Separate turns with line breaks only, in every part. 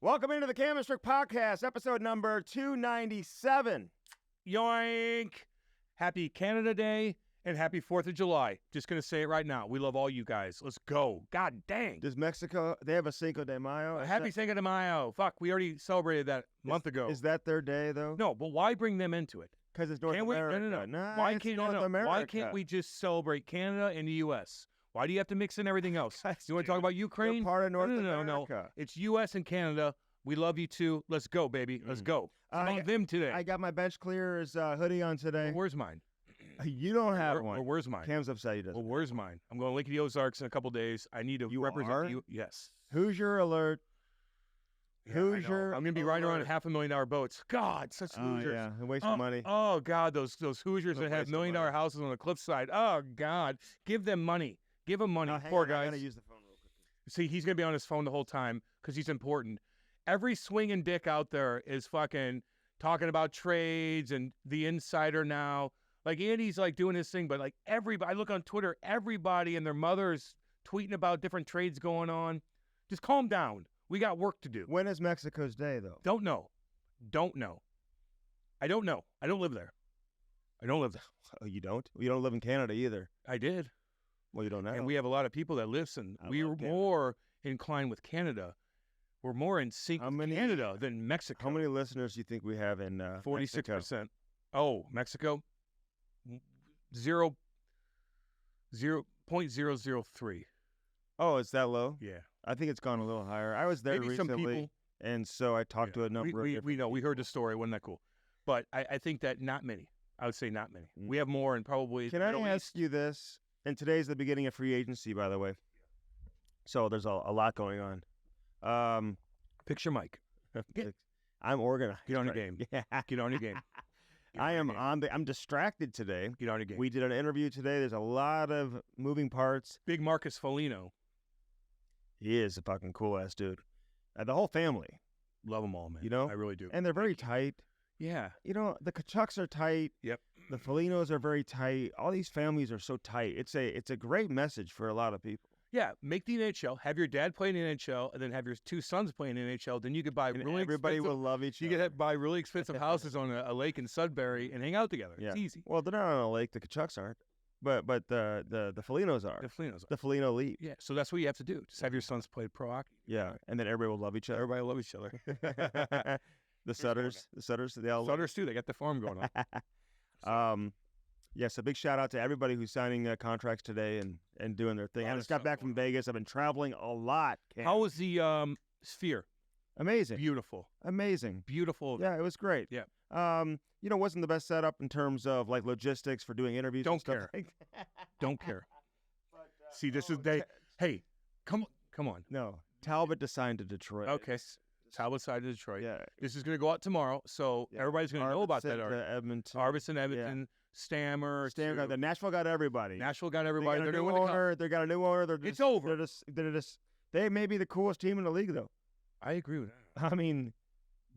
Welcome into the Chemistry Podcast, episode number 297.
Yoink! Happy Canada Day and happy 4th of July. Just going to say it right now. We love all you guys. Let's go. God dang.
Does Mexico, they have a Cinco de Mayo?
Happy Cinco de Mayo. Fuck, we already celebrated that a month ago.
Is that their day, though?
No, but why bring them into it?
Because it's North
Can't
America.
No.
Nah,
Why
it's
can't
North
no, no.
America.
Why can't we just celebrate Canada and the U.S.? Why do you have to mix in everything else? You want to talk about Ukraine?
We're part of North
No.
America.
It's U.S. and Canada. We love you too. Let's go, baby. Let's go. It's about them today.
I got my bench clear's hoodie on today.
Well, where's mine?
You don't have one.
Well, where's mine?
Cam's upset he doesn't.
Well, where's mine? I'm going to Lake of the Ozarks in a couple days. I need to represent you. Yes.
Hoosier alert.
Yeah,
Hoosier.
I'm going to be riding around $500,000 boats. God, such Hoosiers.
Yeah, and wasting money.
Oh, God, those Hoosiers that have $1 million houses on the cliffside. Oh, God. Give them money. Give them money. Poor guys.
I got to use the phone real quick.
See, he's going to be on his phone the whole time because he's important. Every swinging dick out there is fucking talking about trades and the insider now. Like, Andy's, like, doing his thing, but, like, everybody, I look on Twitter, everybody and their mother's tweeting about different trades going on. Just calm down. We got work to do.
When is Mexico's Day, though?
Don't know. I don't know. I don't live there. I don't live there.
Oh, you don't? You don't live in Canada either.
I did.
Well, you don't know.
And we have a lot of people that listen. We're more inclined with Canada. We're more in sync with Canada than Mexico.
How many listeners do you think we have in
46%.
Mexico?
Oh, Mexico? 0.003.
Oh, it's that low?
Yeah.
I think it's gone a little higher. I was there
Maybe
recently,
some people,
and so I talked to a number of
we know. We heard the story. Wasn't that cool? But I think that not many. I would say not many. We have more and probably...
Can I ask you this? And today's the beginning of free agency, by the way. So there's a lot going on.
Picture Mike.
I'm organized.
Get on your game.
Yeah.
Get on your game.
I'm distracted today.
Get on your game.
We did an interview today. There's a lot of moving parts.
Big Marcus Foligno.
He is a fucking cool-ass dude. The whole family.
Love them all, man.
You know?
I really do.
And they're very tight.
Yeah.
You know, the Kachucks are tight.
Yep.
The Folignos are very tight. All these families are so tight. It's a great message for a lot of people.
Yeah, make the NHL, have your dad play in the NHL, and then have your two sons play in the NHL. Then you could buy
everybody will love each other.
You could buy really expensive houses on a lake in Sudbury and hang out together.
Yeah.
It's easy.
Well, they're not on a lake. The Kachucks aren't. But the Folignos are.
The Folignos are.
The Foligno League.
Yeah, so that's what you have to do. Just have your sons play pro hockey.
Yeah, and then everybody will love each other.
Everybody will love each other.
The Sutters, they all
Sutters too. They got the farm going on.
Yes, a big shout out to everybody who's signing contracts today and doing their thing. I just got back from Vegas. I've been traveling a lot. Cam.
How was the Sphere?
Amazing.
Beautiful.
Amazing.
Beautiful.
Yeah, it was great.
Yeah.
You know, wasn't the best setup in terms of like logistics for doing interviews.
Don't
and stuff
care.
Like that.
Don't care. See, this is they. Hey, come on.
No, Talbot decided to Detroit.
Okay. Talbot side of Detroit.
Yeah.
This is going to go out tomorrow, so everybody's going to know about that.
Edmonton.
Arbison, Edmonton, Stammer.
The Nashville got everybody.
Nashville got everybody.
They got a new owner.
It's over.
They may be the coolest team in the league, though.
I agree with that.
I mean,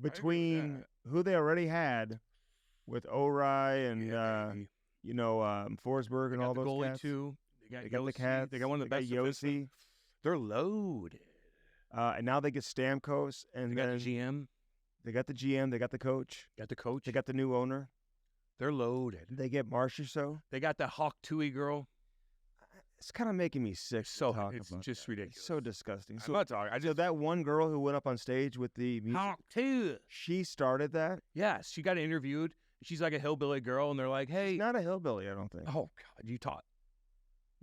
between who they already had with O'Reilly and Forsberg and all those
goalie
cats.
Too.
They got the Cats.
They got one of the best.
Yossi.
They're loaded.
And now they get Stamkos, and
they got the GM.
They got the GM. They got the coach.
Got the coach.
They got the new owner.
They're loaded.
They get Marchessault.
They got the Hawk Tui girl.
It's kind of making me sick.
It's just ridiculous.
It's so disgusting.
I'm not talking.
So that one girl who went up on stage with the music,
Hawk Tui.
She started that.
Yes, she got interviewed. She's like a hillbilly girl, and they're like, "Hey,
she's not a hillbilly, I don't think."
Oh God, you taught.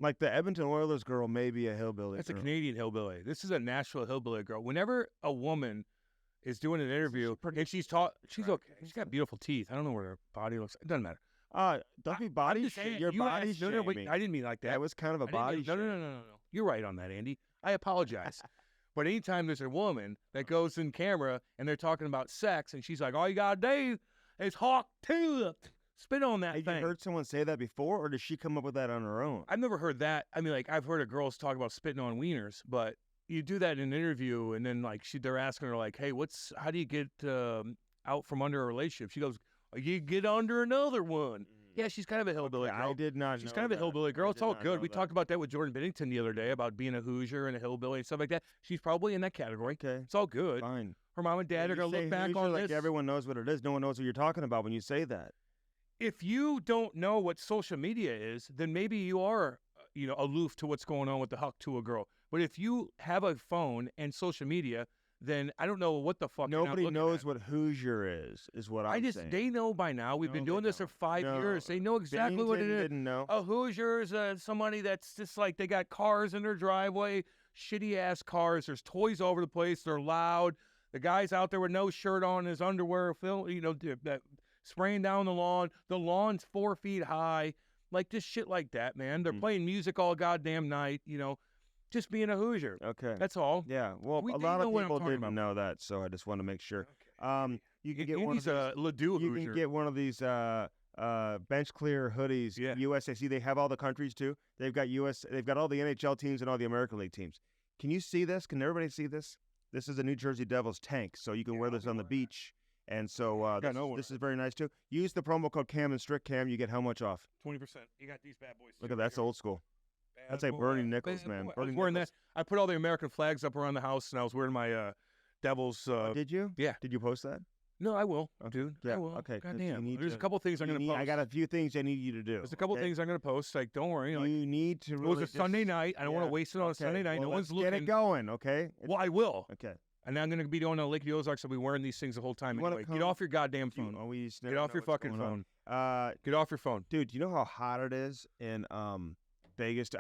Like the Edmonton Oilers girl may be a hillbilly.
That's a Canadian hillbilly. This is a Nashville hillbilly girl. Whenever a woman is doing an interview and she's okay. She's got beautiful teeth. I don't know where her body looks. It doesn't matter.
Don't be body shaming. Your body shaming.
I didn't mean like that.
That was kind of a body
shame. No. You're right on that, Andy. I apologize. But anytime there's a woman that goes in camera and they're talking about sex and she's like, all you got to do is Hawk Tui. Spit on that thing.
Have you heard someone say that before, or did she come up with that on her own?
I've never heard that. I mean, like, I've heard of girls talk about spitting on wieners, but you do that in an interview, and then, like, they're asking her, like, hey, how do you get out from under a relationship? She goes, you get under another one. Yeah, she's kind of a hillbilly girl.
I did not
She's kind of a hillbilly girl. It's all good. We talked about that with Jordan Bennington the other day about being a Hoosier and a hillbilly and stuff like that. She's probably in that category.
Okay.
It's all good.
Fine.
Her mom and dad are going to look back
Hoosier
on
like
this.
everyone knows what it is. No one knows what you're talking about when you say that.
If you don't know what social media is, then maybe you are, aloof to what's going on with the huck to a girl. But if you have a phone and social media, then I don't know what the fuck.
Nobody knows what Hoosier is what I'm saying.
They know by now. We've been doing this for 5 years. They know exactly what it is.
Didn't know.
A Hoosier is somebody that's just like they got cars in their driveway, shitty ass cars. There's toys all over the place. They're loud. The guy's out there with no shirt on, his underwear, that spraying down the lawn. The lawn's 4 feet high. Like just shit like that, man. They're playing music all goddamn night, just being a Hoosier.
Okay.
That's all.
Yeah. Well, a lot of people didn't know that, so I just want to make sure.
Okay.
You can get one of these. You can get one of these bench clear hoodies.
Yeah.
USAC. They have all the countries too. They've got They've got all the NHL teams and all the American League teams. Can you see this? Can everybody see this? This is a New Jersey Devils tank, so you can wear this on the beach. And so this is very nice too. Use the promo code Cam and Strict Cam. You get how much off?
20%. You got these bad boys.
Look at that's old school. That's like Bernie Nichols, man.
I was wearing that. I put all the American flags up around the house, and I was wearing my Devils.
Did you?
Yeah.
Did you post that?
No, I will, dude.
Yeah.
I will.
Okay.
Goddamn. There's a couple things I'm going to post.
I got a few things I need you to do.
There's a couple things I'm going to post. Like, don't worry.
You need to really.
It was a Sunday night. I don't want to waste it on a Sunday night.
Well,
no one's looking.
Get it going, okay?
Well, I will.
Okay.
And I'm going to be going on Lake of the Ozarks. I'll be wearing these things the whole time anyway. Get off your goddamn phone. Get off your fucking phone. Get off your phone.
Dude, do you know how hot it is in Vegas?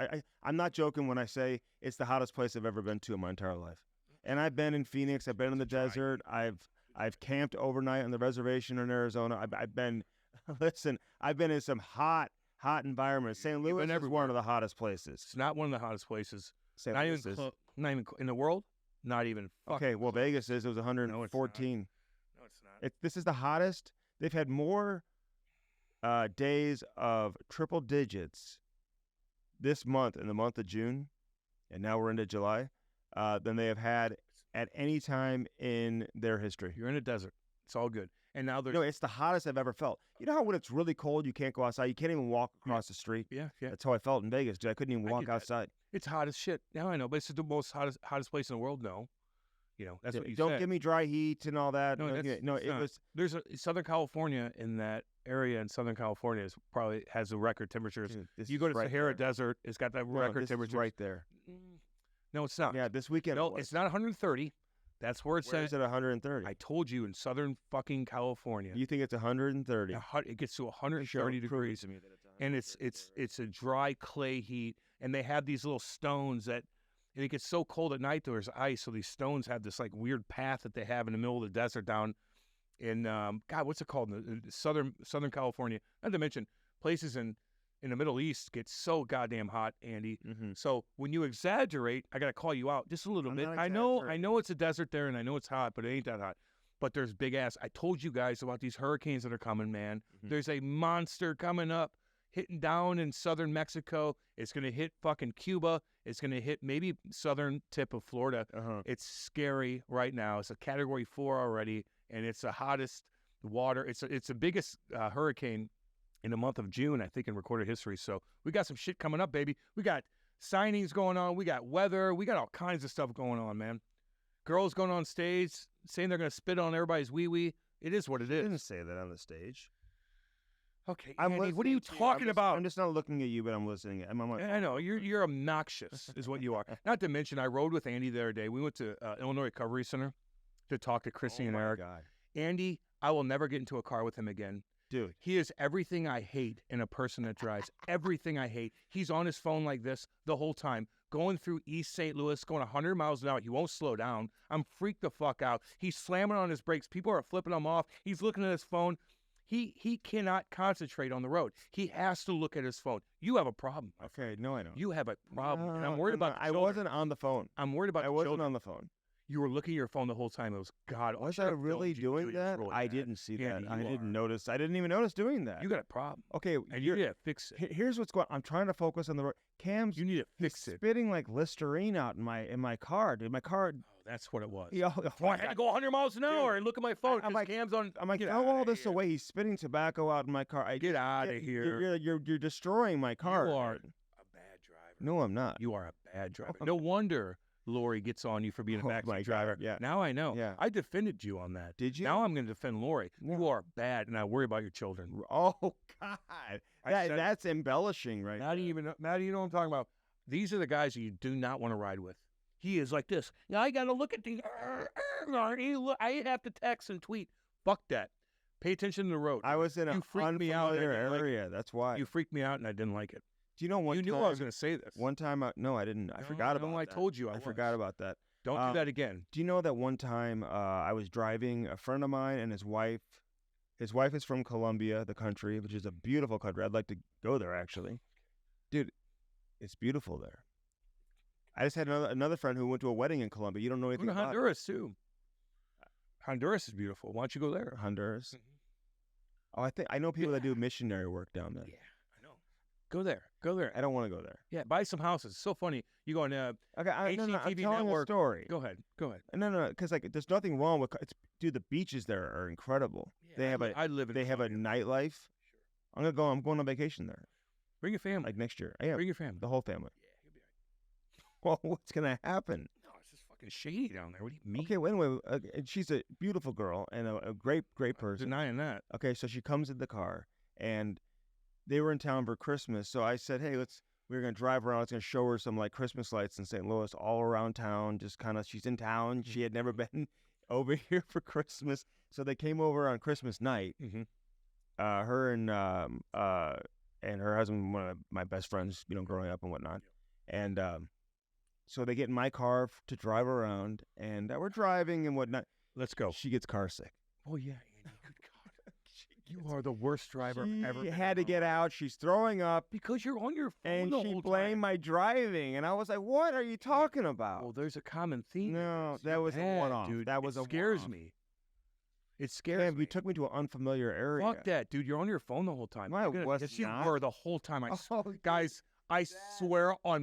I'm not joking when I say it's the hottest place I've ever been to in my entire life. And I've been in Phoenix. I've been in the desert. I've camped overnight on the reservation in Arizona. I've been in some hot environments. St. Louis is one of the hottest places.
It's not one of the hottest places.
Not even
in the world. Not even.
Okay, well, Vegas is. It was 114.
No, it's not.
This is the hottest. They've had more days of triple digits this month, in the month of June, and now we're into July, than they have had at any time in their history.
You're in a desert. It's all good. And now there's...
No, it's the hottest I've ever felt. You know how when it's really cold, you can't go outside? You can't even walk across the street?
Yeah.
That's how I felt in Vegas, dude. I couldn't even walk outside.
It's hot as shit. Now I know, but it's the most hottest place in the world, no. That's what you
Don't
said.
give me dry heat and all that.
There's Southern California in that area in Southern California probably has the record temperatures.
Dude,
you go to Sahara Desert, it's got that record temperatures.
Right there.
No, it's not.
Yeah, this weekend.
No, it's not 130. That's where it says.
Where is it 130?
I told you in Southern fucking California.
You think it's 130?
It gets to 130 degrees, and it's a dry clay heat, and they have these little stones that. And it gets so cold at night there's ice, so these stones have this like weird path that they have in the middle of the desert down in God, what's it called? In Southern California. Not to mention places in the Middle East get so goddamn hot, Andy.
Mm-hmm.
So when you exaggerate, I gotta call you out just a little bit. I know it's a desert there and I know it's hot, but it ain't that hot. But there's big ass. I told you guys about these hurricanes that are coming, man. Mm-hmm. There's a monster coming up, hitting down in southern Mexico. It's going to hit fucking Cuba. It's going to hit maybe southern tip of Florida. It's scary right now. It's a Category 4 already, and it's the hottest water. It's the biggest hurricane in the month of June, I think, in recorded history. So we got some shit coming up, baby. We got signings going on. We got weather. We got all kinds of stuff going on, man. Girls going on stage saying they're going to spit on everybody's wee-wee. It is what it is.
I didn't say that on the stage.
Okay, Andy, what are you talking about?
I'm just not looking at you, but I'm listening.
I know. You're obnoxious is what you are. Not to mention, I rode with Andy the other day. We went to Illinois Recovery Center to talk to Chrissy and Eric.
God.
Andy, I will never get into a car with him again.
Dude.
He is everything I hate in a person that drives. Everything I hate. He's on his phone like this the whole time, going through East St. Louis, going 100 miles an hour. He won't slow down. I'm freaked the fuck out. He's slamming on his brakes. People are flipping him off. He's looking at his phone. He cannot concentrate on the road. He has to look at his phone. You have a problem.
Okay, no, I don't.
You have a problem. And I'm worried about
I wasn't on the phone.
I'm worried about
I wasn't on the phone.
You were looking at your phone the whole time. It was, God.
Was I really doing that? I didn't see that. I didn't notice. I didn't even notice doing that.
You got a problem.
Okay.
And you need to fix it.
Here's what's going on. I'm trying to focus on the road. Cam's.
You need to fix it.
Spitting like Listerine out in my car, dude. My car.
Oh, that's what it was.
Yeah,
I had to go 100 miles an hour and look at my phone.
I'm like,
Cam's on.
I'm like, throw all this away. He's spitting tobacco out in my car.
Get out of here.
You're destroying my car.
You are a bad driver.
No, I'm not.
You are a bad driver. No wonder Lori gets on you for being a
Oh, my
backseat
God,
driver.
yeah.
Now I know.
Yeah.
I defended you on that.
Did you?
Now I'm going to defend Lori.
Yeah.
You are bad, and I worry about your children.
Oh, God.
said-
That's embellishing, right?
Now do you know what I'm talking about? These are the guys that you do not want to ride with. He is like this. Now I got to look at the. I have to text and tweet. Fuck that. Pay attention to the road.
I was in an
You freaked me out.
unfamiliar
and I didn't like it.
area. That's why.
You freaked me out, and I didn't like it.
Do you know one
You knew
time?
I was going to say this.
One time, no, I didn't. I
No,
forgot about
no, I
that.
told you I
I
was.
forgot about that.
Don't do that again.
Do you know that one time I was driving a friend of mine and his wife? His wife is from Colombia, the country, which is a beautiful country. I'd like to go there, actually. Dude, it's beautiful there. I just had another friend who went to a wedding in Colombia. You don't know
Go
anything
to
about
Honduras, too. Honduras is beautiful. Why don't you go there?
Honduras.
Mhm.
Oh, I know people that do missionary work down there.
Yeah, I know. Go there. Go there.
I don't want to go there.
Yeah, buy some houses. It's so funny. You go on
Okay, no, I'm
HGTV
telling
network.
a story.
Go ahead. Go ahead.
No, because like there's nothing wrong with dude. The beaches there are incredible. They have
I live in
they have a
Colombia.
nightlife.
Sure.
I'm going on vacation there,
Bring your family.
like next year. Yeah,
Bring your family.
the whole family.
Yeah, you'll be all right.
Well, what's gonna happen?
No, it's just fucking shady down there. What do you mean?
Okay, well, anyway, and she's a beautiful girl and a great person.
Denying that.
Okay, so she comes in the car, and they were in town for Christmas. So I said, hey, we're gonna drive around. I was gonna show her some like Christmas lights in St. Louis, all around town. Just kind of, she's in town. She had never been over here for Christmas, so they came over on Christmas night.
Mm-hmm.
Her and her husband, one of my best friends, growing up and whatnot. And so they get in my car to drive around, and we're driving and whatnot.
Let's go.
She gets car sick.
Oh, yeah, Andy. Good God. You are the worst driver ever.
She had to get out. She's throwing up,
Because you're on your phone
and
the
she
whole
blamed
time.
my driving. And I was like, "What are you talking about?"
Well, there's a common theme. in
No,
this.
that
You're
was a
bad,
one-off.
Dude.
That was
it
a
scares
one-off.
me. It scares
Cam,
me.
you took me to an unfamiliar area.
Fuck that, dude. You're on your phone the whole time.
No, I
You're gonna-
was
yes, you
not.
were the whole time.
Oh,
Guys, I swear on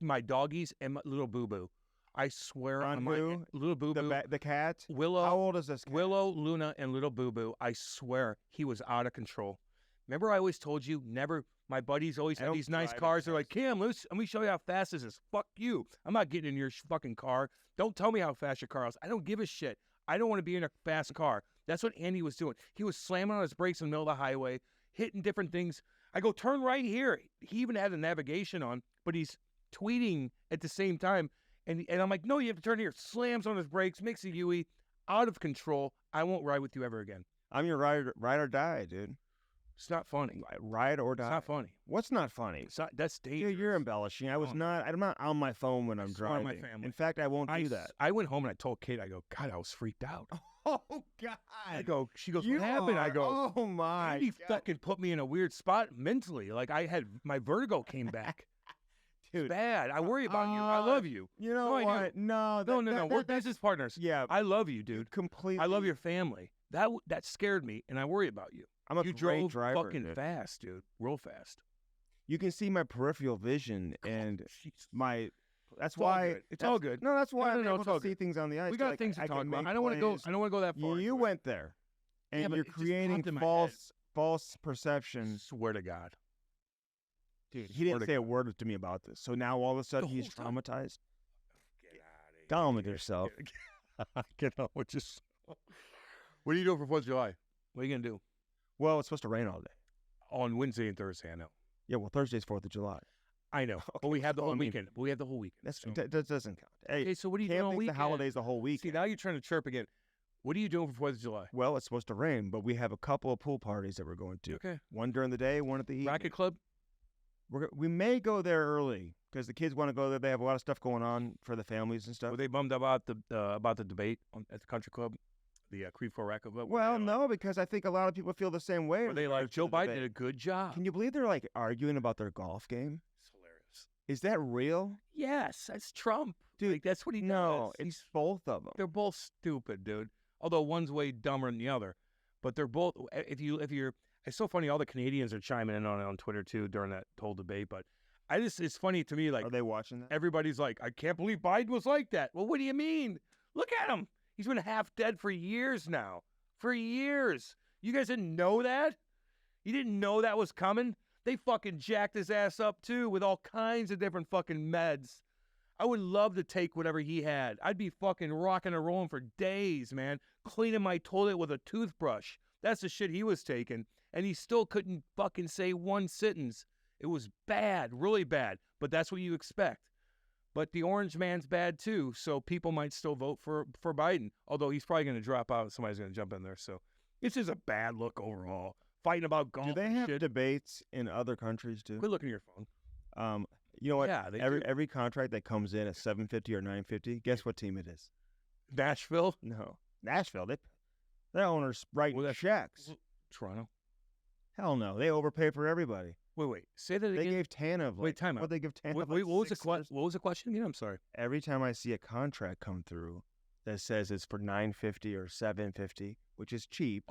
my doggies and my little boo-boo. I swear
On
on my
who?
little boo-boo.
the cat.
Willow.
How old is this cat?
Willow, Luna, and little Boo Boo, I swear he was out of control. Remember I always told you, never, my buddies always
I
had
don't
these nice
drive
cars. They're
in
like, Cam, let me show you how fast this is. Fuck you. I'm not getting in your fucking car. Don't tell me how fast your car is. I don't give a shit. I don't want to be in a fast car. That's what Andy was doing. He was slamming on his brakes in the middle of the highway, hitting different things. I go, turn right here. He even had the navigation on, but he's tweeting at the same time. And I'm like, no, you have to turn here. Slams on his brakes, makes a Yui, out of control. I won't ride with you ever again.
I'm your ride or die, dude.
It's not funny.
Ride or die.
It's not funny.
What's not funny?
It's not, that's dangerous.
Dude, you're embellishing. I'm not on my phone when I'm
swear on
driving.
my family.
In fact, I won't do that.
I went home and I told Kate, I go, God, I was freaked out.
Oh God!
I go, she goes,
You
what happened? I
are-
go,
oh my!
Andy
God.
fucking put me in a weird spot mentally. Like I had, my vertigo came back. It's
Dude,
bad. I worry about you. I love you.
You know
No, I do.
what? No,
No. We're business partners.
Yeah,
I love you, dude.
completely.
I love your family. That scared me, and I worry about you.
I'm a
You
great
drove
driver.
fucking
dude.
fast, dude. Real fast.
You can see my peripheral vision and
Jesus.
my. That's
It's all
why
good. It's all good.
No, that's why
No,
I'm
no,
able
it's
to
all
see
good.
things on the ice.
We got
Like,
things to
I
talk
can
about.
make
I don't want to go.
plays.
I don't want to go that far.
You
into it.
went there, and
Yeah, but
you're
it just
creating
popped in my head.
false perception.
Swear to God,
Dude, he
Swear
didn't
to
say a word to me about this. So now all of a sudden
The
he's
whole time.
traumatized.
get out of here.
Calm with yourself.
Get on with yourself. What are you doing for 4th of July? What are you gonna do
Well, it's supposed to rain all day.
on Wednesday and Thursday? I know.
Yeah, well, Thursday's 4th of July.
I know. But we have the
well,
whole
I mean,
weekend. We have the whole weekend.
That's
so-
that doesn't count. Hey,
Okay, so what are you doing
Cam
all
thinks
weekend?
the holiday's the whole week.
See, now you're trying to chirp again. What are you doing for 4th of July?
Well, it's supposed to rain, but we have a couple of pool parties that we're going to.
Okay.
One during the day, one at the evening.
Racket Club?
We may go there early because the kids want to go there. They have a lot of stuff going on for the families and stuff.
Were they bummed about the debate at the country club? The Creed 4 Racket Club? Were
Well,
they like-
no, because I think a lot of people feel the same way.
Were
in
they like,
regards to
Joe
the
Biden
debate.
did a good job?
Can you believe they're like arguing about their golf game?
It's hilarious.
Is that real?
Yes, that's Trump.
Dude,
Like, that's what he
No,
does.
it's both of them.
They're both stupid, dude. Although one's way dumber than the other, but they're both. If you're, it's so funny. All the Canadians are chiming in on Twitter too during that whole debate. But it's funny to me. Like
Are they watching that?
everybody's like, I can't believe Biden was like that. Well, what do you mean? Look at him. He's been half dead for years now. For years. You guys didn't know that? You didn't know that was coming? They fucking jacked his ass up too with all kinds of different fucking meds. I would love to take whatever he had. I'd be fucking rocking and rolling for days, man. Cleaning my toilet with a toothbrush. That's the shit he was taking. And he still couldn't fucking say one sentence. It was bad, really bad. But that's what you expect. But the orange man's bad too, so people might still vote for Biden. Although he's probably going to drop out and somebody's going to jump in there. So it's just a bad look overall. Fighting about golf.
Do they have debates in other countries too?
Quit looking at your phone.
You know what?
Yeah, they
every contract that comes in at $750 or $950, guess what team it is?
Nashville?
No, Nashville. Their owners write checks.
Toronto?
Hell no, they overpay for everybody.
Wait. Say that again.
They gave Tanev.
Wait, time out.
What they give Tanev?
What was the question again? I'm sorry.
Every time I see a contract come through that says it's for $950 or $750, which is cheap.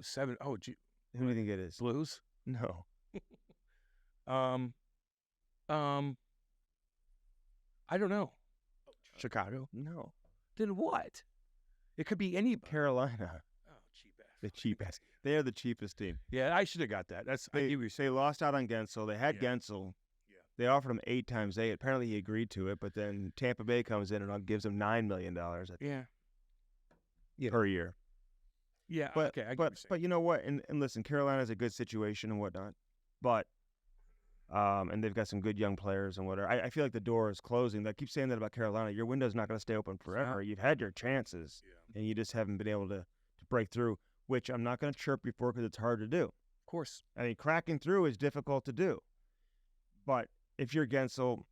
Seven. Oh, gee.
Who do you think it is?
Blues?
No.
I don't know. Chicago?
No.
Then what? It could be any
Carolina.
Oh, cheap ass.
The cheapest. They are the cheapest team.
Yeah, I should have got that.
They lost out on Gensel. They had Gensel.
Yeah.
They offered him 8 times 8. Apparently he agreed to it, but then Tampa Bay comes in and gives him $9 million per year.
Yeah,
but,
okay.
But you know what? And listen, Carolina's a good situation and whatnot. But and they've got some good young players and whatever. I feel like the door is closing. I keep saying that about Carolina. Your window's not going to stay open forever. You've had your chances, and you just haven't been able to break through, which I'm not going to chirp you for because it's hard to do.
Of course.
I mean, cracking through is difficult to do. But if you're Gensel,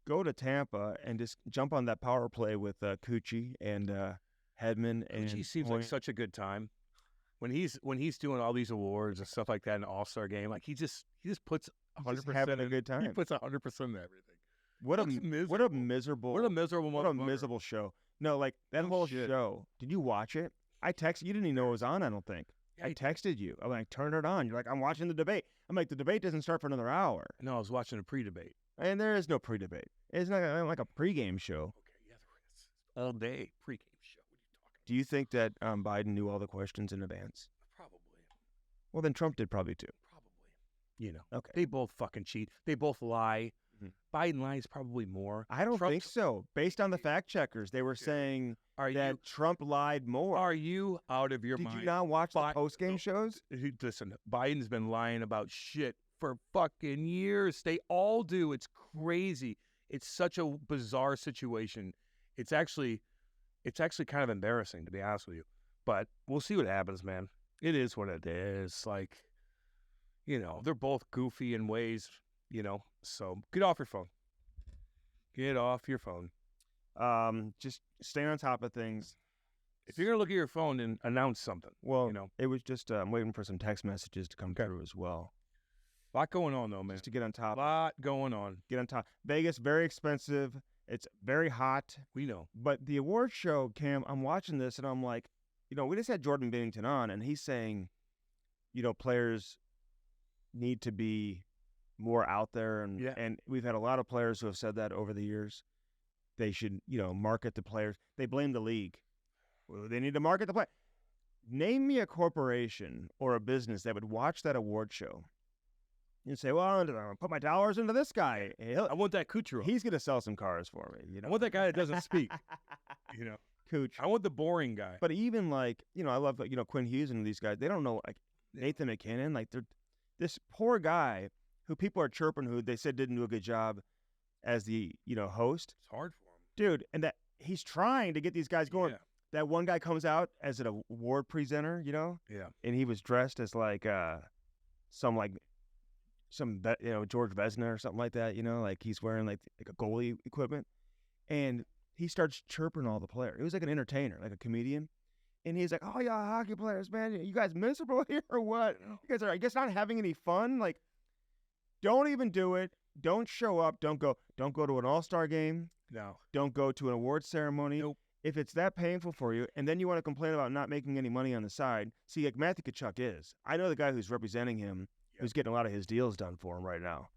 go to Tampa and just jump on that power play with Cucci and Hedman.
Cucci seems like such a good time. When he's doing all these awards and stuff like that in the All-Star game, like he just puts 100%
having a good time.
He puts 100% in everything.
What a miserable show. No, like that whole show. Did you watch it? I texted you. Didn't even know it was on. I don't think. Yeah, I texted you. I'm like, turn it on. You're like, I'm watching the debate. I'm like, the debate doesn't start for another hour.
No, I was watching a pre-debate.
And there is no pre-debate. It's not like a pre-game show.
Okay, yeah, there is. All day pre-game show. What are you talking about?
Do you think that Biden knew all the questions in advance?
Probably.
Well, then Trump did probably too.
You know,
okay.
They both fucking cheat. They both lie. Mm-hmm. Biden lies probably more.
I don't think so. Based on the fact checkers, they were saying that Trump lied more.
Are you out of your mind?
Did you not watch the post-game shows?
Listen, Biden's been lying about shit for fucking years. They all do. It's crazy. It's such a bizarre situation. It's actually kind of embarrassing, to be honest with you. But we'll see what happens, man. It is what it is. Like, you know, they're both goofy in ways, you know. So get off your phone. Get off your phone.
Just stay on top of things.
If you're going to look at your phone and announce something.
Well,
you know.
It was just I'm waiting for some text messages to come through as well.
A lot going on, though, man.
Just to get on top.
A lot going on.
Get on top. Vegas, very expensive. It's very hot.
We know.
But the award show, Cam, I'm watching this and I'm like, you know, we just had Jordan Bennington on and he's saying, you know, players need to be more out there. And we've had a lot of players who have said that over the years. They should, you know, market the players. They blame the league. Well, they need to market the play. Name me a corporation or a business that would watch that award show and say, well, I'm going to put my dollars into this guy.
I want that Kucherov.
He's going to sell some cars for me. You know?
I want that guy that doesn't speak. You know,
Cooch.
I want the boring guy.
But even like, you know, I love, you know, Quinn Hughes and these guys. They don't know, like Nathan McKinnon. Like they're this poor guy who people are chirping who they said didn't do a good job as the, you know, host.
It's hard for him.
Dude, and that he's trying to get these guys going.
Yeah.
That one guy comes out as an award presenter, you know?
Yeah.
And he was dressed as like some you know, George Vezina or something like that, you know? Like he's wearing like a goalie equipment. And he starts chirping all the players. It was like an entertainer, like a comedian. And he's like, oh, yeah, hockey players, man. You guys miserable here or what? You guys are, I guess, not having any fun? Like, don't even do it. Don't show up. Don't go to an all-star game.
No.
Don't go to an award ceremony.
Nope.
If it's that painful for you, and then you want to complain about not making any money on the side, see, like Matthew Tkachuk is. I know the guy who's representing him, who's getting a lot of his deals done for him right now.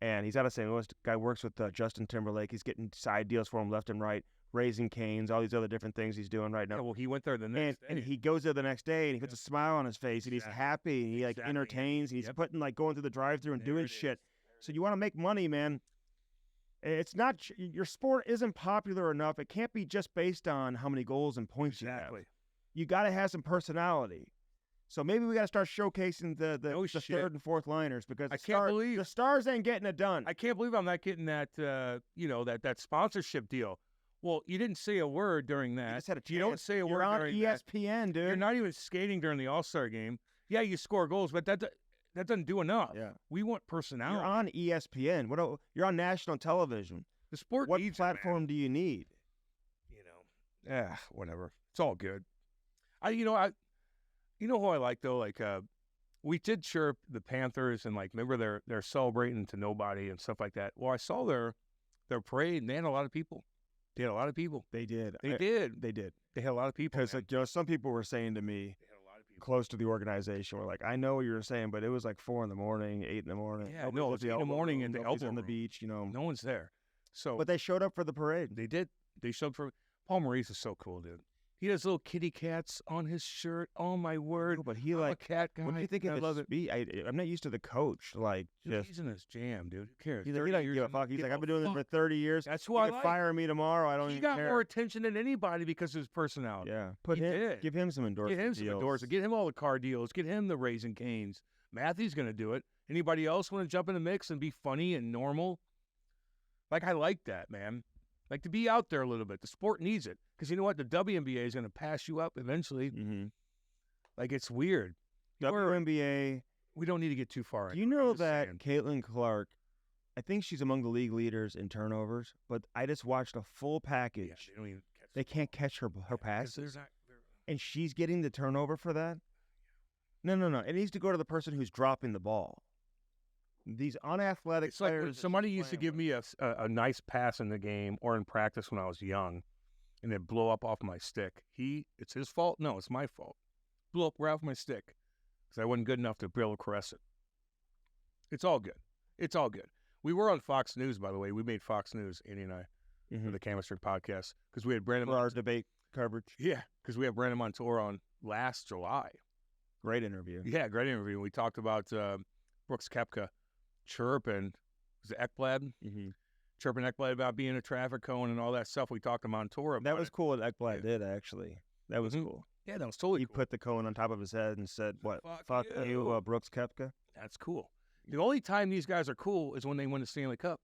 And he's out of St. Louis. Guy works with Justin Timberlake. He's getting side deals for him left and right, Raising Cane's, all these other different things he's doing right now.
Yeah, well, he went there the next day.
And he goes there the next day, and he puts a smile on his face, and he's happy, and he like entertains, and he's putting like going through the drive-thru and doing shit. So you want to make money, man. It's not your sport isn't popular enough. It can't be just based on how many goals and points you have. You got to have some personality. So maybe we got to start showcasing the third and fourth liners because the stars ain't getting it done.
I can't believe I'm not getting that that sponsorship deal. Well, you didn't say a word during that.
You just had a chance.
You don't say a word
on
during
ESPN, dude.
You're not even skating during the All-Star game. Yeah, you score goals, but that doesn't do enough.
Yeah.
We want personality.
You're on ESPN. You're on national television.
The sport
what
needs
platform do you need?
Whatever. It's all good. You know who I like though? Like we did chirp the Panthers and like remember they're celebrating to nobody and stuff like that. Well, I saw their parade and they had a lot of people. They had a lot of people.
They did.
They did. They had a lot of people.
Because some people were saying to me, close to the organization, were like, I know what you were saying, but it was like 4 in the morning, 8 in the morning.
Yeah, no, it's 8 in the morning and the elbow
on the beach.
No one's there. So,
but they showed up for the parade.
They did. They showed up for. Paul Maurice is so cool, dude. He has little kitty cats on his shirt. Oh my word!
No, but he
I'm a cat guy.
What do you think of his speech? I'm not used to the coach. Like,
dude, he's in his jam, dude. Who cares?
He doesn't give a fuck. He's like, I've been doing this for 30 years.
That's who I like.
Fire me tomorrow. I don't even care.
He got more attention than anybody because of his personality.
Yeah, give him some endorsement.
Get him some endorsement. Get him all the car deals. Get him the Raising Canes. Matthew's gonna do it. Anybody else want to jump in the mix and be funny and normal? Like, I like that, man. Like, to be out there a little bit. The sport needs it. Because you know what? The WNBA is going to pass you up eventually.
Mm-hmm.
Like, it's weird.
WNBA.
We don't need to get too far.
Do you know that Caitlin Clark, I think she's among the league leaders in turnovers, but I just watched a full package.
Yeah,
they can't catch her passes. And she's getting the turnover for that? No. It needs to go to the person who's dropping the ball. These unathletic players.
Like somebody used to give me a nice pass in the game or in practice when I was young, and it blew up off my stick. It's his fault? No, it's my fault. Blew up right off my stick because I wasn't good enough to be able to caress it. It's all good. It's all good. We were on Fox News, by the way. We made Fox News, Andy and I, for the Chemistry podcast because we had Brandon.
For our debate coverage.
Yeah, because we had Brandon Montour on last July.
Great interview.
Yeah, great interview. We talked about Brooks Koepka. Chirping, was it Ekblad?
Mm-hmm.
Chirping Ekblad about being a traffic cone and all that stuff. We talked to Montour about
that was cool what Ekblad did, actually. That was cool.
Yeah, that was totally cool.
He put the cone on top of his head and said, what, fuck you, Brooks Koepka?
That's cool. The only time these guys are cool is when they win the Stanley Cup.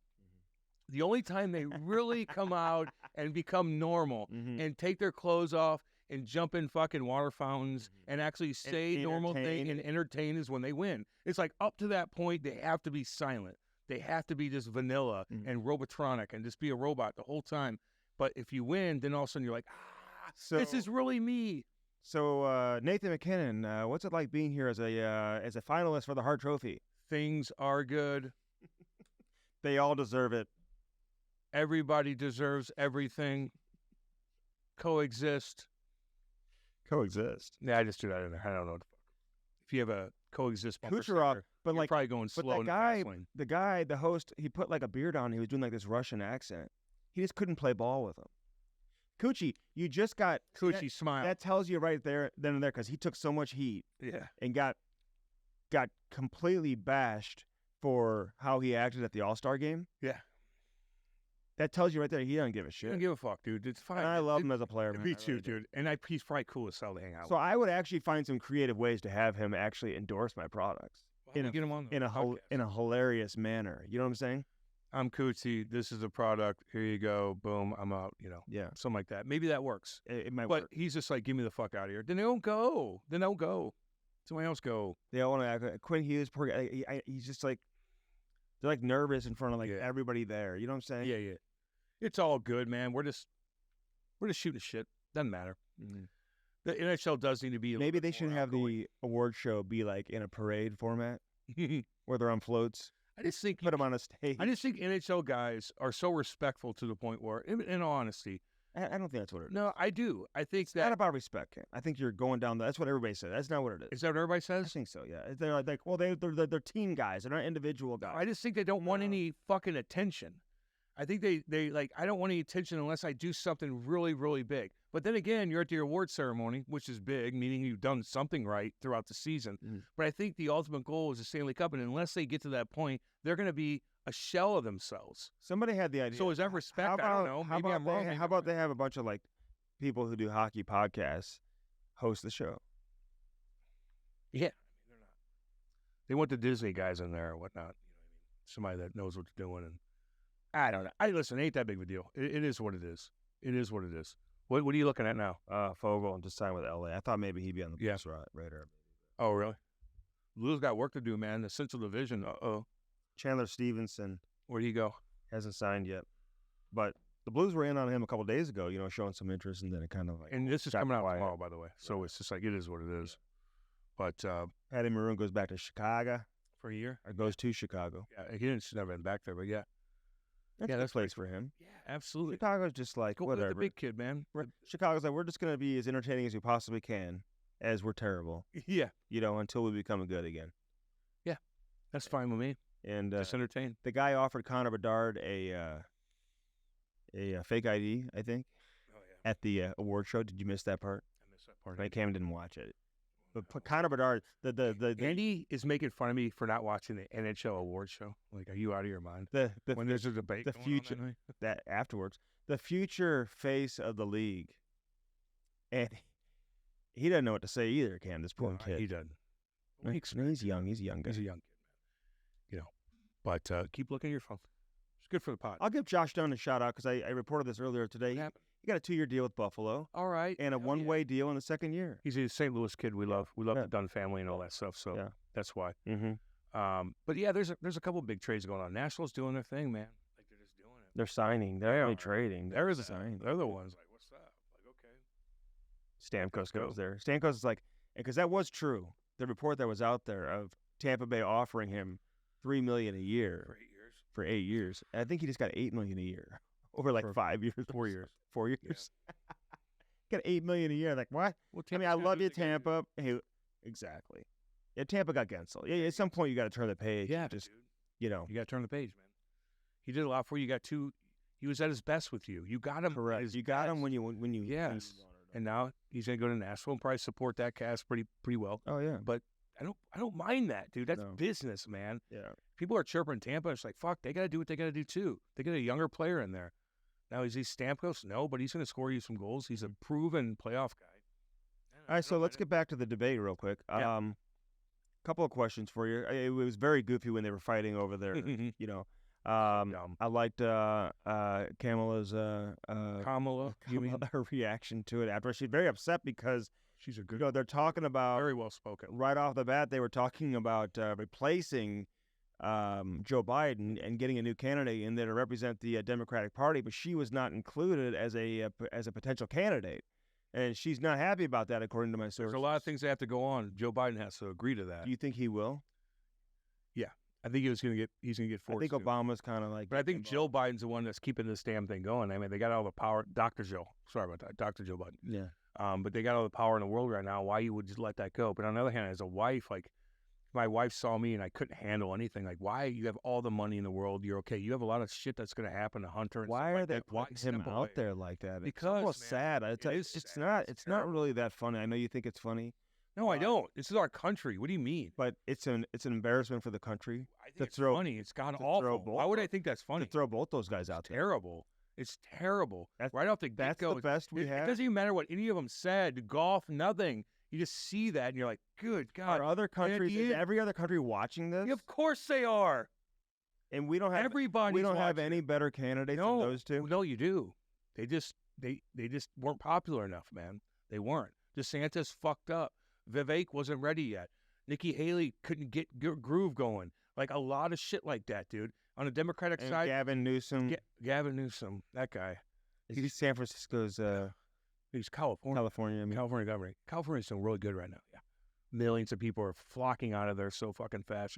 The only time they really come out and become normal and take their clothes off and jump in fucking water fountains and actually say normal things and entertain is when they win. It's like up to that point, they have to be silent. They have to be just vanilla and robotronic and just be a robot the whole time. But if you win, then all of a sudden you're like, this is really me.
So Nathan McKinnon, what's it like being here as a finalist for the Hart Trophy?
Things are good.
They all deserve it.
Everybody deserves everything. Coexist. Yeah, I just threw that in there. I don't know what the fuck. If you have a coexist bumper
Kucherov, but
you're probably going slow.
But the host, he put like a beard on. He was doing like this Russian accent. He just couldn't play ball with him. Coochie, you just got
Coochie smile.
That tells you right there, then and there, because he took so much heat.
Yeah,
and got completely bashed for how he acted at the All-Star game.
Yeah.
That tells you right there he doesn't give a shit.
He doesn't give a fuck, dude. It's fine.
And I love him as a player, man.
Me too, dude. And he's probably cool as hell to hang out with.
So I would actually find some creative ways to have him actually endorse my products
get him on
in a hilarious manner. You know what I'm saying?
I'm Coochie. This is a product. Here you go. Boom. I'm out.
Yeah.
Something like that. Maybe that works.
It might work.
But he's just like, get me the fuck out of here. Then they don't go. Somebody else go.
They all want to act like Quinn Hughes. Poor guy. He's just like, they're like nervous in front of everybody there. You know what I'm saying?
Yeah. It's all good, man. We're just shooting shit. Doesn't matter.
Mm-hmm.
The NHL does need to be.
Maybe they should have the award show be like in a parade format, where they're on floats.
I just think
put them on a stage.
I just think NHL guys are so respectful to the point where, in all honesty,
I don't think that's what it is.
No, I do. I think
it's not about respect. I think you're going down. That's what everybody says. That's not what it is.
Is that what everybody says?
I think so. Yeah. They're like, well, they're team guys. They're not individual guys.
I just think they don't want any fucking attention. I think they like, I don't want any attention unless I do something really, really big. But then again, you're at the award ceremony, which is big, meaning you've done something right throughout the season. But I think the ultimate goal is the Stanley Cup, and unless they get to that point, they're going to be a shell of themselves.
Somebody had the idea.
So is that respect? I don't know. Maybe I'm wrong.
How about they have a bunch of like people who do hockey podcasts host the show?
Yeah. They're not. They want the Disney guys in there or whatnot. Somebody that knows what they're doing. And I don't know. Listen, it ain't that big of a deal. It is what it is. It is what it is. What are you looking at now?
Fogel just signed with LA. I thought maybe he'd be on the Blues radar.
Oh, really? Blues got work to do, man. The Central Division.
Chandler Stevenson.
Where'd he go?
Hasn't signed yet. But the Blues were in on him a couple days ago, showing some interest, and then it kind of like.
And this is coming out tomorrow, by the way. So it's just like, it is what it is. But
Patty Maroon goes back to Chicago.
For a year?
Or goes to Chicago.
Yeah, he didn't never been back there, but yeah.
That's a place for him.
Yeah, absolutely.
Chicago's just like,
go
whatever.
With the big kid, man.
Chicago's like, we're just going to be as entertaining as we possibly can, as we're terrible.
Yeah.
Until we become good again.
Yeah, that's fine with me.
And
just entertain.
The guy offered Connor Bedard a fake ID, I think, at the award show. Did you miss that part?
I missed that part.
I came and didn't watch it. But Connor Bedard, the
Andy is making fun of me for not watching the NHL award show. Like, are you out of your mind? When there's a debate,
the future that afterwards, the future face of the league, and he doesn't know what to say either. Cam, this poor kid,
he doesn't.
He's young. He's a young guy.
He's a young kid, man. But keep looking at your phone. It's good for the pod.
I'll give Josh Dunn a shout out because I reported this earlier today. He got a 2-year deal with Buffalo.
All right.
And a one-way deal in the second year.
He's a St. Louis kid we love. We love the Dunn family and all that stuff, so that's why.
Mm-hmm.
But yeah, there's a couple of big trades going on. Nashville's doing their thing, man. Like, they're just doing it.
They're signing. They're only trading.
They're signing. They're the ones like, what's up? Like, okay.
Stamkos goes there. Stamkos is like, because that was true. The report that was out there of Tampa Bay offering him $3 million a year for 8 years. I think he just got $8 million a year over like 5 years,
4 years.
4 years. Yeah. Got $8 million a year. Like, what?
Well,
I love you, Tampa. Hey, exactly. Yeah, Tampa got Gensel. Yeah, at some point you got to turn the page.
Yeah,
just
dude.
You
got to turn the page, man. He did a lot for you. You got two. He was at his best with you. You got him.
Correct. You got him when you.
Yes. And now he's gonna go to Nashville and probably support that cast pretty well.
Oh yeah.
But I don't mind that, dude. That's business, man.
Yeah.
People are chirping Tampa. It's like, fuck, they got to do what they got to do too. They get a younger player in there. Now, is he Stamkos? No, but he's going to score you some goals. He's a proven playoff guy.
All right, so let's get back to the debate real quick.
Yeah.
Couple of questions for you. It was very goofy when they were fighting over there. I liked Kamala's her reaction to it after. She's very upset because
she's a good.
They're talking about
very well spoken.
Right off the bat, they were talking about replacing Joe Biden and getting a new candidate in there to represent the Democratic Party, but she was not included as a potential candidate, and she's not happy about that, according to my sources.
There's a lot of things that have to go on. Joe Biden has to agree to that.
Do you think he will?
Yeah, I think he's going to get forced.
I think Obama's kind of like.
But I think Jill Biden's the one that's keeping this damn thing going. I mean, they got all the power. Dr. Jill, sorry about that, Dr. Joe Biden.
Yeah.
But they got all the power in the world right now. Why you would just let that go? But on the other hand, as a wife, like. My wife saw me and I couldn't handle anything. Like, why? You have all the money in the world. You're okay. You have a lot of shit that's going to happen to Hunter. And
why are they
putting
him out there like that?
Because
it's almost sad. It's not really that funny. I know you think it's funny.
No, I don't. This is our country. What do you mean?
But it's an embarrassment for the country.
I think it's funny. It's gone awful. Why would I think that's funny?
To throw both those guys out there.
Terrible. It's terrible. Right off the get-go.
That's the best we have.
It doesn't even matter what any of them said. Golf, nothing. You just see that and you're like, good God.
Are other countries, is every other country watching this?
Of course they are.
And we don't have
everybody.
We don't have any better candidates than those two.
No, you do. They just weren't popular enough, man. They weren't. DeSantis fucked up. Vivek wasn't ready yet. Nikki Haley couldn't get groove going. Like a lot of shit like that, dude. On the Democratic side,
Gavin Newsom.
Gavin Newsom, that guy.
He's San Francisco's.
He's California. California governor. California's doing really good right now. Yeah. Millions of people are flocking out of there so fucking fast.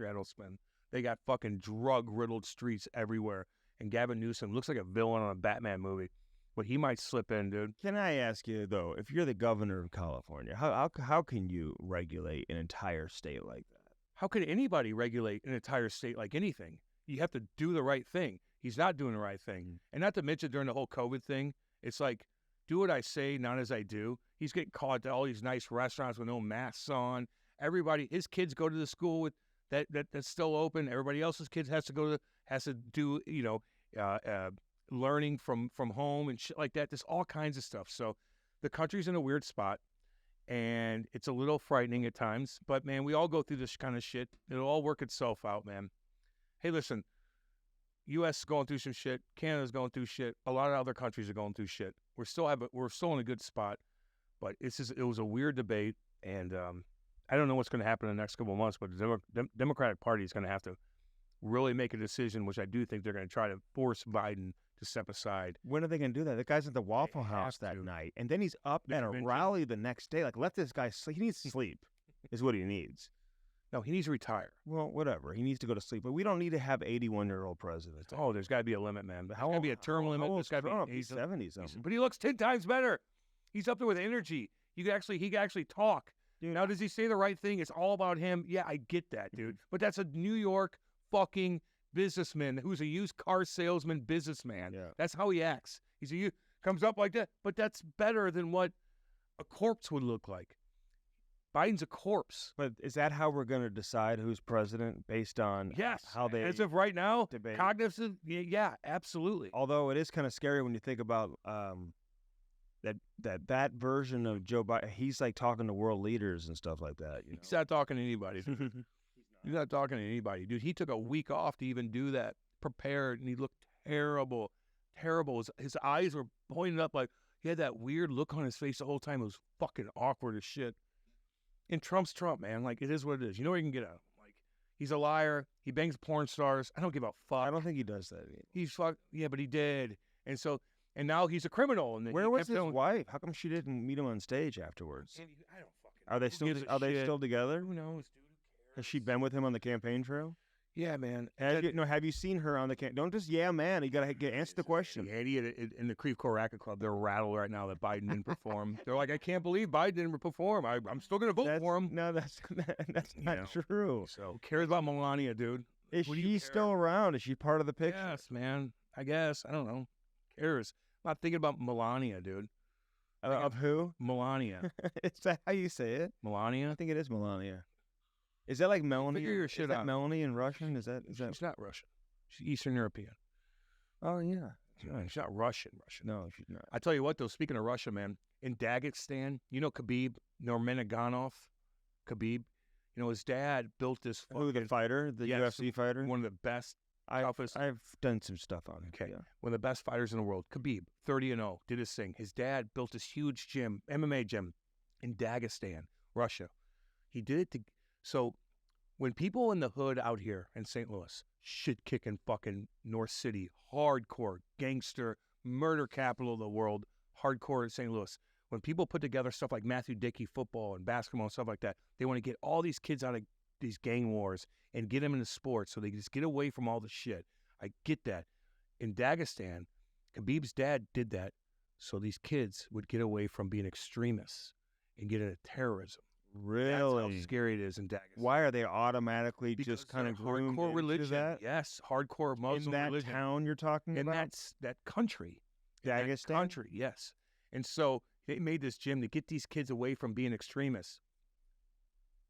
They got fucking drug-riddled streets everywhere. And Gavin Newsom looks like a villain on a Batman movie. But he might slip in, dude.
Can I ask you, though, if you're the governor of California, how can you regulate an entire state like that?
How could anybody regulate an entire state like anything? You have to do the right thing. He's not doing the right thing. And not to mention during the whole COVID thing, it's like, do what I say, not as I do. He's getting caught at all these nice restaurants with no masks on. Everybody, his kids go to the school with that's still open. Everybody else's kids has to do, learning from home and shit like that. There's all kinds of stuff. So the country's in a weird spot, and it's a little frightening at times. But, man, we all go through this kind of shit. It'll all work itself out, man. Hey, listen, U.S. is going through some shit. Canada's going through shit. A lot of other countries are going through shit. We're still in a good spot, but it was a weird debate, and I don't know what's going to happen in the next couple of months, but the Democratic Party is going to have to really make a decision, which I do think they're going to try to force Biden to step aside.
When are they going to do that? The guy's at the Waffle House that night, and then he's up at a rally the next day. Like, let this guy sleep. He needs to sleep is what he needs.
No, he needs to retire.
Well, whatever. He needs to go to sleep. But we don't need to have 81-year-old presidents.
Oh, there's got to be a limit, man. There's got to be a term limit. There's got to be
he's 70-something.
But he looks 10 times better. He's up there with energy. He can actually talk. Dude, now, does he say the right thing? It's all about him. Yeah, I get that, dude. But that's a New York fucking businessman who's a used car salesman businessman.
Yeah.
That's how he acts. Comes up like that. But that's better than what a corpse would look like. Biden's a corpse.
But is that how we're going to decide who's president based on how they
as of right now,
debate?
Cognitive, yeah, absolutely.
Although it is kind of scary when you think about that version of Joe Biden. He's like talking to world leaders and stuff like that.
He's not talking to anybody. He's not talking to anybody, dude. He took a week off to even do that, prepared, and he looked terrible. His eyes were pointed up like he had that weird look on his face the whole time. It was fucking awkward as shit. And Trump's Trump, man. Like, it is what it is. You know where you can get out. Like, he's a liar. He bangs porn stars. I don't give a fuck.
I don't think he does that anymore.
Yeah, but he did. And now he's a criminal. And
where was his wife? How come she didn't meet him on stage afterwards?
I don't fucking
Are they still together?
Who knows, dude?
Has she been with him on the campaign trail?
Yeah, man.
Have you seen her on the campaign? Don't just man. You got to answer the question.
Andy in the Creve Coeur Racket Club, they're rattled right now that Biden didn't perform. They're like, I can't believe Biden didn't perform. I'm still going to vote for him.
No, that's not true.
So who cares about Melania, dude?
Is she still around? Is she part of the picture?
Yes, man. I guess. I don't know. Who cares? I'm not thinking about Melania, dude.
Of who?
Melania.
Is that how you say it?
Melania?
I think it is Melania. Is that like Melanie?
Figure your shit
is that
out.
Melanie in Russian? Is that?
She's not Russian. She's Eastern European.
Oh, yeah.
She's not Russian.
No, she's not.
I tell you what, though, speaking of Russia, man, in Dagestan, you know Khabib Nurmagomedov? Khabib? You know, his dad built this
Who, the fighter? The UFC fighter?
One of the best, toughest.
I've done some stuff on him.
Okay.
Yeah.
One of the best fighters in the world. Khabib, 30-0, did his thing. His dad built this huge gym, MMA gym, in Dagestan, Russia. He did it so when people in the hood out here in St. Louis, shit-kicking fucking North City, hardcore, gangster, murder capital of the world, hardcore in St. Louis, when people put together stuff like Matthew Dickey football and basketball and stuff like that, they want to get all these kids out of these gang wars and get them into sports so they can just get away from all the shit. I get that. In Dagestan, Khabib's dad did that so these kids would get away from being extremists and get into terrorism.
Really?
That's how scary it is in Dagestan.
Why are they automatically
Because
just kind of groomed
hardcore religion?
into that?
Yes, hardcore Muslim
in that
religion.
town you're talking
in
about?
that country.
Dagestan?
That country, yes. And so they made this gym to get these kids away from being extremists.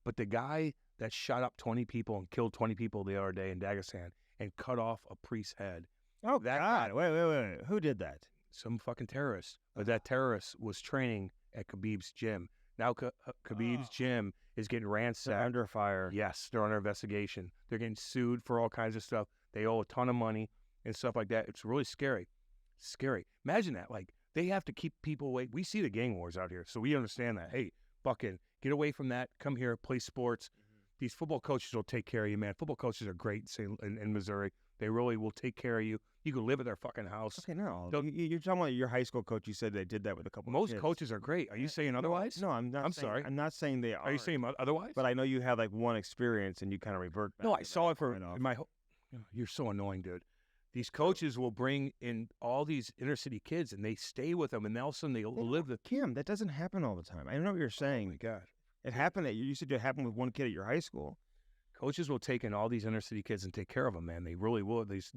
But the guy that shot up 20 people and killed 20 people the other day in Dagestan and cut off a priest's head.
Oh, that God. Wait. Who did that?
Some fucking terrorist. But that terrorist was training at Khabib's gym. Now Khabib's gym is getting ransacked.
They're under fire.
Yes, they're under investigation. They're getting sued for all kinds of stuff. They owe a ton of money and stuff like that. It's really scary. Scary. Imagine that. Like, they have to keep people away. We see the gang wars out here, so we understand that. Hey, fucking get away from that. Come here, play sports. These football coaches will take care of you, man. Football coaches are great in Missouri. They really will take care of you. You can live at their fucking house.
Okay, no. You're talking about your high school coach. You said they did that with a couple
Most
of kids.
coaches are great. Are you saying otherwise?
No, I'm not.
I'm sorry.
I'm not saying they are.
Are you saying otherwise?
But I know you had like one experience and you kind of revert back.
No, I saw it for my You're so annoying, dude. These coaches will bring in all these inner city kids and they stay with them and all of a sudden they live the...
Kim, that doesn't happen all the time. I know what you're saying.
Oh, my God.
It happened you said it happened with one kid at your high school.
Coaches will take in all these inner city kids and take care of them, man. They really will. These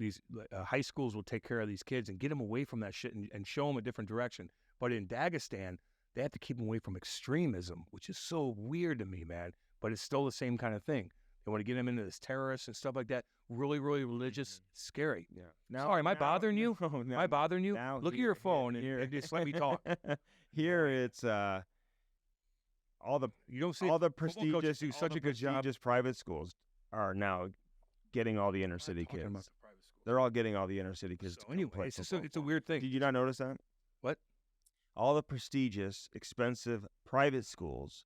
high schools will take care of these kids and get them away from that shit and show them a different direction. But in Dagestan, they have to keep them away from extremism, which is so weird to me, man. But it's still the same kind of thing. They want to get them into this terrorists and stuff like that. Really, really religious, scary.
Yeah.
Sorry, am I bothering you?
No,
Am I bothering you? Look at your phone and just let me talk.
Here it's all the
You don't see
all the
football coaches
prestigious
do such a good job.
prestigious private schools are now getting all the inner city
Talking
kids.
about the private school.
They're all getting all the inner city kids. to
So
come
anyway,
play
it's just
football
it's a
for
weird
them.
thing.
Did you not notice that?
What?
All the prestigious, expensive private schools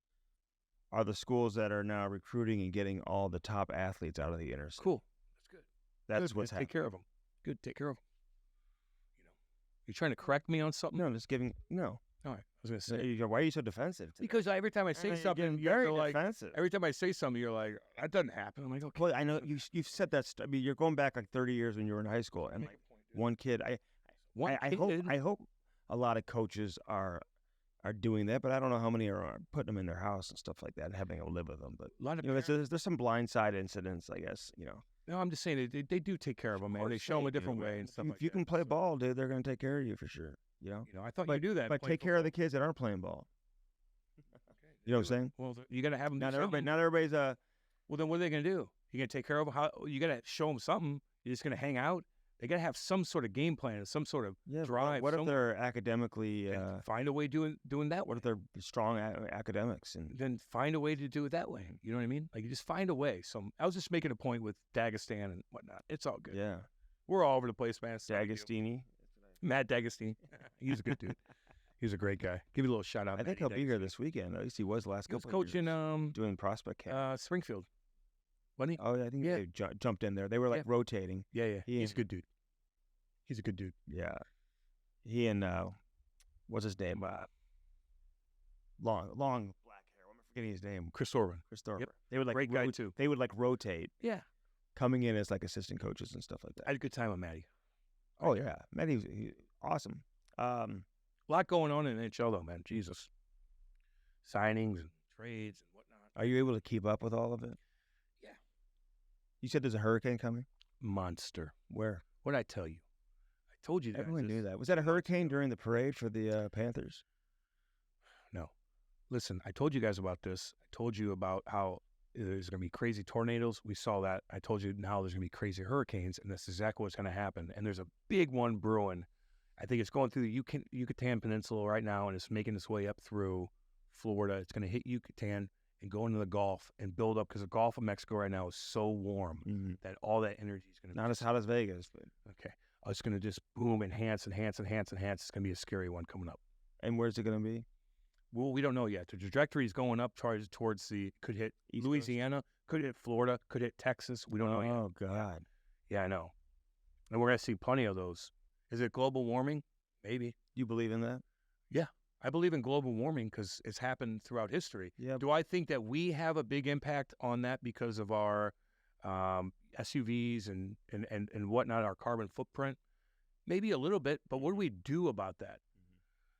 are the schools that are now recruiting and getting all the top athletes out of the inner city.
Cool. That's good.
That's
Good,
what's
man.
happening.
Take care of them. Good. Take care of them. You know, you're trying to correct me on something.
No, just giving no.
All right. I was gonna say
Why are you so defensive? today?
because every time I say
You're
something,
getting
you're
very
like
defensive.
every time I say something, you're like that doesn't happen. I'm like, okay.
Well, I know you've said that. I mean, you're going back like 30 years when you were in high school, and like one kid. I hope a lot of coaches are doing that, but I don't know how many are putting them in their house and stuff like that and having to live with them. But
A lot of
there's some blindside incidents, I guess.
no, I'm just saying they do take care of them, man. They show them a different way and stuff
If
like
you
that.
can play ball, dude, they're going to take care of you for sure.
You know, I thought you do that.
But
playing
take care of the
football.
kids that aren't playing ball.
Okay,
You know what I'm saying?
Well, you got to have them.
Not everybody's
Well, then what are they going to do? You going to take care of them? How you got to show them something? You're just going to hang out? They got to have some sort of game plan, some sort of drive.
What if they're academically?
and find a way doing that
What
way?
if they're strong academics and?
Then find a way to do it that way. You know what I mean? Like you just find a way. So I was just making a point with Dagestan and whatnot. It's all good.
Yeah,
We're all over the place, man. It's no big deal.
D'Agostini.
Matt D'Agostini. He's a good dude. He's a great guy. Give you a little shout out.
I think he'll be here this weekend. At least he was last
He was
couple of
coaching
years, doing prospect camp.
Springfield. Wasn't he?
Oh, yeah, I think
yeah.
they jumped in there. They were like rotating.
Yeah.
He
He's a
and-
good dude. He's a good dude.
Yeah, he and what's his name? Long black hair. I'm forgetting his name.
Chris Orban.
Chris Thorper.
Yep.
They would like
Great guy too.
They would like rotate,
Yeah.
coming in as like assistant coaches and stuff like
I
that.
had a good time with Matty.
Oh yeah, man, he's awesome.
A lot going on in NHL though, man. Jesus. Signings and trades and whatnot.
Are you able to keep up with all of it?
Yeah.
You said there's a hurricane coming.
Monster.
Where?
What did I tell you? I told you that.
Everyone knew that. Was that a hurricane during the parade for the Panthers?
No. Listen, I told you guys about this. I told you about how there's going to be crazy tornadoes. We saw that. I told you now there's going to be crazy hurricanes, and that's exactly what's going to happen. And there's a big one brewing. I think it's going through the Yucatan Peninsula right now, and it's making its way up through Florida. It's going to hit Yucatan and go into the Gulf and build up because the Gulf of Mexico right now is so warm that all that energy is going to
Not as hot as Vegas, but
Okay. It's going to just boom, enhance. It's going to be a scary one coming up.
and where's it going to be?
Well, we don't know yet. The trajectory is going up towards could hit
East
Louisiana, could hit Florida, could hit Texas. We don't know yet.
Oh God.
Yeah, I know. And we're going to see plenty of those. Is it global warming? Maybe.
You believe in that?
I believe in global warming because it's happened throughout history.
Yeah.
Do I think that we have a big impact on that because of our SUVs and whatnot, our carbon footprint? Maybe a little bit, but what do we do about that?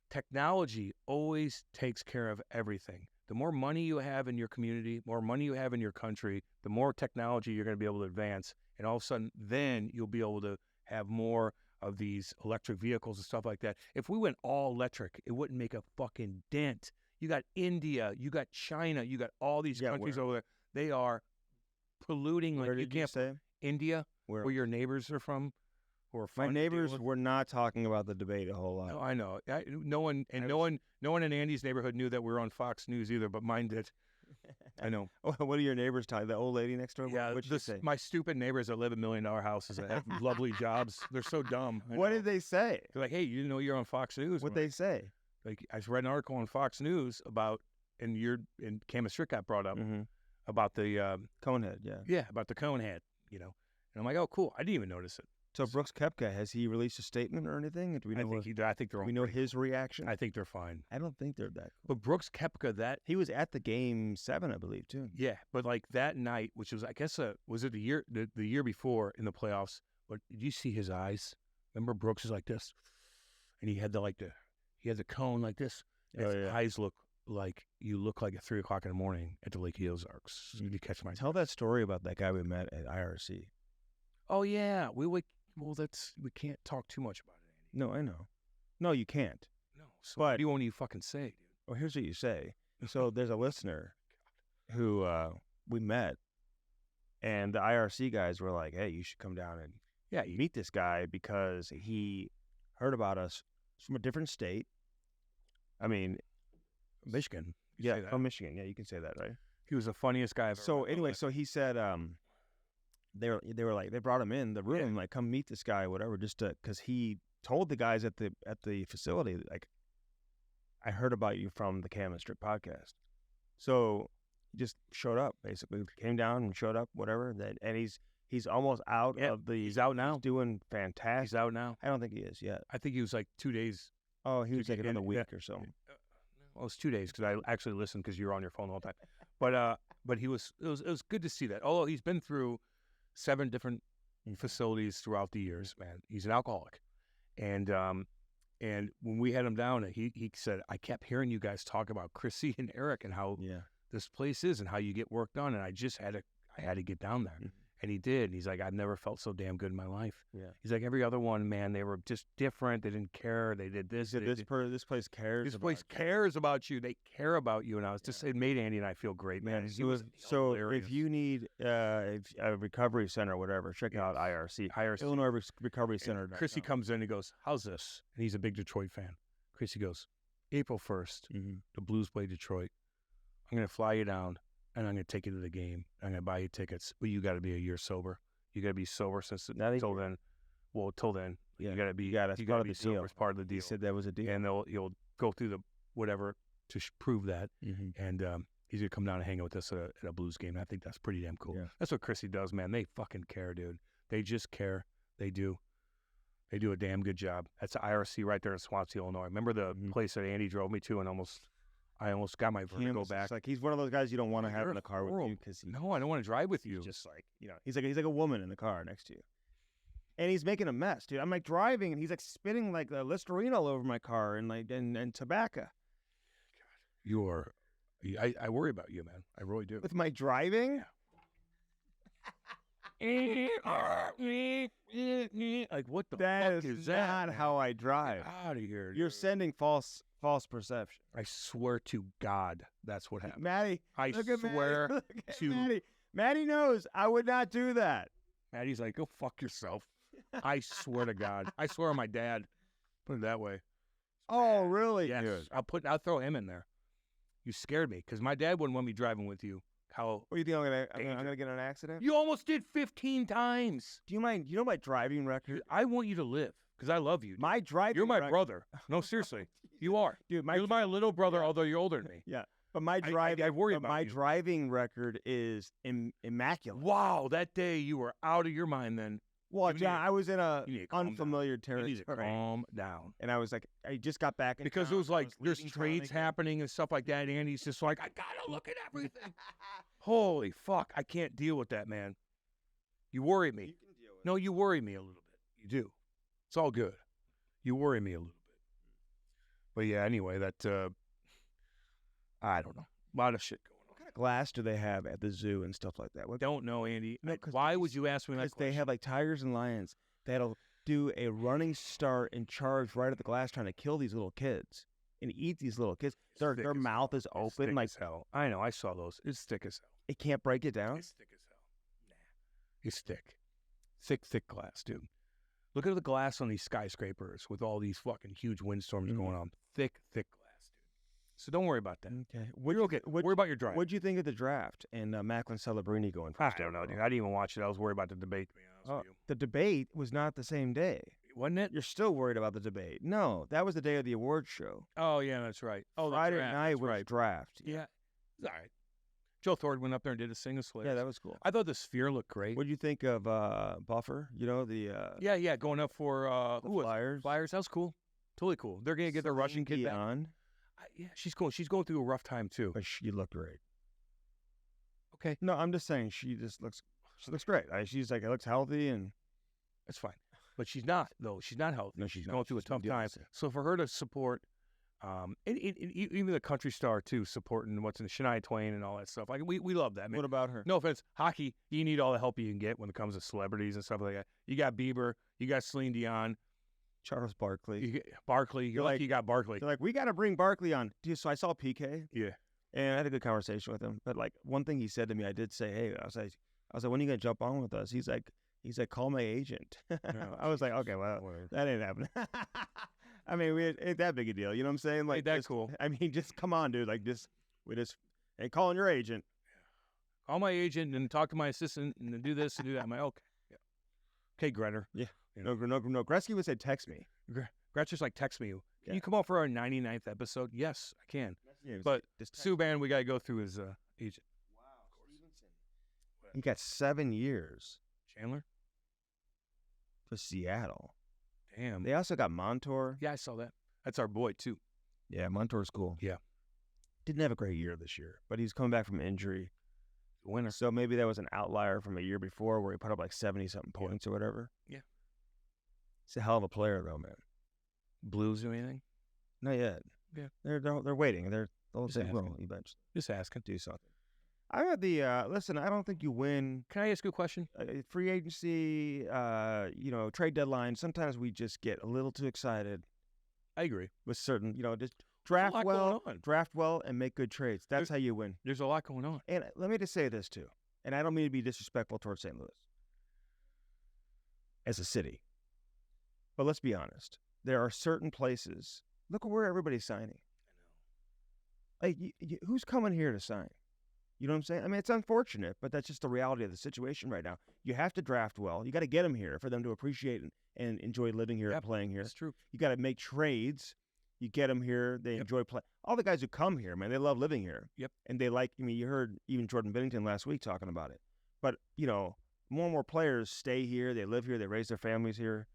Technology always takes care of everything. The more money you have in your community, more money you have in your country, the more technology you're going to be able to advance. And all of a sudden, then you'll be able to have more of these electric vehicles and stuff like that. If we went all electric, it wouldn't make a fucking dent. You got India, you got China, you got all these countries over there. They are polluting
Where
like you
did you
can't.
say?
India, where your neighbors are from, who are
My
fun to deal
neighbors
with.
were not talking about the debate a whole lot.
No, I know. No one in Andy's neighborhood knew that we were on Fox News either, but mine did. I know.
What are your neighbors talking? The old lady next door?
Yeah,
What'd she say?
my stupid neighbors that live in $1 million houses that have lovely jobs. They're so dumb. I
What
know.
did they say?
They're like, hey, you didn't know you're on Fox News?
What they say?
Like, I read an article on Fox News about, and Camus Strick got brought up about the
Conehead, yeah.
about the cone head, And I'm like, oh, cool. I didn't even notice it.
So Brooks Koepka, has he released a statement or anything? Do we know?
I think they're.
we know his reaction.
I think they're fine.
I don't think they're that.
But Brooks Koepka,
He was at the game 7, I believe, too.
yeah, but like that night, which was, I guess, was it the year before in the playoffs? But did you see his eyes? Remember, Brooks is like this, and he had the cone like this. And his eyes look like you look like at 3 o'clock in the morning at the Lake Ozarks. You catch my
Tell that story about that guy we met at IRC.
Oh yeah, we can't talk too much about it, Andy.
No, I know. No, you can't.
No, so
But-
what do you want to fucking say, dude?
Well, here's what you say. So there's a listener who we met, and the IRC guys were like, "Hey, you should come down and meet this guy because he heard about us from a different state. I mean,
Michigan.
yeah, from Michigan. Yeah, you can say that, right?
He was the funniest guy I've ever
So
met.
anyway, so he said, they were like, they brought him in the room, like, come meet this guy, whatever, just because he told the guys at the facility, like, I heard about you from the Cam and Strip podcast. So he just showed up, basically, came down and showed up, whatever. And he's almost out of the.
He's out now.
He's doing fantastic.
He's out now.
I don't think he is yet.
I think he was like 2 days.
Oh, he was like another
yeah.
week or so.
Well, it's 2 days because I actually listened because you were on your phone the whole time. But it was good to see that. Although he's been through 7 different facilities throughout the years, man. He's an alcoholic, and when we had him down, he said, I kept hearing you guys talk about Chrissy and Eric and how this place is and how you get work done, and I just had to get down there. And he did. He's like, I've never felt so damn good in my life.
Yeah.
He's like, every other one, man, they were just different. They didn't care. They did this.
This place cares.
This place cares about you. They care about you. And I was just, it made Andy and I feel great, man.
So if you need a recovery center or whatever, check out IRC. Illinois Recovery Center.
Chrissy comes in and goes, how's this? And he's a big Detroit fan. Chrissy goes, April 1st, the Blues play Detroit. I'm going to fly you down. And I'm going to take you to the game. I'm going to buy you tickets. But you got to be a year sober. You got to be sober till then. Well, till then, you got to be. You got to be sober as part of the deal.
He said that was a deal.
And you'll go through the whatever to prove that. And he's going to come down and hang out with us at a Blues game. And I think that's pretty damn cool.
Yeah.
That's what Chrissy does, man. They fucking care, dude. They just care. They do. They do a damn good job. That's the IRC right there in Swansea, Illinois. Remember the place that Andy drove me to and I almost got my vertigo back.
Like, he's one of those guys you don't want to have in the car with you because
no, I don't want to drive with you.
Just like, he's like a woman in the car next to you, and he's making a mess, dude. I'm like driving, and he's like spitting like the Listerine all over my car and like and tobacco.
God, you are. I worry about you, man. I really do.
With my driving.
Like, what the
fuck
is that?
Not how I drive.
Get out of here.
You're sending false perception.
I swear to God, that's what happened.
Maddie,
I swear to
Maddie. Maddie knows I would not do that.
Maddie's like, go fuck yourself. I swear to God. I swear on my dad. Put it that way.
Oh, really?
Yes.
Good.
I'll throw him in there. You scared me because my dad wouldn't want me driving with you. How?
What do you think I'm gonna get in an accident?
You almost did 15 times.
Do you mind? You know my driving record?
I want you to live because I love you.
My driving.
You're my brother. No, seriously, you are,
dude.
You're my little brother, although you're older than me.
Yeah, but my driving.
I worry about
my
you.
driving record is immaculate.
Wow, that day you were out of your mind. Then.
Well, John, I was in a unfamiliar
You
territory.
need to calm down.
And I was like, I just got back in
because
town.
it was like there's
leaving
trades
town again.
happening and stuff like that. Andy's just like, I gotta look at everything. Holy fuck, I can't deal with that, man. You worry me.
You can deal with
No, you worry me a little bit. You do. It's all good. You worry me a little bit. But yeah, anyway, that I don't know. A lot of shit going on.
What kind of glass do they have at the zoo and stuff like that? What,
Don't know, Andy.
No, 'cause
Why would you ask me that
because
question?
they have like tigers and lions that'll do a running start and charge right at the glass, trying to kill these little kids and eat these little kids. Their
thick as
mouth is
It's
open,
thick
like
as hell. I know. I saw those. It's thick as hell.
it can't break it down.
It's thick as hell. Nah. It's thick. Thick glass, dude. Look at the glass on these skyscrapers with all these fucking huge windstorms going on. Thick glass, dude. So don't worry about that.
Okay.
You're okay. Worry about your drive.
What'd you think of the draft and Macklin Celebrini going
I
first?
don't know, dude. I didn't even watch it. I was worried about the debate, to be honest with you.
The debate was not the same day.
Wasn't it?
You're still worried about the debate. No, that was the day of the awards show.
Oh, yeah, that's right. Oh,
Friday
that's
night was
right.
draft.
Yeah. It's all right. Joe Thord went up there and did a sing of slaves.
Yeah, that was cool.
I thought the Sphere looked great.
What'd you think of Buffer? You know, the
Yeah, going up for
the
who was it?
Flyers.
Flyers. That was cool. Totally cool. They're gonna get their Russian kid back.
on.
Yeah, she's going through a rough time too.
But she looked great.
Okay,
No, I'm just saying she looks great. She's like, it looks healthy and
that's fine. But she's not though. She's not healthy.
No, she's not.
going through a
She's
tough
dealing
time.
with it.
So for her to support Even the country star too, supporting what's in Shania Twain and all that stuff. Like we love that, man.
What about her?
No offense, hockey. You need all the help you can get when it comes to celebrities and stuff like that. You got Bieber, you got Celine Dion,
Charles Barkley.
Barkley. You're lucky you got Barkley.
They're like, we got to bring Barkley on. Dude, so I saw PK.
Yeah.
And I had a good conversation with him. But like one thing he said to me, I did say, hey, I was like, when are you gonna jump on with us? He's like, call my agent. I was like, okay, well, that ain't happening. I mean, it ain't that big a deal. You know what I'm saying? Like,
that's cool.
I mean, just come on, dude. Like, hey, calling your agent.
Call my agent and talk to my assistant and do this and do that. I'm like, okay. Yeah. Okay, Grenner.
Yeah. You know? No. Gretzky would say, text me.
Gretchen's like, text me. Can you come out for our 99th episode? Yes, I can. Yeah, but Subban, we got to go through his agent.
Wow. Stevenson. He got 7 years.
Chandler?
For Seattle.
Damn.
They also got Montour.
Yeah, I saw that. That's our boy, too.
Yeah, Montour's cool.
Yeah.
Didn't have a great year this year, but he's coming back from injury.
Winner.
So maybe that was an outlier from a year before where he put up like 70-something points or whatever.
Yeah.
He's a hell of a player, though, man.
Blues or anything?
Not yet.
Yeah.
They're waiting. They'll say, well, eventually.
Just asking.
Do something. I got listen, I don't think you win.
Can I ask you a question?
Free agency, trade deadline, sometimes we just get a little too excited.
I agree.
With certain, just draft well, and make good trades. That's how you win.
There's a lot going on.
And let me just say this, too. And I don't mean to be disrespectful towards St. Louis as a city. But let's be honest. There are certain places. Look at where everybody's signing. I know. Like, who's coming here to sign? You know what I'm saying? I mean, it's unfortunate, but that's just the reality of the situation right now. You have to draft well. You got to get them here for them to appreciate and enjoy living here and playing here.
That's true.
You got to make trades. You get them here. They enjoy playing. All the guys who come here, man, they love living here.
Yep. And
they like, you heard even Jordan Binnington last week talking about it. But, more and more players stay here. They live here. They raise their families here.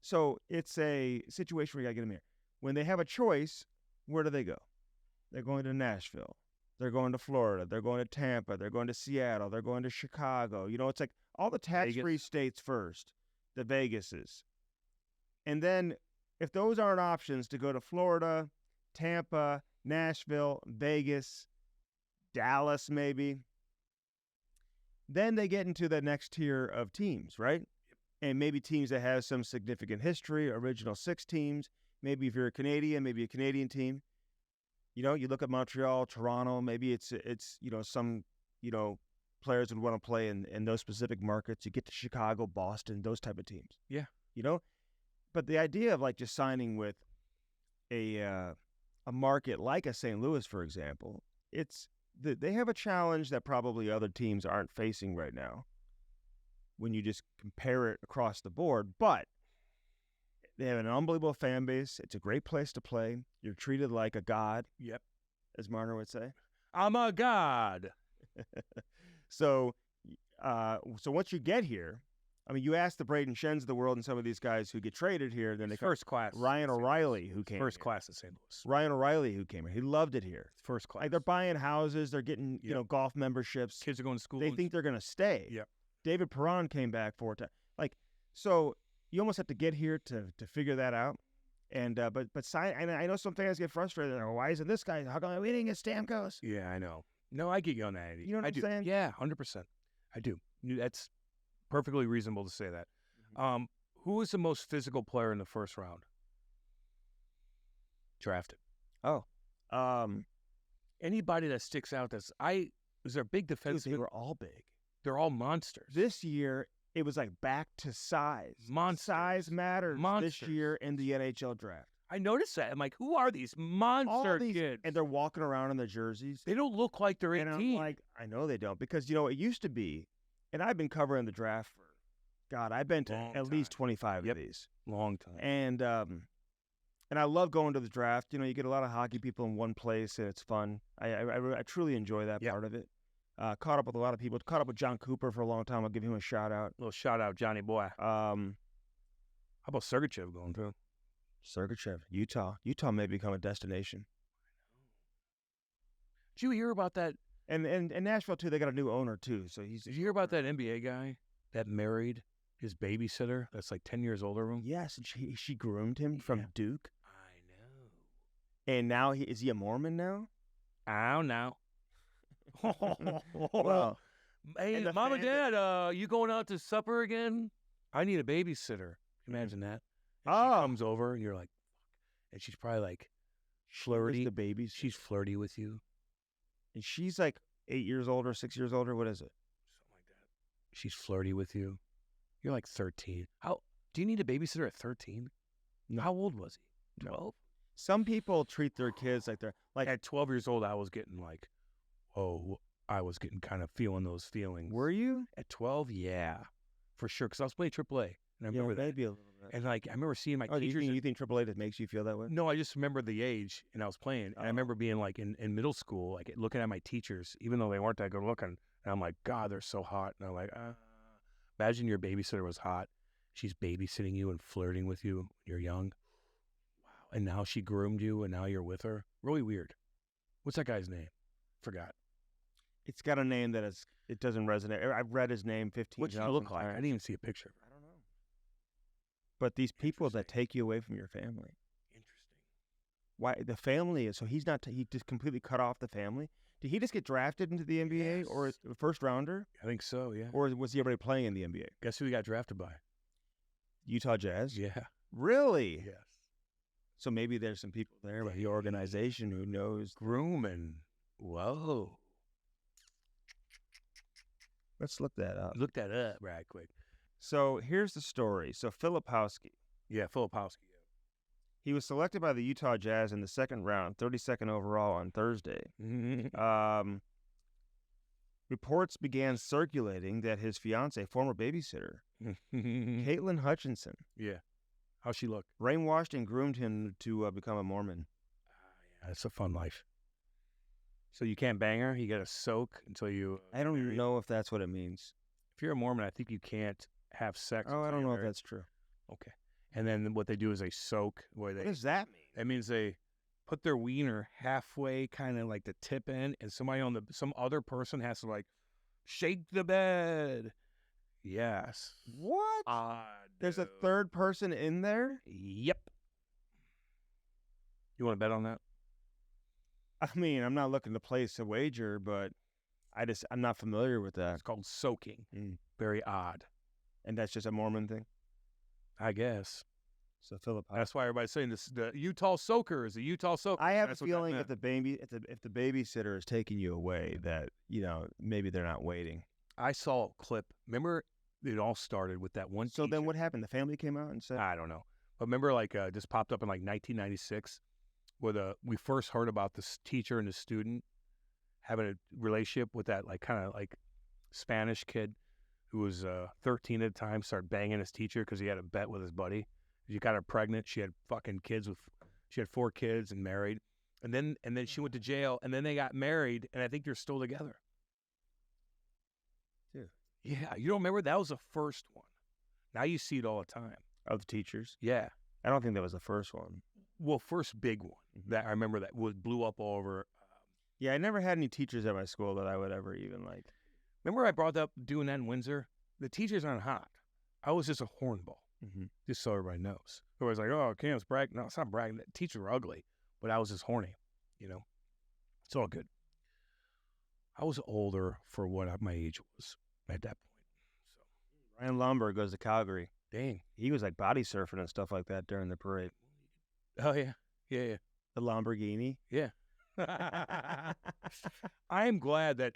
So it's a situation where you got to get them here. When they have a choice, where do they go? They're going to Nashville. They're going to Florida. They're going to Tampa. They're going to Seattle. They're going to Chicago. It's like all the tax-free states first, the Vegases. And then if those aren't options to go to Florida, Tampa, Nashville, Vegas, Dallas maybe, then they get into the next tier of teams, right? Yep. And maybe teams that have some significant history, original 6 teams. Maybe if you're a Canadian, maybe a Canadian team. You look at Montreal, Toronto, maybe it's some, players would want to play in those specific markets. You get to Chicago, Boston, those type of teams.
Yeah.
But the idea of like just signing with a market like a St. Louis, for example, they have a challenge that probably other teams aren't facing right now when you just compare it across the board. But they have an unbelievable fan base. It's a great place to play. You're treated like a god.
Yep.
As Marner would say.
I'm a god.
So once you get here, I mean, you ask the Braden Shens of the world and some of these guys who get traded here, then they
first class.
Ryan O'Reilly, who came
first class at St. Louis.
Ryan O'Reilly, who came here, he loved it here.
First class.
Like they're buying houses, they're getting golf memberships.
Kids are going to school.
They think they're going to stay.
Yep.
David Perron came back 4 times. So you almost have to get here to figure that out. And but sign. And I know some fans get frustrated. Why isn't this guy? How come we didn't get Stamkos?
Yeah, I know. No, I get you on that, Andy.
You know what I'm saying?
Yeah, 100%. I do. That's perfectly reasonable to say that. Mm-hmm. Who was the most physical player in the first round? Drafted.
Oh.
Anybody that sticks out was there a big defensive?
Dude, they were all big.
They're all monsters.
This year, it was like back to size. Size matters this year in the NHL draft.
I noticed that. I'm like, who are these monster kids?
And they're walking around in their jerseys.
They don't look like they're 18.
And I'm like, I know they don't. Because, it used to be, and I've been covering the draft for, God, I've been to at least 25 of these.
Long time.
And I love going to the draft. You get a lot of hockey people in one place, and it's fun. I truly enjoy that part of it. Caught up with a lot of people. Caught up with John Cooper for a long time. I'll give him a shout out.
A little shout out, Johnny boy. How about Sergachev going too?
Sergachev, Utah. Utah may become a destination.
Did you hear about that?
And Nashville too. They got a new owner too. So
Did you hear about that NBA guy that married his babysitter? That's like 10 years older than him.
Yes, and she groomed him from Duke.
I know.
And now is he a Mormon now?
I don't know.
Well,
Hey,
and the
Mom and
fan
Dad, you going out to supper again? I need a babysitter. Imagine that. And she
Oh.
comes over and you're like, and she's probably like
Where's
flirty.
the babies?
She's flirty with you.
And she's like 8 years older, 6 years older. What is it?
Something like that. She's flirty with you. You're like 13. How do you need a babysitter at 13?
No.
How old was he? 12?
Some people treat their kids like they're like.
At 12 years old, I was getting like, oh, I was getting kind of feeling those feelings.
Were you?
At 12? Yeah, for sure. Because I was playing AAA. And I remember that.
Maybe a little bit.
And like, I remember seeing my
Oh,
teachers.
you think AAA that makes you feel that way?
No, I just remember the age, and I was playing. And I remember being like in middle school, like looking at my teachers, even though they weren't that good looking. And I'm like, God, they're so hot. And I'm like, imagine your babysitter was hot. She's babysitting you and flirting with you when you're young. Wow. And now she groomed you, and now you're with her. Really weird. What's that guy's name? Forgot.
It's got a name that it doesn't resonate. I've read his name 15
What's she look like? I didn't even see a picture.
I don't know. But these people that take you away from your family.
Interesting.
Why the family is so he's not he just completely cut off the family. Did he just get drafted into the NBA or
Yes.
a first rounder?
I think so, yeah.
Or was he already playing in the NBA?
Guess who he got drafted by?
Utah Jazz?
Yeah.
Really?
Yes.
So maybe there's some people there by the organization who knows.
Grooming. Whoa.
Let's look that up.
Look that up right quick.
So here's the story. So Filipowski,
Yeah, Filipowski.
he was selected by the Utah Jazz in the second round, 32nd overall on Thursday. Reports began circulating that his fiance, former babysitter, Caitlin Hutchinson,
Yeah. How's she look?
brainwashed and groomed him to become a Mormon.
Yeah, it's a fun life. So you can't bang her? You got to soak until you...
I don't even know if that's what it means.
If you're a Mormon, I think you can't have sex.
Oh, I
until
don't
you're
know if
married.
that's true.
Okay. And then what they do is they soak. Where
What
they
does that mean?
That means they put their wiener halfway, kind of like the tip end, and some other person has to like shake the bed. Yes.
What? There's a
Dude.
third person in there?
Yep. You want to bet on that?
I mean, I'm not looking to place a wager, but I'm not familiar with that.
It's called soaking.
Mm.
Very odd,
And that's just a Mormon thing?
I guess.
So Philip,
That's why everybody's saying this. The Utah soaker is the Utah soaker.
I have
That's
a
what that
feeling
meant.
if the babysitter is taking you away, that maybe they're not waiting.
I saw a clip. Remember, it all started with that one.
So then,
teacher.
what happened? The family came out and said,
I don't know. But remember, like, this popped up in like 1996, where we first heard about this teacher and the student having a relationship with that, like, kind of like Spanish kid who was 13 at the time, started banging his teacher because he had a bet with his buddy. She got her pregnant. She had fucking kids she had 4 kids and married. And then she went to jail, and then they got married, and I think they're still together.
Dude.
Yeah, you don't remember? That was the first one. Now you see it all the time.
of the teachers.
Yeah.
I don't think that was the first one.
Well, first big one that I remember that blew up all over.
Yeah, I never had any teachers at my school that I would ever even like.
Remember I brought up doing that in Windsor? The teachers aren't hot. I was just a hornball, just so everybody knows. Everybody's like, oh, Cam's bragging. No, it's not bragging. The teachers were ugly, but I was just horny, It's all good. I was older for what my age was at that point. So,
Ryan Lumber goes to Calgary.
dang.
He was like body surfing and stuff like that during the parade.
Oh, yeah. Yeah.
The Lamborghini.
Yeah. I am glad that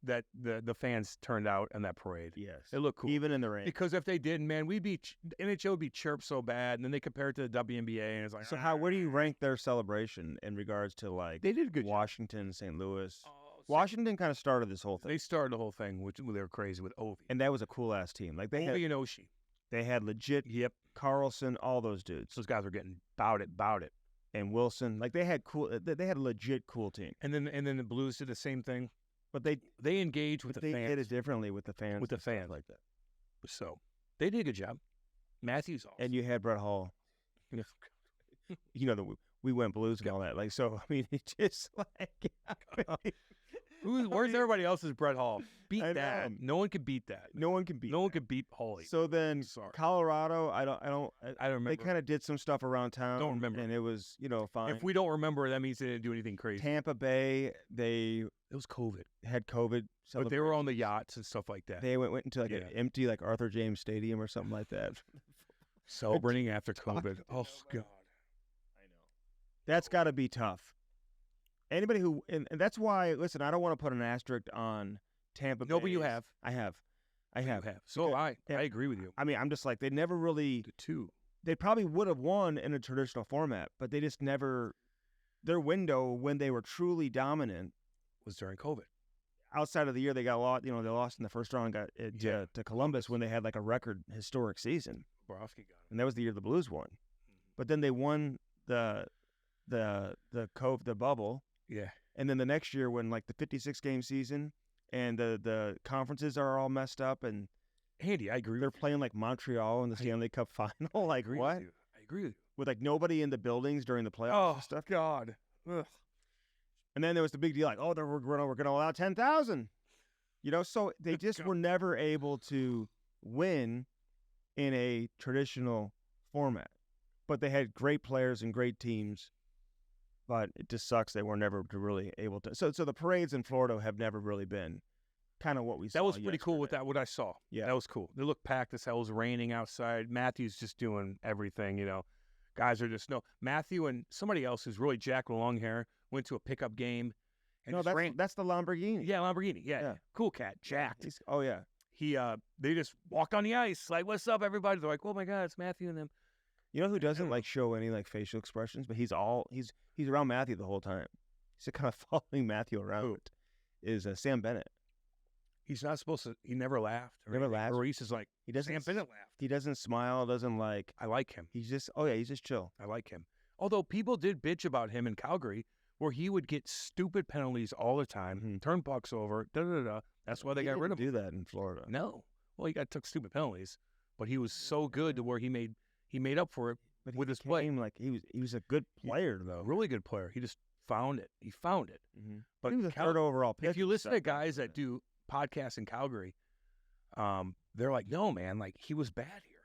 that the fans turned out in that parade.
Yes.
It looked cool.
Even in the rain.
Because if they didn't, man, NHL would be chirped so bad, and then they compare it to the WNBA, and it's like,
So where do you rank their celebration in regards to like
they did a good job.
Washington, St. Louis?
Oh,
Washington kind of started this whole thing.
They started the whole thing, which they were crazy with Ovi.
And that was a cool ass team. Like they
Ovi and Oshie.
had legit
Yep.
Carlson, all those dudes.
Those guys were getting bout it.
And Wilson. Like they had a legit cool team.
And then the Blues did the same thing.
But they
engaged with the
did
fans.
it differently with the fans.
With the
and stuff
fans.
like that.
So they did a good job. Matthews also.
And you had Brett Hall. We went Blues and all that. Like, so, I mean, it just like,
Where's everybody else's Brett Hall? Beat
I
that.
know.
No one can beat that.
No one can beat.
No one can beat Hawley.
So then
Sorry.
Colorado, I don't
I don't remember.
They kind of did some stuff around town.
Don't remember.
And it was, fine.
If we don't remember, that means they didn't do anything crazy.
Tampa Bay, they
It was COVID.
had COVID.
But they were on the yachts and stuff like that.
They went into like an empty like Arthur James Stadium or something like that.
Celebrating after COVID. Oh, God.
I know. That's got to be tough. Anybody who and that's why. Listen, I don't want to put an asterisk on Tampa Bay.
No, but you have.
I have.
You have. So have I.
Yeah.
I agree with you.
I mean, I'm just like they never really.
The two.
They probably would have won in a traditional format, but they just never. Their window when they were truly dominant
Was during COVID.
Outside of the year they got lost. They lost in the first round and got to Columbus when they had like a record historic season.
Borowski got it.
And that was the year the Blues won. But then they won the bubble.
Yeah.
And then the next year when like the 56 game season and the conferences are all messed up and
Andy, I agree.
They're playing like Montreal in the Stanley Cup final. Like what?
I agree with you.
With like nobody in the buildings during the playoffs and stuff.
God. Ugh.
And then there was the big deal like, oh, we're going to allow 10,000. So they just were never able to win in a traditional format. But they had great players and great teams. But it just sucks they were never really able to. So the parades in Florida have never really been kind of what we saw.
That was pretty cool with that, what I saw.
Yeah.
That was cool. They looked packed as hell. It was raining outside. Matthew's just doing everything, Guys are just, Matthew and somebody else who's really jacked with long hair went to a pickup game. And
that's the Lamborghini.
Yeah, Lamborghini. Yeah. Cool cat. Jacked.
Oh, yeah.
They just walked on the ice. Like, what's up, everybody? They're like, oh, my God, it's Matthew and them.
You know who doesn't like show any like facial expressions, but he's around Matthew the whole time. He's kind of following Matthew around. Is Sam Bennett.
He's not supposed to. He never laughed.
Never laughed.
Reese is like, Sam Bennett laughed.
He doesn't smile. Doesn't like.
I like him.
He's just chill.
I like him. Although people did bitch about him in Calgary, where he would get stupid penalties all the time, turn pucks over. That's why they got rid of him.
Do that in Florida?
No. Well, he took stupid penalties, but he was so good to where he made up for it with his play.
Like he was a good player though.
Really good player. He just found it. He found it.
Mm-hmm.
But
he was a third overall pick.
If you listen to guys that do podcasts in Calgary, they're like, no, man, like he was bad here.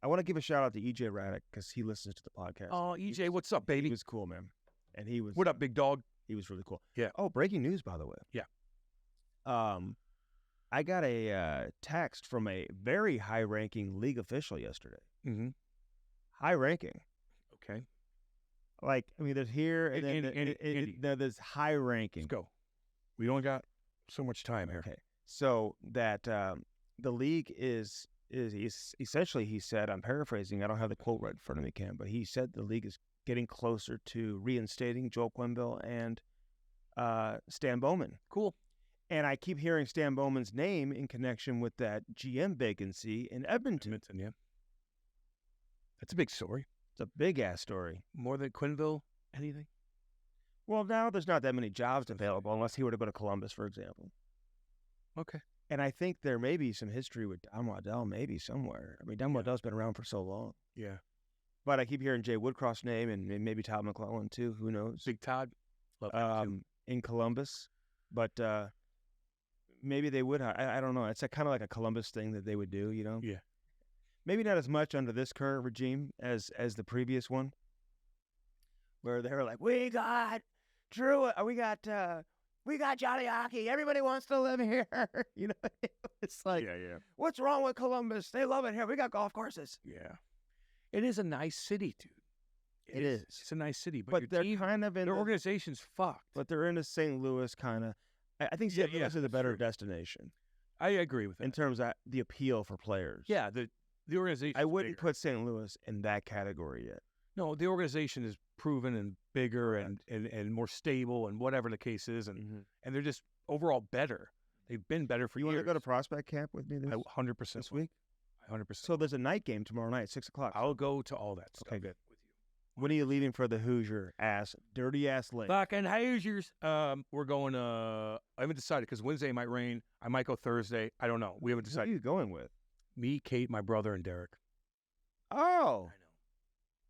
I want to give a shout out to EJ Raddick because he listens to the podcast.
Oh, EJ, what's up, baby?
He was cool, man. And he was.
What up, big dog?
He was really cool.
Yeah.
Oh, breaking news, by the way.
Yeah.
I got a text from a very high-ranking league official yesterday.
Mm-hmm.
High-ranking.
Okay.
Like, I mean, there's here and then there's high-ranking.
Let's go. We only got so much time here.
Okay. So that the league is essentially, he said, I'm paraphrasing, I don't have the quote right in front of me, Cam, but he said the league is getting closer to reinstating Joel Quenneville and Stan Bowman.
Cool.
And I keep hearing Stan Bowman's name in connection with that GM vacancy in Edmonton.
Yeah. That's a big story.
It's a big-ass story.
More than Quenneville, anything?
Well, now there's not that many jobs available unless he were to go to Columbus, for example.
Okay.
And I think there may be some history with Don Waddell, maybe somewhere. I mean, Don Waddell's been around for so long.
Yeah.
But I keep hearing Jay Woodcroft's name and maybe Todd McClellan, too. Who knows?
Big Todd. Love him, too.
In Columbus. But maybe they would. I don't know. It's kind of like a Columbus thing that they would do,
Yeah.
Maybe not as much under this current regime as the previous one, where they were like, we got Drew, we got Johnny Hockey. Everybody wants to live here. It's like,
yeah.
What's wrong with Columbus? They love it here. We got golf courses.
Yeah. It is a nice city, dude.
It is.
It's a nice city,
but they're kind of in
their organization's fucked.
But they're in a St. Louis kind of. I think St. Louis is a better destination.
I agree with that.
In terms of the appeal for players.
Yeah, the organization.
I wouldn't put St. Louis in that category yet.
No, the organization is proven and bigger and more stable and whatever the case is, and they're just overall better. They've been better for years.
You want to go to prospect camp with me
100%
this week?
100%.
So there's a night game tomorrow night, 6:00.
I'll go to all that stuff.
Okay, good. With you. When are you leaving for the Hoosier dirty ass lake?
Fucking Hoosiers. We're going. I haven't decided because Wednesday might rain. I might go Thursday. I don't know. We haven't decided.
Who are you going with?
Me, Kate, my brother, and Derek.
Oh.
I know.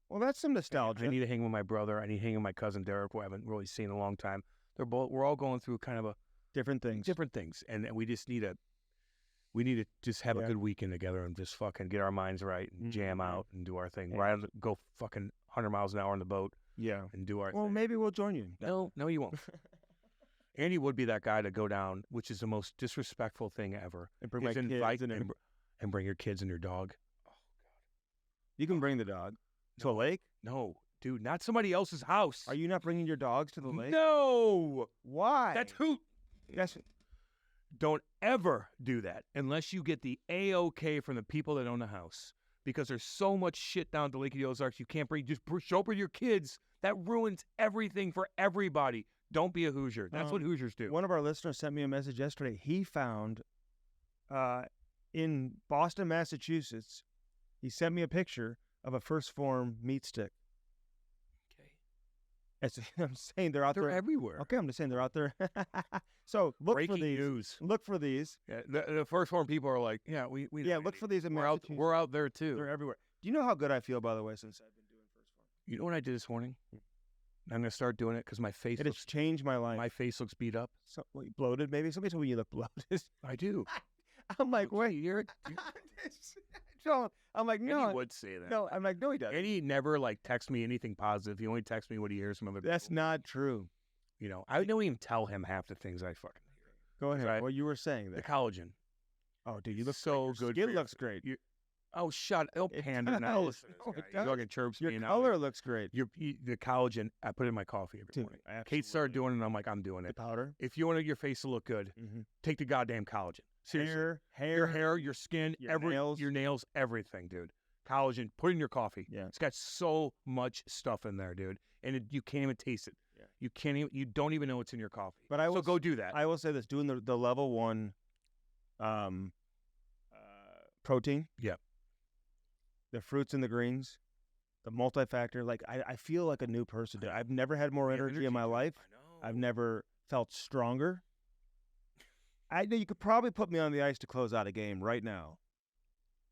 Well, that's some nostalgia.
I need to hang with my brother. I need to hang with my cousin Derek, who I haven't really seen in a long time. We're all going through kind of
Different things.
And we just need to just have a good weekend together and just fucking get our minds right and jam out and do our thing. Right, go fucking 100 miles an hour on the boat.
Yeah,
and do our thing.
Well, maybe we'll join you.
No, you won't. Andy would be that guy to go down, which is the most disrespectful thing ever.
And bring my kids
and bring your kids and your dog. Oh, God.
You can bring the dog to a lake?
No, dude, not somebody else's house.
Are you not bringing your dogs to the lake?
No.
Why?
That's who. Don't ever do that unless you get the A-OK from the people that own the house. Because there's so much shit down at the Lake of the Ozarks you can't bring. Just show up with your kids. That ruins everything for everybody. Don't be a Hoosier. That's what Hoosiers do.
One of our listeners sent me a message yesterday. He found in Boston, Massachusetts, he sent me a picture of a First Form meat stick. Okay. I'm saying they're out there.
They're everywhere.
Okay, I'm just saying they're out there. So look
Breaking
for these.
News.
Look for these.
Yeah, the First Form people are like, yeah, we
look for these in
Massachusetts. We're out there too.
They're everywhere. Do you know how good I feel, by the way, since I've been doing First Form?
You know what I did this morning? I'm going to start doing it because my face
It's changed my life.
My face looks beat up.
So, bloated, maybe? Somebody told me you look bloated.
I do.
I'm like, wait. I'm like, no.
He would say that.
No, I'm like, no, he doesn't.
And he never, texts me anything positive. He only texts me what he hears from other people.
That's not true.
You know, I don't even tell him half the things I fucking hear.
Go ahead. Right? Well, you were saying that.
The collagen.
Oh, dude, you look
so good.
Your skin looks great.
Oh, shut up. Don't pander now. Listen to this guy. He's fucking chirps
Your
me
color looks great.
The collagen, I put it in my coffee every morning. Kate started doing it, and I'm like, I'm doing it.
The powder?
If you want your face to look good, take the goddamn collagen. Seriously.
Your
hair, your skin, your nails, everything, dude. Collagen, put it in your coffee.
Yeah.
It's got so much stuff in there, dude. And you can't even taste it. Yeah. You don't even know it's in your coffee. But so go do that.
I will say this, doing the level 1 protein.
Yeah.
The fruits and the greens, the multi-factor. I feel like a new person. I've never had more energy in my life.
I know.
I've never felt stronger. I know you could probably put me on the ice to close out a game right now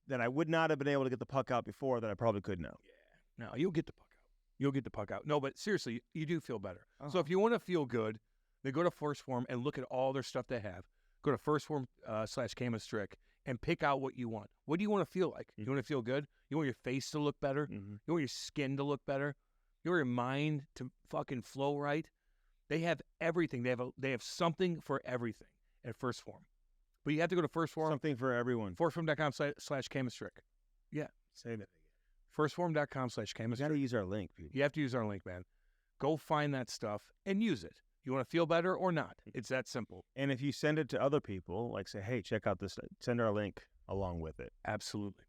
that I would not have been able to get the puck out before that I probably could now.
Yeah. No, you'll get the puck out. You'll get the puck out. No, but seriously, you do feel better. So if you want to feel good, then go to First Form and look at all their stuff they have. Go to First Form /Chemistrick and pick out what you want. What do you want to feel like? You want to feel good? You want your face to look better? You want your skin to look better? You want your mind to fucking flow right? They have everything. They have something for everything at First Form. But you have to go to First Form.
Something for everyone.
firstform.com/Chemistrick. Yeah.
Say that again.
firstform.com/Chemistrick.
You got to use our link, people.
You have to use our link, man. Go find that stuff and use it. You want to feel better or not? It's that simple.
And if you send it to other people, say, hey, check out this, send our link along with it.
Absolutely.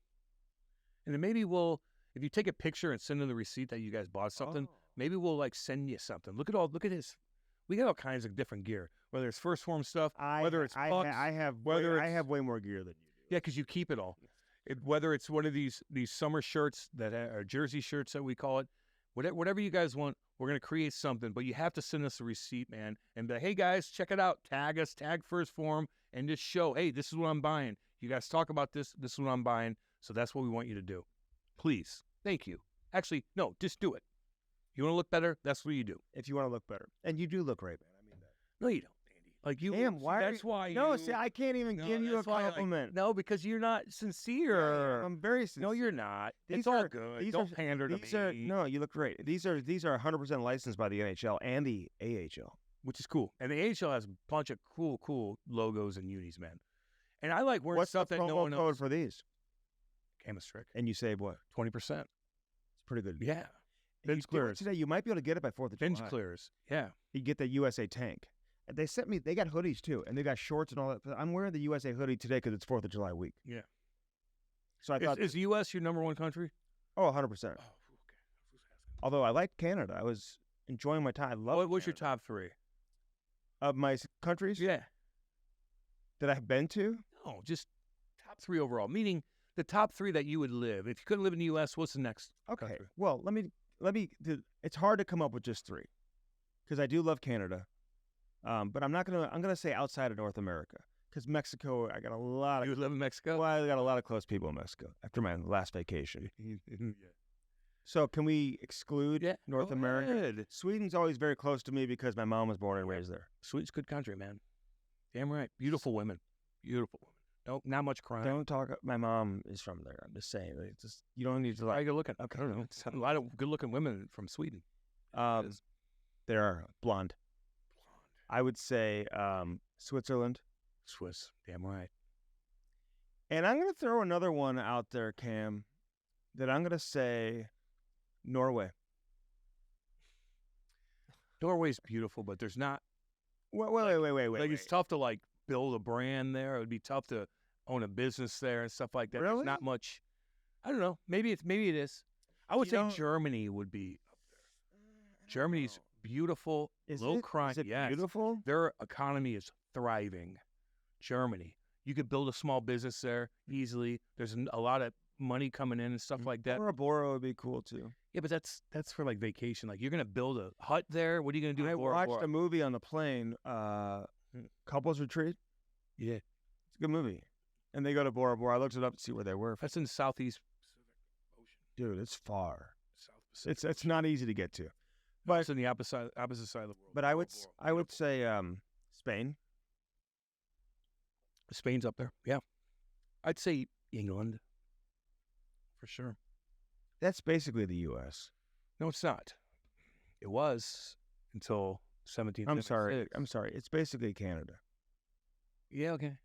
And then maybe if you take a picture and send them the receipt that you guys bought something, maybe we'll send you something. Look at this. We got all kinds of different gear, whether it's First Form stuff, whether it's pucks,
I have way more gear than you do.
Yeah, because you keep it all. Whether it's one of these summer shirts that are jersey shirts that we call it, whatever you guys want, we're going to create something, but you have to send us a receipt, man, and be like, hey, guys, check it out. Tag us, tag First Form, and just show, hey, this is what I'm buying. You guys talk about this. This is what I'm buying, so that's what we want you to do. Please. Thank you. Actually, no, just do it. You want to look better? That's what you do.
If you want to look better. And you do look great, man. I mean that.
No, you don't, Andy.
Damn, why?
That's why.
No, see, I can't even give you a compliment.
No, because you're not sincere.
I'm very sincere.
No, you're not. It's all good. Don't pander to me.
No, you look great. These are 100% licensed by the NHL and the AHL,
which is cool. And the AHL has a bunch of cool logos and unis, man. And I like wearing
What's
stuff
the
that no one
promo code
else.
For these?
Chemistrick.
And you save what?
20%.
It's pretty good.
Yeah. Vince clears.
Today, you might be able to get it by 4th of July.
Vince clears. Yeah.
You get the USA tank. They sent me. They got hoodies too, and they got shorts and all that. I'm wearing the USA hoodie today because it's 4th of July week.
Yeah.
So I thought,
is the U.S. your number one country?
Oh, 100%. Oh, okay. Although I liked Canada, I was enjoying my time. I love.
What's your top 3
of my countries?
Yeah.
That I've been to?
No, just top 3 overall. Meaning the top 3 that you would live. If you couldn't live in the U.S., what's the next?
Okay.
Country?
Well, let me. It's hard to come up with just 3, because I do love Canada. But I'm gonna say outside of North America, because Mexico, I got a lot of.
You would live in Mexico?
Well, I got a lot of close people in Mexico after my last vacation.
Yeah.
So can we exclude North America?
Ahead.
Sweden's always very close to me because my mom was born and raised there.
Sweden's a good country, man. Damn right. Beautiful women. Beautiful women. Nope, not much crime.
Don't talk. My mom is from there. I'm just saying. Like, just you don't need to
Very
like.
good looking. Okay. I don't know. It's a lot of good looking women from Sweden.
There are blonde. I would say Switzerland.
Swiss. Damn right.
And I'm gonna throw another one out there, Cam. That I'm gonna say Norway.
Norway's beautiful, but there's not.
Wait.
Like it's tough to like build a brand there. It would be tough to own a business there and stuff like that.
Really?
There's not much. I don't know. Maybe it is. I would say Germany would be up there. Germany's beautiful. Low crime.
Is it
yes.
beautiful?
Their economy is thriving. Germany. You could build a small business there easily. There's a lot of money coming in and stuff like that.
Bora Bora would be cool too.
Yeah, but that's for like vacation. Like you're gonna build a hut there. What are you gonna do?
I
in Bora
watched
Bora?
a movie on the plane, Couples Retreat.
Yeah,
It's a good movie. And they go to Bora Bora. I looked it up to see where they were.
that's in the Southeast Pacific Ocean.
Dude, it's far.
South Pacific.
It's not easy to get to.
But it's in the opposite side of the world.
But I would say Spain.
Spain's up there. Yeah, I'd say England for sure.
That's basically the U.S.
No, it's not. It was until 1776.
I'm sorry. It's basically Canada.
Yeah, okay.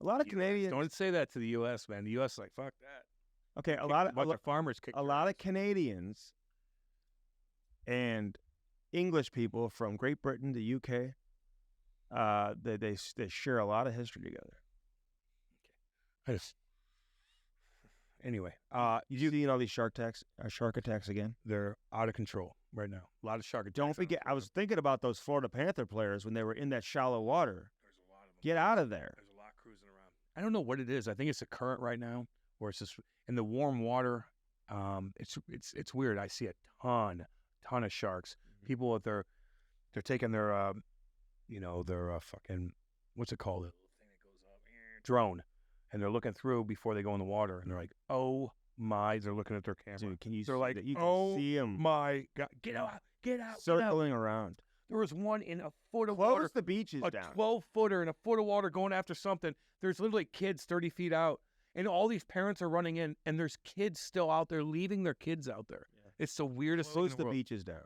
A lot of Canadians.
Don't say that to the U.S., man. The U.S. is like, fuck that.
Okay, a
bunch of farmers kick
a lot of Canadians and English people from Great Britain, the UK, they share a lot of history together.
Anyway,
you seen all these shark attacks again?
They're out of control right now. A lot of shark attacks.
Don't forget, I was thinking about those Florida Panther players when they were in that shallow water.
There's a lot of them.
Get out of there.
There's a lot cruising around. I don't know what it is. I think it's a current right now, or it's just in the warm water. It's weird. I see a ton of sharks.
Mm-hmm.
People with they're taking their their fucking what's it called? The little thing that goes up, drone. And they're looking through before they go in the water, and they're like, "Oh my!" They're looking at their camera.
Dude, can you?
They're like,
you can
"Oh
see them
my God, get out, get out!"
circling around.
There was one in a foot of water.
Close the beaches
a
down.
12-footer in a foot of water going after something. There's literally kids 30 feet out, and all these parents are running in, and there's kids still out there, leaving their kids out there. Yeah. It's the weirdest thing in
Close
the
the
world.
beaches down.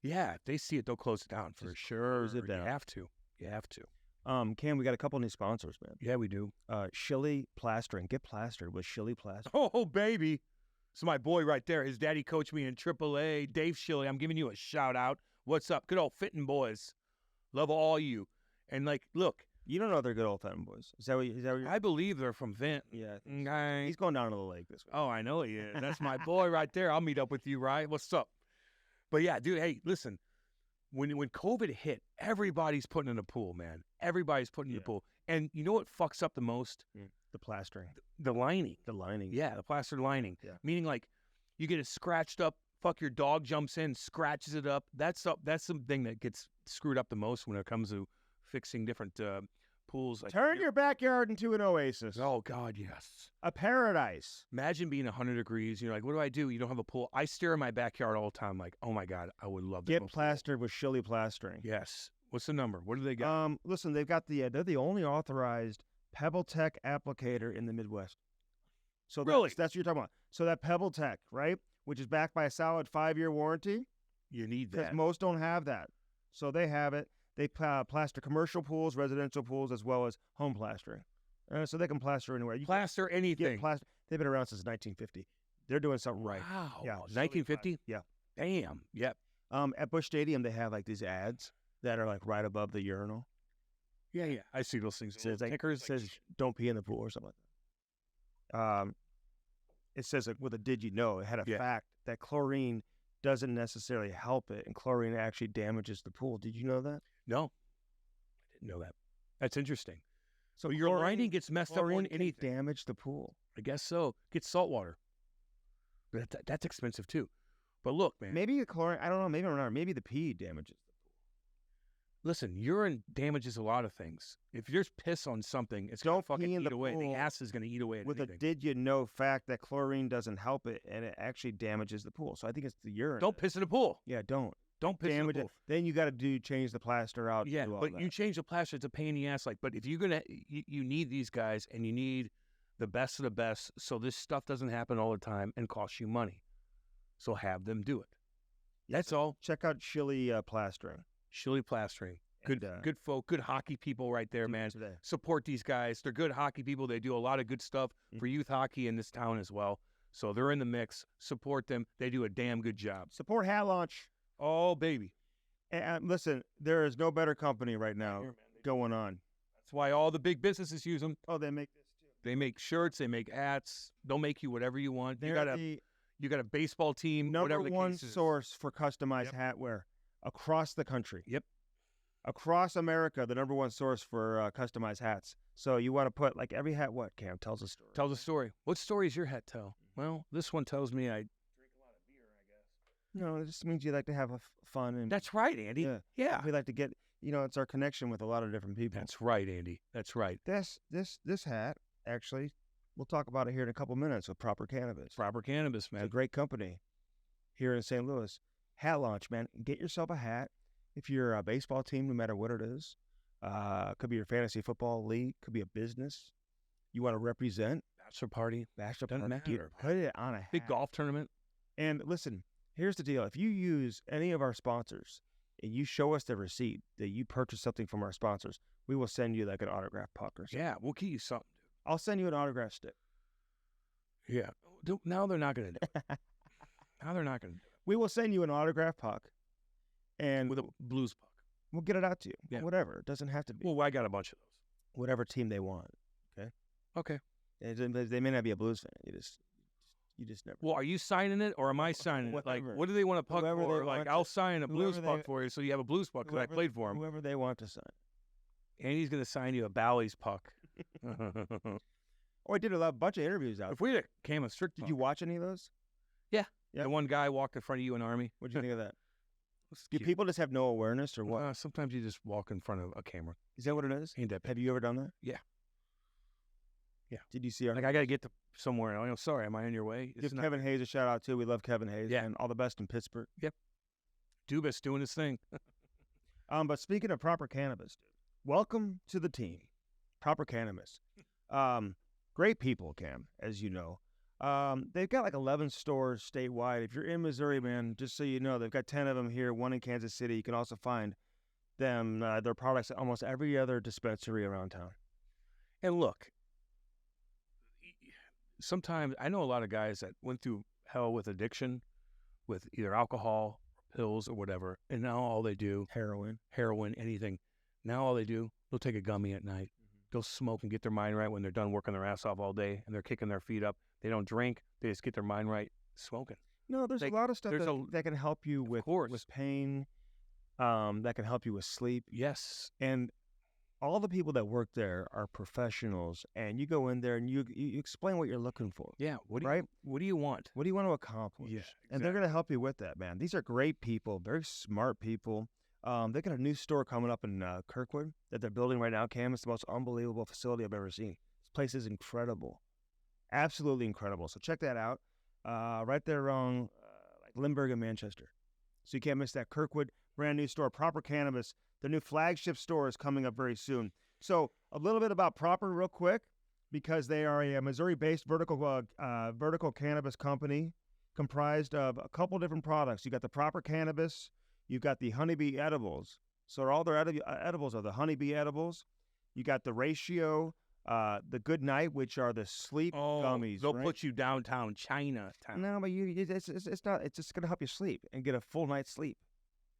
Yeah, if they see it, they'll close it down for sure.
Close it down.
You have to. You have to.
Cam, we got a couple new sponsors, man.
Yeah, we do.
Shilly Plastering. Get plastered with Shilly Plastering.
Oh, baby. So my boy right there, his daddy coached me in AAA. Dave Shilly, I'm giving you a shout out. What's up? Good old fitting boys. Love all you. And like, look.
You don't know they're good old fitting boys. Is that what you're...
I believe they're from Vent.
Yeah.
Okay.
He's going down to the lake this week.
Oh, I know he is. That's my boy right there. I'll meet up with you, right? What's up? But yeah, dude, hey, listen. When COVID hit, everybody's putting in a pool, man. Everybody's putting in the pool. And you know what fucks up the most?
The plastering.
The lining.
The lining.
Yeah, the plastered lining.
Yeah.
Meaning like you get it scratched up, your dog jumps in, scratches it up. That's something that gets screwed up the most when it comes to fixing different pools. Like,
Turn your backyard into an oasis.
Oh, God, yes.
A paradise.
Imagine being 100 degrees. You're like, what do I do? You don't have a pool. I stare in my backyard all the time like, oh, my God, I would love to.
Get plastered with Shilly Plastering.
Yes. What's the number? What do they got?
Listen, they've got they're the only authorized Pebble Tech applicator in the Midwest. So
really?
That's what you're talking about. So that Pebble Tech, right, which is backed by a solid 5-year warranty.
You need that.
Because most don't have that. So they have it. They plaster commercial pools, residential pools, as well as home plastering. So they can plaster anywhere. You
plaster anything.
They've been around since 1950. They're doing something right.
Wow.
Yeah.
1950?
Yeah.
Damn. Yep.
At Busch Stadium, they have like these ads that are like right above the urinal.
Yeah, yeah. I see those things.
It says, says don't pee in the pool or something like that. It says like with a did you know, it had a fact that chlorine doesn't necessarily help it, and chlorine actually damages the pool. Did you know that?
No. I didn't know that. That's interesting.
So
your lining gets messed up on anything.
Damage the pool.
I guess so. Get salt water. But that's expensive too. But look, man.
Maybe the chlorine, I don't know, maybe not. Maybe the pee damages the pool.
Listen, urine damages a lot of things. If there's piss on something, it's going to fucking eat away. The acid is going to eat away at
with
anything.
A did you know fact that chlorine doesn't help it, and it actually damages the pool. So I think it's the urine.
Don't piss in the pool.
Yeah, don't
Don't piss
damage
the
it. Then you got to change the plaster out.
Yeah,
do all
but
that.
you change the plaster, it's a pain in the ass. Like, but if you're gonna, you need these guys, and you need the best of the best, so this stuff doesn't happen all the time and cost you money. So have them do it. That's all.
Check out Chili Plastering.
Chili Plastering. Good,
And,
good folk, good hockey people right there, man.
Today.
Support these guys. They're good hockey people. They do a lot of good stuff for youth hockey in this town as well. So they're in the mix. Support them. They do a damn good job.
Support Hat Launch.
Oh, baby.
And listen, there is no better company right now
Here, man.
going on.
That's why all the big businesses use them.
Oh, they make this too.
They make shirts. They make hats. They'll make you whatever you want.
They're
You got a baseball team.
number
whatever the
one
case is.
source for customized hat wear across the country.
Yep.
Across America, the number one source for customized hats. So you want to put like every hat. What Cam tells a story.
Tells a story. What story does your hat tell? Well, this one tells me I drink a lot of beer, I guess.
No, it just means you like to have fun and
That's right, Andy. Yeah.
we like to get. It's our connection with a lot of different people.
That's right, Andy. That's right.
This hat actually, we'll talk about it here in a couple minutes with Proper Cannabis.
Proper Cannabis,
It's a
man.
great company here in St. Louis. Hat launch, man. Get yourself a hat. If you're a baseball team, no matter what it is, could be your fantasy football league, could be a business. You want to represent,
Bachelor party.
bachelor
Doesn't
party,
matter.
put it on a hat.
Big golf tournament.
And listen, here's the deal. If you use any of our sponsors and you show us the receipt that you purchased something from our sponsors, we will send you like an autographed puck or something.
Yeah, we'll get you something,
I'll send you an autograph stick.
dude. Yeah. Now they're not going to do it. Now they're not going to do
We will send you an autographed puck,
it.
and
With a blues puck.
we'll get it out to you.
Yeah.
Whatever. It doesn't have to be.
Well, I got a bunch of those.
Whatever team they want.
Okay.
They may not be a Blues fan. You just never.
Well, are you signing it or am I signing it? Like,
Whatever.
what do they want a puck
Whoever they
for? Like,
want
I'll
to-
sign a blues
whoever
puck
they-
for you so you have a blues puck because I played for him.
Whoever they want to sign.
Andy's going to sign you a Bally's puck.
Oh, I did a bunch of interviews out.
If we had a Cam and Strict
Did
puck,
you watch any of those?
Yeah.
Yeah.
The one guy walked in front of you in Army.
What'd you think of that?
It's
Do
cute.
people just have no awareness or what?
Sometimes you just walk in front of a camera.
Is that what it is?
Ain't that bad.
Have you ever done that?
Yeah. Yeah.
Did you see our?
Like, I got to get to somewhere. Oh, sorry, am I in your way?
Give
It's not-
Kevin Hayes a shout out too. We love Kevin Hayes.
Yeah.
And all the best in Pittsburgh.
Dubas doing his thing.
But speaking of Proper Cannabis, welcome to the team. Proper Cannabis. Great people, Cam, as you know. They've got like 11 stores statewide. If you're in Missouri, man, just so you know, they've got 10 of them here, one in Kansas City. You can also find them, their products at almost every other dispensary around town.
And look, sometimes I know a lot of guys that went through hell with addiction, with either alcohol, or pills, or whatever, and now all they do,
Heroin.
anything, now all they do, they'll take a gummy at night. They'll smoke and get their mind right when they're done working their ass off all day and they're kicking their feet up. They don't drink. They just get their mind right smoking.
No, there's
Like,
a lot of stuff
there's
that can help you with
course.
pain, that can help you with sleep.
Yes.
And all the people that work there are professionals, and you go in there and you explain what you're looking for.
Yeah. What do
Right?
what do you want?
What do you want to accomplish?
Yeah,
And they're going to help you with that, man. These are great people, very smart people. They got a new store coming up in Kirkwood that they're building right now. Cam, it's the most unbelievable facility I've ever seen. This place is incredible. Absolutely incredible. So check that out. Right there around like Lindbergh and Manchester. So you can't miss that. Kirkwood, brand new store. Proper Cannabis. Their new flagship store is coming up very soon. So a little bit about Proper real quick, because they are a Missouri-based vertical cannabis company comprised of a couple different products. You got the Proper Cannabis. You've got the honeybee edibles. So all their edibles are the honeybee edibles. You got the Ratio, the Good Night, which are the sleep gummies.
They'll
right?
put you downtown Chinatown.
No, but it's not. It's just gonna help you sleep and get a full night's sleep.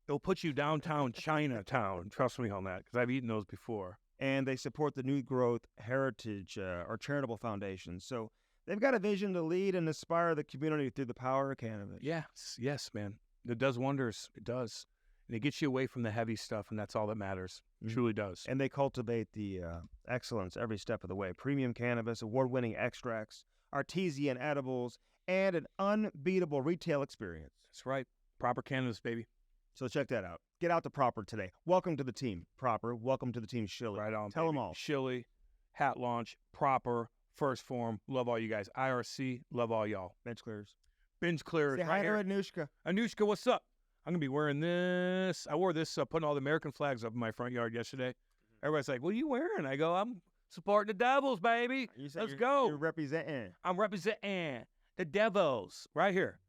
They'll put you downtown Chinatown. Trust me on that, because I've eaten those before.
And they support the New Growth Heritage or charitable foundation. So they've got a vision to lead and inspire the community through the power of cannabis.
Yes, man. It does wonders. It does. And it gets you away from the heavy stuff, and that's all that matters. It
Mhm.
truly does.
And they cultivate the excellence every step of the way. Premium cannabis, award-winning extracts, artesian edibles, and an unbeatable retail experience.
That's right. Proper cannabis, baby.
So check that out. Get out to Proper today. Welcome to the team, Proper. Welcome to the team, Shilly.
Right on.
Tell them
baby.
all.
Chili, Hat Launch, Proper, First Form. Love all you guys. IRC, love all y'all.
Bench clears.
Binge clearers.
Say hi
right
to
here.
Anushka.
Anushka, what's up? I'm going to be wearing this. I wore this putting all the American flags up in my front yard yesterday. Everybody's like, what are you wearing? I go, I'm supporting the Devils, baby. Let's go.
You're representing.
I'm representing the Devils right here.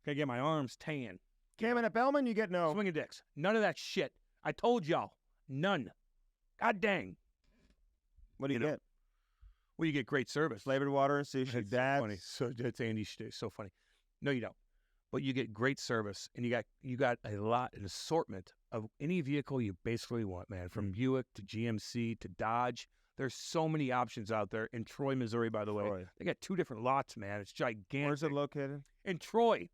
Gotta get my arms tan.
Cam and at Bellman, you get no.
Swinging dicks. None of that shit. I told y'all. None. God dang.
What do you get?
Well, you get great service.
Flavored water and sushi. That's
funny. So that's Andy's shit. So funny. No, you don't. But you get great service, and you got an assortment of any vehicle you basically want, man. From Buick to GMC to Dodge. There's so many options out there. In Troy, Missouri, by the way. They got 2 different lots, man. It's gigantic.
Where's it located?
In Troy,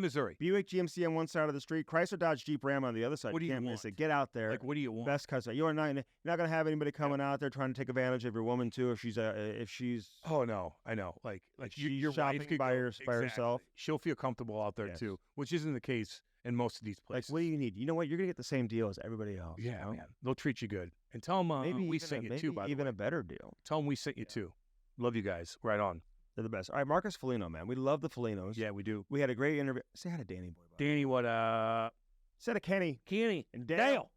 Missouri.
Buick GMC on one side of the street, Chrysler Dodge Jeep Ram on the other side.
What do you
can't
want?
miss it. Get out there.
Like, what do you want?
Best customer. You're not going to have anybody coming out there trying to take advantage of your woman too. If she's.
Oh no, I know. Like your
shopping
wife could
by
go,
herself.
She'll feel comfortable out there too, which isn't the case in most of these places.
Like, what do you need? You know what? You're gonna get the same deal as everybody else.
Yeah, man. They'll treat you good. And tell them we sent you too. By the way,
even a better deal.
Tell them we sent you too. Love you guys. Right on.
They're the best. All right, Marcus Foligno, man. We love the Folignos.
Yeah, we do.
We had a great interview. Say hi to Danny boy.
Danny, what up?
Say to Kenny.
And Dale.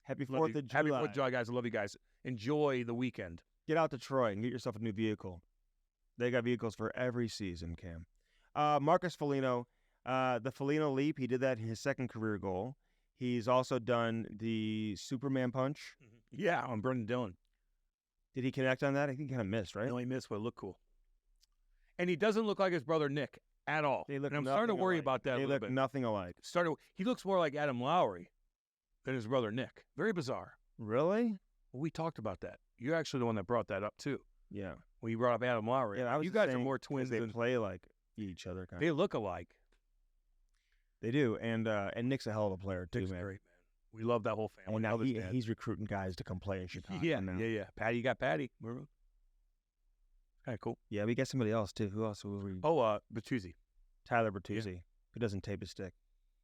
Happy 4th of July.
Happy 4th of July, guys. I love you guys. Enjoy the weekend.
Get out to Troy and get yourself a new vehicle. They got vehicles for every season, Cam. Marcus Foligno, the Foligno Leap, he did that in his second career goal. He's also done the Superman Punch.
Yeah, on Brendan Dillon.
Did he connect on that? I think he kind of missed, right?
No, he missed, but it looked cool. And he doesn't look like his brother Nick at all. And I'm starting to worry about that a little bit.
They look nothing alike.
He looks more like Adam Lowry than his brother Nick. Very bizarre.
Really?
Well, we talked about that. You're actually the one that brought that up, too.
Yeah.
When you brought up Adam Lowry.
Yeah,
you guys are more twins
they
than...
play like each other. Kind
they look alike.
They do. And Nick's a hell of a player, too,
Nick's
man.
Great, man. We love that whole family.
And now he's recruiting guys to come play in Chicago.
Yeah. Patty, you got Patty. Kind of cool.
Yeah, we got somebody else, too. Who else will we?
Oh, Bertuzzi.
Tyler Bertuzzi, who doesn't tape his stick.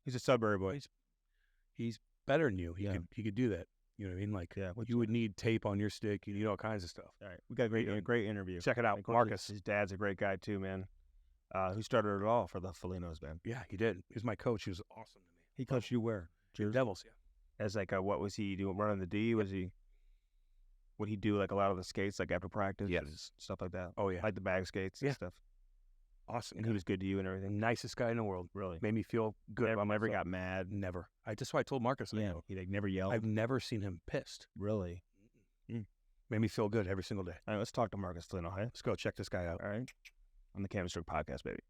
He's a Sudbury boy.
He's better than you. He could do that. You know what I mean? Like, you would need tape on your stick. You need all kinds of stuff.
All right. We got a great interview.
Check it out. Marcus.
His dad's a great guy, too, man. Who started it all for the Folignos, man.
Yeah, he did. He was my coach. He was awesome to me.
He coached you where?
Devils, yeah.
As like what was he doing? Running the D? Would he do like a lot of the skates like after practice?
Yes.
Stuff like that.
Oh yeah.
Like the bag skates and stuff.
Awesome.
And he was good to you and everything.
Nicest guy in the world.
Really.
Made me feel good.
Never got mad.
Never. That's why I told Marcus.
Yeah. He like never yelled.
I've never seen him pissed.
Really.
Made me feel good every single day.
All right, let's talk to Marcus Foligno. Hey?
Let's go check this guy out.
All right. On the Cam and Strick Podcast, baby.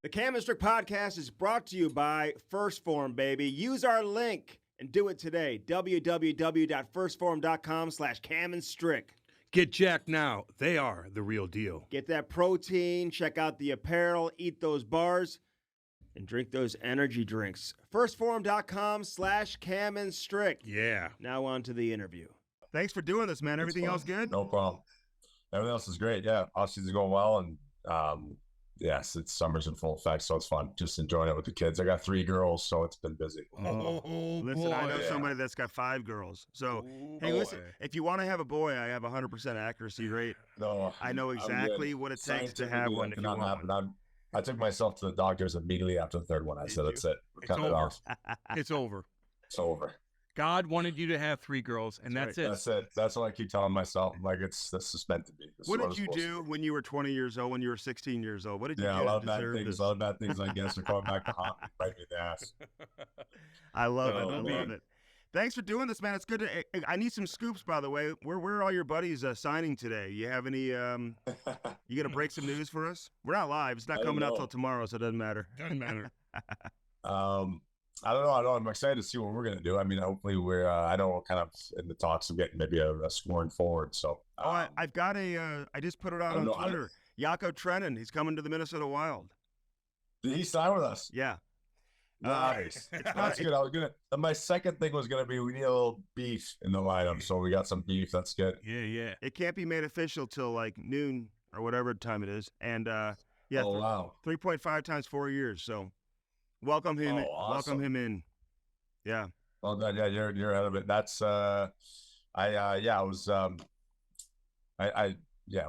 The Cam and Strick Podcast is brought to you by First Form, baby. Use our link and do it today. www.firstform.com/camandstrick.
Get jacked now. They are the real deal.
Get that protein, check out the apparel, eat those bars, and drink those energy drinks. Firstform.com/camandstrick.
Yeah.
Now on to the interview. Thanks for doing this, man. Everything else good?
No problem. Everything else is great. Yeah. Off season's going well. And yes, it's summer's in full effect, so it's fun. Just enjoying it with the kids. I got 3 girls, so it's been busy.
Listen, I know somebody that's got 5 girls. So, hey, listen, if you want to have a boy, I have 100% accuracy rate.
No,
I know exactly what it takes to have one. If you want one.
I took myself to the doctors immediately after the 3rd one. I said, that's it. We're cutting it off.
It's over.
It's over.
God wanted you to have 3 girls, and that's it.
That's it. That's what I keep telling myself. Like, this is meant to be.
What did you do when you were 20 years old, when you were 16 years old? What did you do?
A lot of bad things. A lot of bad things, I guess, are coming back to haunt me, bite me in the ass.
I love it. I love it. Thanks for doing this, man. It's good to. I need some scoops, by the way. Where are all your buddies signing today? You have any? You gonna break some news for us? We're not live. It's not coming out till tomorrow, so it doesn't matter.
Doesn't matter.
I don't know. I'm excited to see what we're gonna do. I mean, hopefully we're. I know we're kind of in the talks of getting maybe a scoring forward. So.
I've got a. I just put it out on Twitter. Jakob Trenin. He's coming to the Minnesota Wild.
Did he sign with us?
Yeah.
Nice. That's good. I was gonna. My second thing was gonna be we need a little beef in the lineup, so we got some beef. That's good.
Yeah.
It can't be made official till like noon or whatever time it is, and yeah.
Oh wow.
3.5 times 4 years. So. Welcome him.
Awesome.
Welcome him in. Yeah.
Well done. Yeah, you're ahead of it. That's I was I yeah,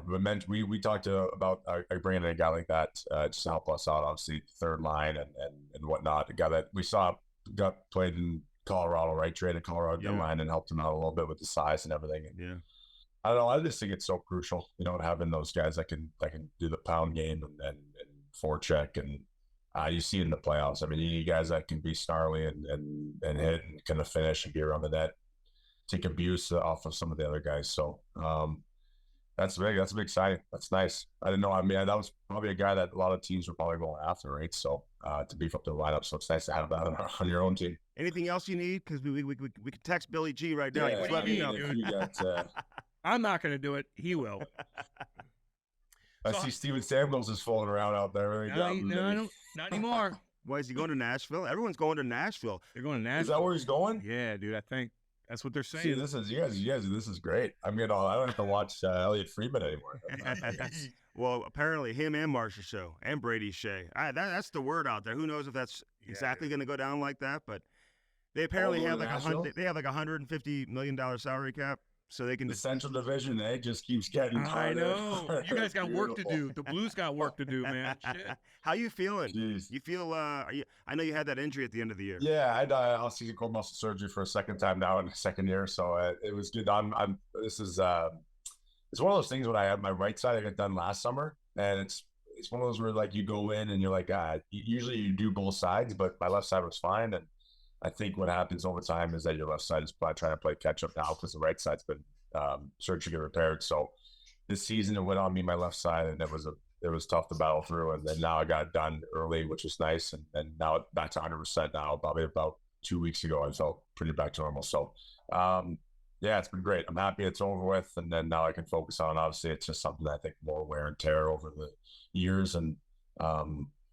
we talked about bringing in a guy like that just to help us out, obviously third line and whatnot. A guy that we saw got played in Colorado, right? Traded Colorado
Yeah.
line and helped him out a little bit with the size and everything. And
Yeah.
I don't know. I just think it's so crucial, having those guys that can do the pound game and forecheck and you see it in the playoffs. I mean, you need guys that can be snarly and hit and kind of finish and be around the net, take abuse off of some of the other guys. So that's big. That's big signing. That's nice. I didn't know. I mean, that was probably a guy that a lot of teams were probably going after, right? So to beef up the lineup, so it's nice to have that on your own team.
Anything else you need? Because we could text Billy G right now.
Yeah,
Just let me know.
you got,
I'm not going to do it. He will.
I see Steven Samuels is floating around out there.
No, not anymore.
Why is he going to Nashville? Everyone's going to Nashville.
They're going to Nashville.
Is that where he's going?
Yeah, dude. I think that's what they're saying.
See, this is you guys. This is great. I mean, I don't have to watch Elliot Friedman anymore.
Well, apparently him and Marcia Show and Brady Shea. That's the word out there. Who knows if that's exactly going to go down like that? But they apparently have like $150 million salary cap, so they can.
The Central Division, just keeps getting harder.
I know. You guys got work to do. The Blues got work to do, man. Shit.
How you feeling?
Jeez.
You feel? I know you had that injury at the end of the year.
Yeah, I had off-season core muscle surgery for a second time now in the second year, so it was good. It's one of those things when I had my right side, I got done last summer, and it's one of those where like you go in and you're like, usually you do both sides, but my left side was fine, and I think what happens over time is that your left side is trying to play catch up now because the right side's been surgically repaired. So this season it went on me my left side, and it was tough to battle through, and then now I got it done early, which was nice, and now it's back to 100% now. Probably about 2 weeks ago, I felt pretty back to normal. So yeah, it's been great. I'm happy it's over with, and then now I can focus on. Obviously, it's just something that I think more wear and tear over the years, and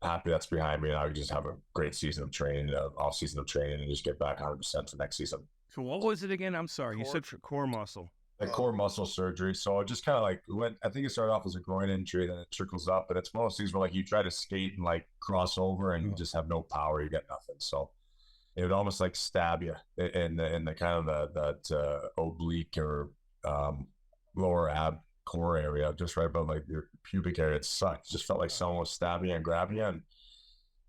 happy that's behind me. And I can just have a great season of training, off season of training, and just get back 100% for next season.
So what was it again? I'm sorry. You said
core muscle.
Core muscle surgery. So it just kind of like went. I think it started off as a groin injury, then it trickles up, and it's one of those things where like you try to skate and like cross over, and you just have no power. You get nothing. So it would almost like stab you in the kind of that oblique or lower ab core area, just right above like your pubic area. It sucked. It just felt like someone was stabbing you and grabbing you, and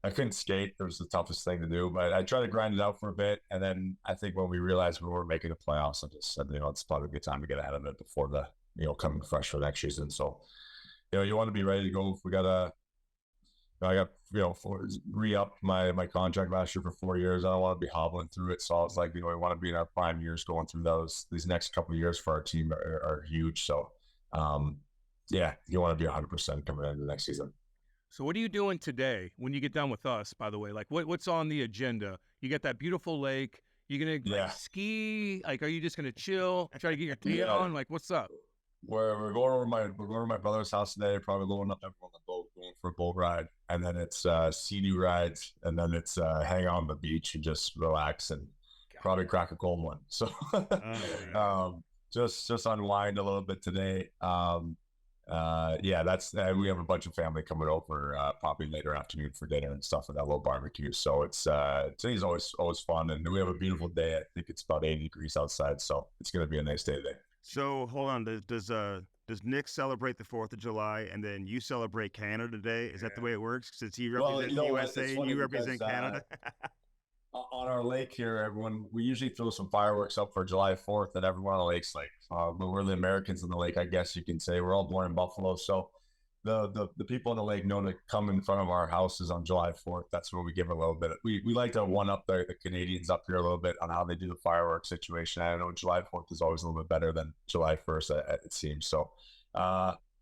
I couldn't skate. It was the toughest thing to do, but I tried to grind it out for a bit. And then I think when we realized we were making the playoffs, I just said, it's probably a good time to get ahead of it before the, coming fresh for next season. So, you want to be ready to go. If we got I got, re-upped my contract last year for 4 years. I don't want to be hobbling through it. So I was like, we want to be in our prime years going through these next couple of years for our team are huge. So, yeah, you want to be 100% coming into the next season.
So what are you doing today when you get done with us, by the way? Like what's on the agenda? You got that beautiful lake. You going to ski? Like, are you just going to chill? Try to get your tan on? Like, what's up?
We're going over my brother's house today, probably loading up everyone on the boat, going for a boat ride. And then it's sea-doo rides. And then it's hang out on the beach and just relax and probably crack a cold one. So just unwind a little bit today. That's we have a bunch of family coming over probably later afternoon for dinner and stuff, and that little barbecue. So it's today's always fun, and we have a beautiful day. I think it's about 80 degrees outside, so it's going to be a nice day today.
So hold on, does Nick celebrate the 4th of July and then you celebrate Canada Day? Is that the way it works? Since he represents the USA and you represent Canada.
On our lake here, we usually throw some fireworks up for July 4th, and everyone on the lake's like, but we're the Americans on the lake, I guess you can say. We're all born in Buffalo, so the people on the lake know to come in front of our houses on July 4th. That's when we give a little bit. We like to one up the Canadians up here a little bit on how they do the fireworks situation. I know July 4th is always a little bit better than July 1st, it seems. So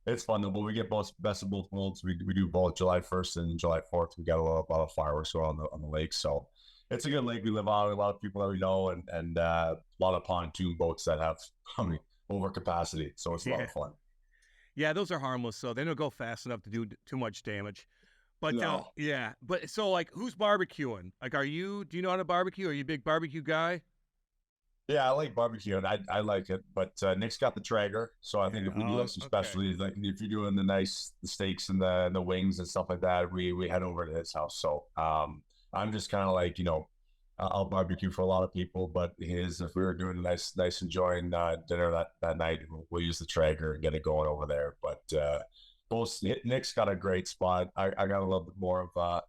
it's fun, but we get best of both worlds. We do both July 1st and July 4th. We got a lot of fireworks on the lake, so. It's a good lake we live on. A lot of people that we know, and a lot of pontoon boats that have over capacity. So it's a lot of fun.
Yeah, those are harmless, so they don't go fast enough to do too much damage. But
no.
But so like, who's barbecuing? Like, do you know how to barbecue? Are you a big barbecue guy?
Yeah, I like barbecue, and I like it. But Nick's got the Traeger, so I think if we do have some specialties, like if you're doing the steaks and the wings and stuff like that, we head over to his house. So I'm just kind of like, I'll barbecue for a lot of people, but if we were doing a nice enjoying dinner that night, we'll use the Traeger and get it going over there. But both Nick's got a great spot. I got a little bit more of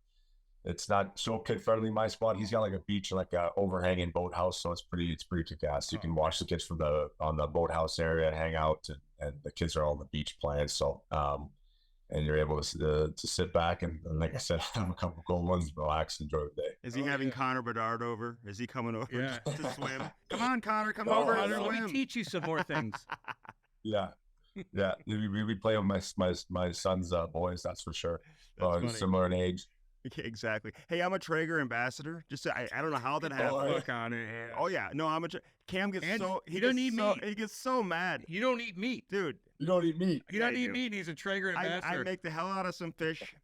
it's not so kid friendly. My spot, he's got like a beach, like a overhanging boathouse, so it's pretty kick-ass. You can watch the kids from on the boathouse area and hang out, and the kids are all on the beach playing. So and you're able to sit back and like I said, have a couple cold ones, relax, enjoy the day.
Is he having Connor Bedard over? Is he coming over
Yeah.
just to swim? Come on, Connor, come
No,
over
no,
and
no.
Let me
swim.
teach you some more things.
Yeah, yeah. We play with my son's boys, that's for sure.
That's funny.
Similar in age.
Yeah, exactly. Hey, I'm a Traeger ambassador. Just I don't know how that happened.
Fuck on it. Yeah.
Oh yeah, no, I'm a Cam gets
And
so
he doesn't
gets
eat
so,
meat.
He gets so mad,
You don't eat meat.
dude.
You don't eat meat.
You don't
I
eat
do.
meat. And he's a Traeger
I
ambassador.
make the hell out of some fish.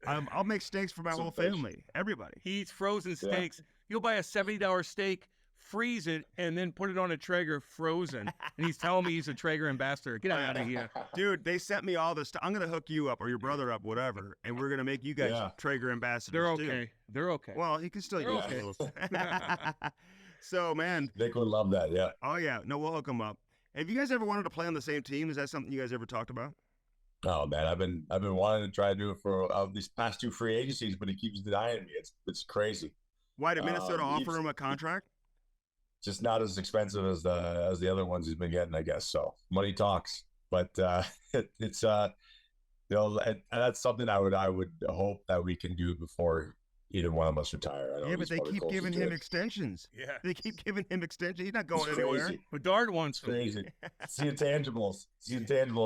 I'll make steaks for my
Some
whole
fish.
family, everybody.
He eats frozen
Yeah.
steaks. You'll buy a $70 steak, freeze it, and then put it on a Traeger frozen. And he's telling me he's a Traeger ambassador. Get out of here.
Dude, they sent me all this stuff. I'm gonna hook you up or your brother up, whatever, and we're gonna make you guys
Yeah.
Traeger ambassadors.
They're
too.
okay. They're okay.
Well, he can still
They're
use
okay.
a little. So, man,
Nick would love that. Yeah.
oh yeah, no, we'll hook him up. Have you guys ever wanted to play on the same team? Is that something you guys ever talked about?
Oh man, I've been wanting to try to do it for these past 2 free agencies, but he keeps denying me. It's crazy.
Why did Minnesota offer
he's-
him a contract?
Just not as expensive as the other ones he's been getting, I guess. So money talks, but it's and that's something I would hope that we can do before either one of us retire. I know
Yeah, but
he's
they
probably
keep
closest
giving
to
him
it.
extensions.
Yeah.
They keep giving him extensions. He's not
It's
going anywhere.
crazy.
Bedard wants
It's
him.
crazy. See the intangibles.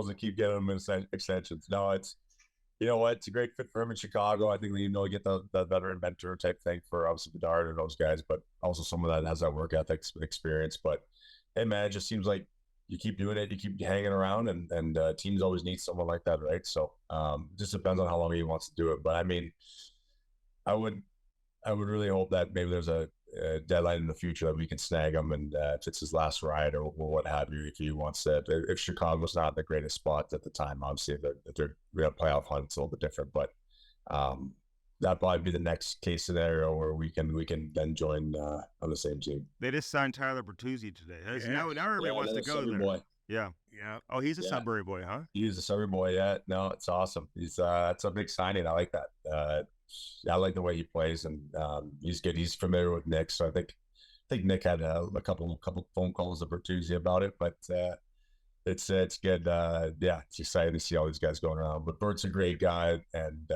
And keep getting them extensions. No, it's you know what? It's a great fit for him in Chicago. I think get the veteran mentor type thing for obviously Bedard and those guys, but also someone that has that work ethic experience. But hey, man, it just seems like you keep doing it, you keep hanging around, and teams always need someone like that, right? So just depends on how long he wants to do it. But I mean, I would really hope that maybe there's a deadline in the future that we can snag him, and if it's his last ride or what have you, if he wants to. If Chicago's not the greatest spot at the time, obviously, if they're real playoff hunt, it's a little bit different. But that'd probably be the next case scenario where we can then join on the same team.
They just signed Tyler Bertuzzi today.
Yeah.
Now everybody wants to go there.
Boy.
Yeah.
Yeah.
Oh, he's a
Yeah.
Sudbury boy, huh?
He's a Sudbury boy. Yeah, no, it's awesome. He's that's a big signing. I like that. I like the way he plays, and he's good. He's familiar with Nick, so I think Nick had a couple phone calls to Bertuzzi about it, but it's good. Yeah, it's exciting to see all these guys going around. But Bert's a great guy and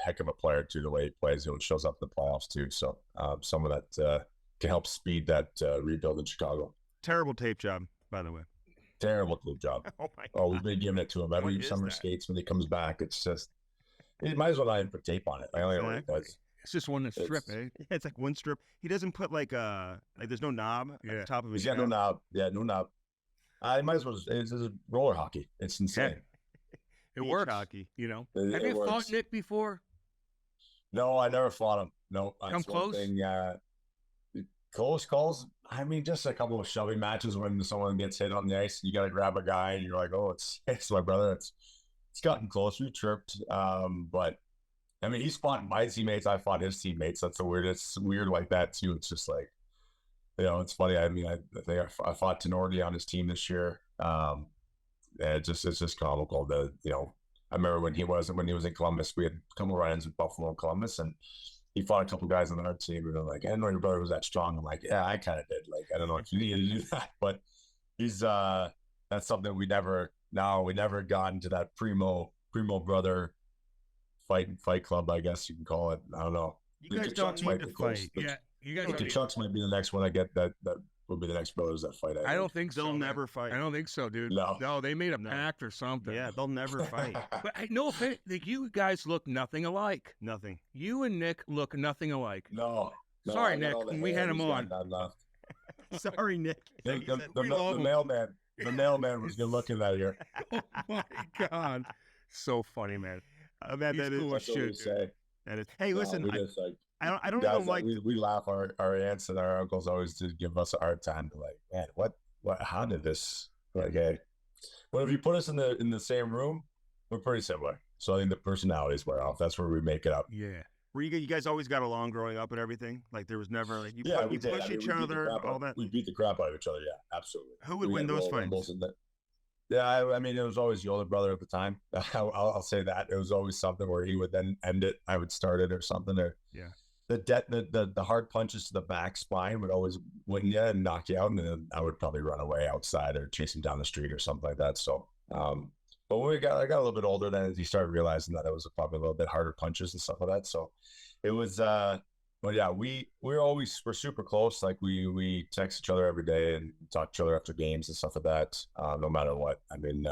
heck of a player too. The way he plays, it shows up in the playoffs too. So someone that can help speed that rebuild in Chicago.
Terrible tape job, by the way.
Terrible good job.
Oh my
Oh, we've been giving it to him every
What is
summer
that?
skates when he comes back. It's just he might as well not even put tape on it. I only know what he
Exactly.
does.
It's just one to strip,
It's-
eh?
Yeah, it's like one strip. He doesn't put like there's no knob at
Yeah.
the top of his
He's got no
shaft.
knob. Yeah, no knob. I might as well. It's roller hockey. It's insane.
It
Beach
works.
hockey.
You know.
It-
Have
it
you fought
works.
Nick before?
No, I never fought him. No,
Come
that's one
close?
thing, close calls. I mean, just a couple of shoving matches when someone gets hit on the ice. You got to grab a guy, and you're like, "Oh, it's my brother." It's gotten close. We tripped, but I mean, he's fought my teammates. I fought his teammates. That's the weirdest. It's weird like that too. It's just like, it's funny. I mean, I think I fought Tenorti on his team this year. It's just comical. I remember when he was in Columbus, we had a couple of run-ins with Buffalo and Columbus, and he fought a couple guys on our team, and they're like, "I didn't know your brother was that strong." I'm like, "Yeah, I kind of did. Like, I don't know if you needed to do that, but he's that's something we never got into that primo brother fight club, I guess you can call it. I don't know.
You guys
The
don't
Chucks
need
might
to
be close.
fight.
Yeah. You guys.
The
Don't,
Chucks might be the next one I get. That will be the next brothers that fight.
I don't think so.
They'll
man.
never fight.
I don't think so, dude.
No.
They made a
No.
pact or something.
Yeah, they'll never fight.
But I know if you guys look nothing alike.
Nothing.
You and Nick look nothing alike.
No.
Sorry,
I got
Nick,
all the
we
hair,
had him
he's got
on.
none left.
Sorry, Nick.
Nick,
He said,
the
"We love him."
mailman. The mailman was good looking that year.
Oh my god, so funny, man.
Man,
He's
that is.
cool as
That's what we
shit.
say.
That is. Hey,
No,
listen.
we just, like,
I don't
guys,
even like.
we laugh. Our aunts and our uncles always did give us a hard time. They're like, man, what? How did this? Like, hey, well, if you put us in the same room, we're pretty similar. So I think the personalities wear off. That's where we make it up.
Yeah.
Were you guys always got along growing up and everything? Like there was never like you
We did.
push each other, all that.
We beat the crap out of each other. Yeah, absolutely.
Who would
We
win
had
those
Royal Rumbles
fights?
and yeah, I mean, it was always the older brother at the time. I'll say that it was always something where he would then end it, I would start it or something. Or
Yeah.
The hard punches to the back spine would always win you and knock you out, and then I would probably run away outside or chase him down the street or something like that. So, but when I got a little bit older, then he started realizing that it was probably a little bit harder punches and stuff like that. So, it was. But yeah, we're super close. Like we text each other every day and talk to each other after games and stuff like that. No matter what. I mean,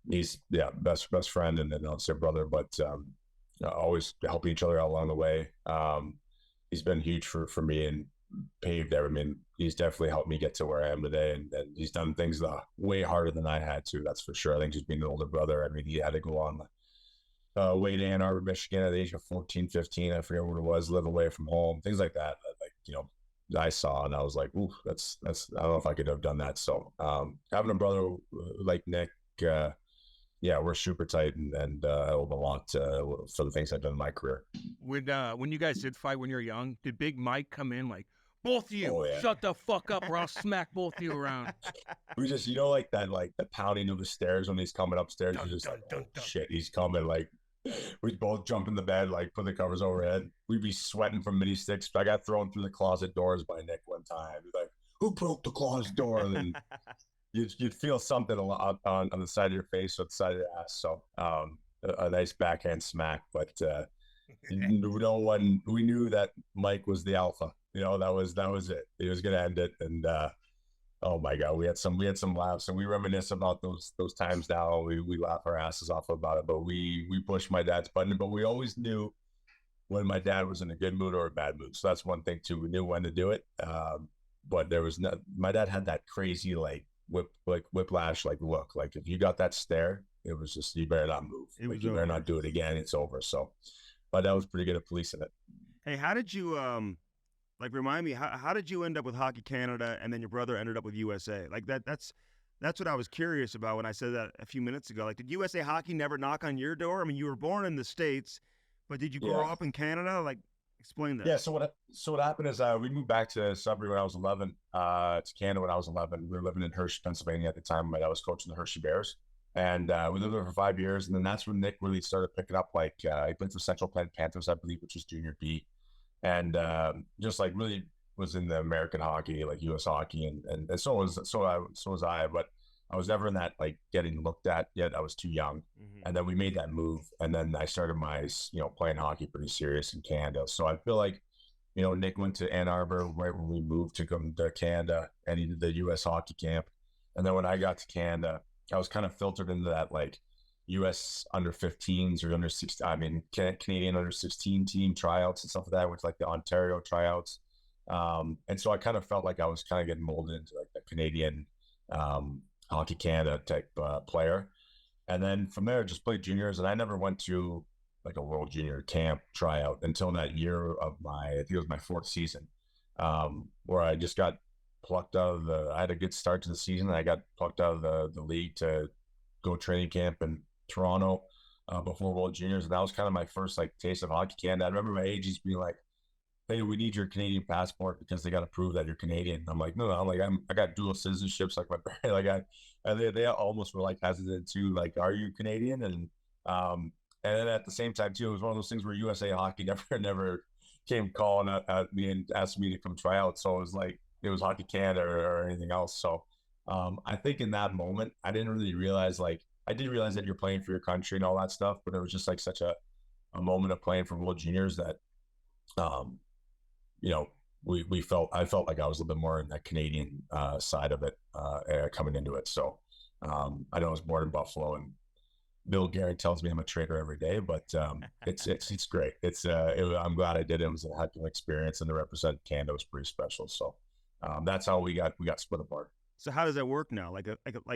he's best friend and then also brother, but always helping each other out along the way. He's been huge for me and paved there. I mean, he's definitely helped me get to where I am today, and he's done things way harder than I had to. That's for sure. I think just being an older brother. I mean, he had to go on way to Ann Arbor, Michigan at the age of 14, 15. I forget what it was, live away from home, things like that. Like, I saw and I was like, ooh, that's, I don't know if I could have done that. So having a brother like Nick, we're super tight and I owe him a lot for the things I've done in my career.
When you guys did fight when you were young, did Big Mike come in like, both of you, shut the fuck up or I'll smack both of you around?
We just, like that, like the pounding of the stairs when he's coming upstairs. You're just shit, he's coming. Like we'd both jump in the bed, like put the covers overhead. We'd be sweating from mini sticks. I got thrown through the closet doors by Nick one time. He's like, who broke the closet door? And you'd feel something a lot on the side of your face or the side of your ass. So a nice backhand smack. But no one, we knew that Mike was the alpha. That was it. He was gonna end it. And oh my God, we had some laughs and we reminisce about those times now. We laugh our asses off about it, but we pushed my dad's button. But we always knew when my dad was in a good mood or a bad mood. So that's one thing too. We knew when to do it. But there was my dad had that crazy whiplash look. Like if you got that stare, it was just you better not move. You better not do it again. It's over. So, but that was pretty good at policing it.
Hey, how did you remind me, how did you end up with Hockey Canada and then your brother ended up with USA? Like that's what I was curious about when I said that a few minutes ago. Like, did USA Hockey never knock on your door? I mean, you were born in the States, but did you grow up in Canada? Like, explain that.
Yeah, so what happened is we moved back to Sudbury when I was 11, to Canada when I was 11. We were living in Hershey, Pennsylvania at the time. I was coaching the Hershey Bears. And we lived there for 5 years. And then that's when Nick really started picking up. He played for Central Penn Panthers, I believe, which was junior B. And just really was in the American hockey, like U.S. hockey, and so was I. But I was never in that getting looked at yet. I was too young. Mm-hmm. And then we made that move, and then I started my playing hockey pretty serious in Canada. So I feel like Nick went to Ann Arbor right when we moved to come to Canada, and he did the U.S. hockey camp. And then when I got to Canada, I was kind of filtered into that U.S. under 15s or under 16, Canadian under 16 team tryouts and stuff like that, which the Ontario tryouts. And so I kind of felt like I was kind of getting molded into the Canadian Hockey Canada type player. And then from there, just played juniors. And I never went to a World Junior camp tryout until that year of I think it was my 4th season, where I just got plucked out of I had a good start to the season. And I got plucked out of the league to go training camp in Toronto before World Juniors. And that was kind of my first taste of Hockey Canada. I remember my agents being like, hey, we need your Canadian passport because they got to prove that you're Canadian. I'm like, no, I got dual citizenships my parents. They almost were hesitant too. Are you Canadian? And then at the same time too, it was one of those things where USA Hockey never came calling at me and asked me to come try out. So it was Hockey Canada or anything else. So I think in that moment, I didn't really realize I did realize that you're playing for your country and all that stuff, but it was just such a moment of playing for World Juniors that I felt like I was a little bit more in that Canadian side of it coming into it. So I know I was born in Buffalo, and Bill Guerin tells me I'm a traitor every day, but it's great. I'm glad I did it. It was a heck of an experience, and to represent Canada was pretty special. So that's how we got split apart.
So how does that work now? Like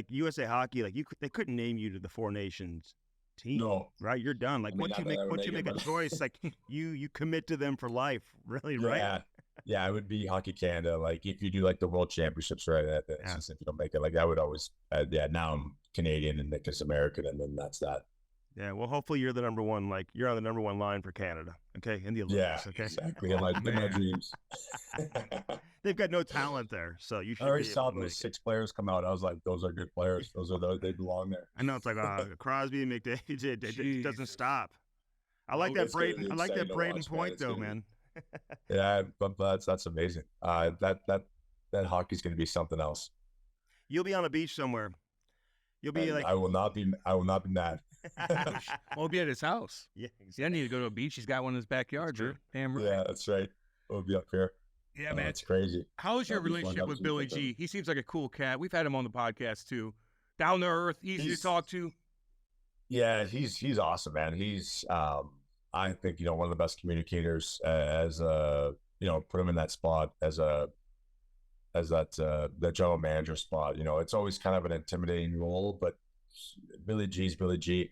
USA Hockey, they couldn't name you to the Four Nations team,
no,
right? You're done. Once you make a choice, you commit to them for life, really, right?
Yeah, it would be Hockey Canada. If you do the World Championships, right? If you don't make it, I would always, now I'm Canadian and Nick is American, and then that's that.
Yeah, well, hopefully you're the number one. Like you're on the number one line for Canada. Okay, in the Olympics.
Yeah,
Okay,
exactly. In my dreams.
they've got no talent there, so you
I
should
already
be able
saw
to make
those
it.
6 players come out. I was like, those are good players. They belong there.
I know it's like Crosby and McDavid. It doesn't
Jesus.
stop. I like
It's
that
gonna
Braden.
be
I like that
exciting to
Braden
watch, man.
point
It's
though,
gonna be-
man.
Yeah, but that's amazing. That hockey's going to be something else.
You'll be on a beach somewhere. You'll be
And
like,
I will not be mad.
Well, we'll be at his house.
yeah,
See, I need to go to a beach. He's got one in his backyard.
That's true.
Drew. Damn right.
Yeah, that's right. We'll be up here.
Yeah, man.
It's crazy.
How's your
That'd be fun.
relationship
That'd
with
be
Billy
fun.
G? He seems like a cool cat. We've had him on the podcast too. Down to earth, easy
He's-
to talk to.
Yeah, he's awesome, man. He's I think one of the best communicators as put him in that spot as that general manager spot. It's always kind of an intimidating role, but Billy G's Billy G.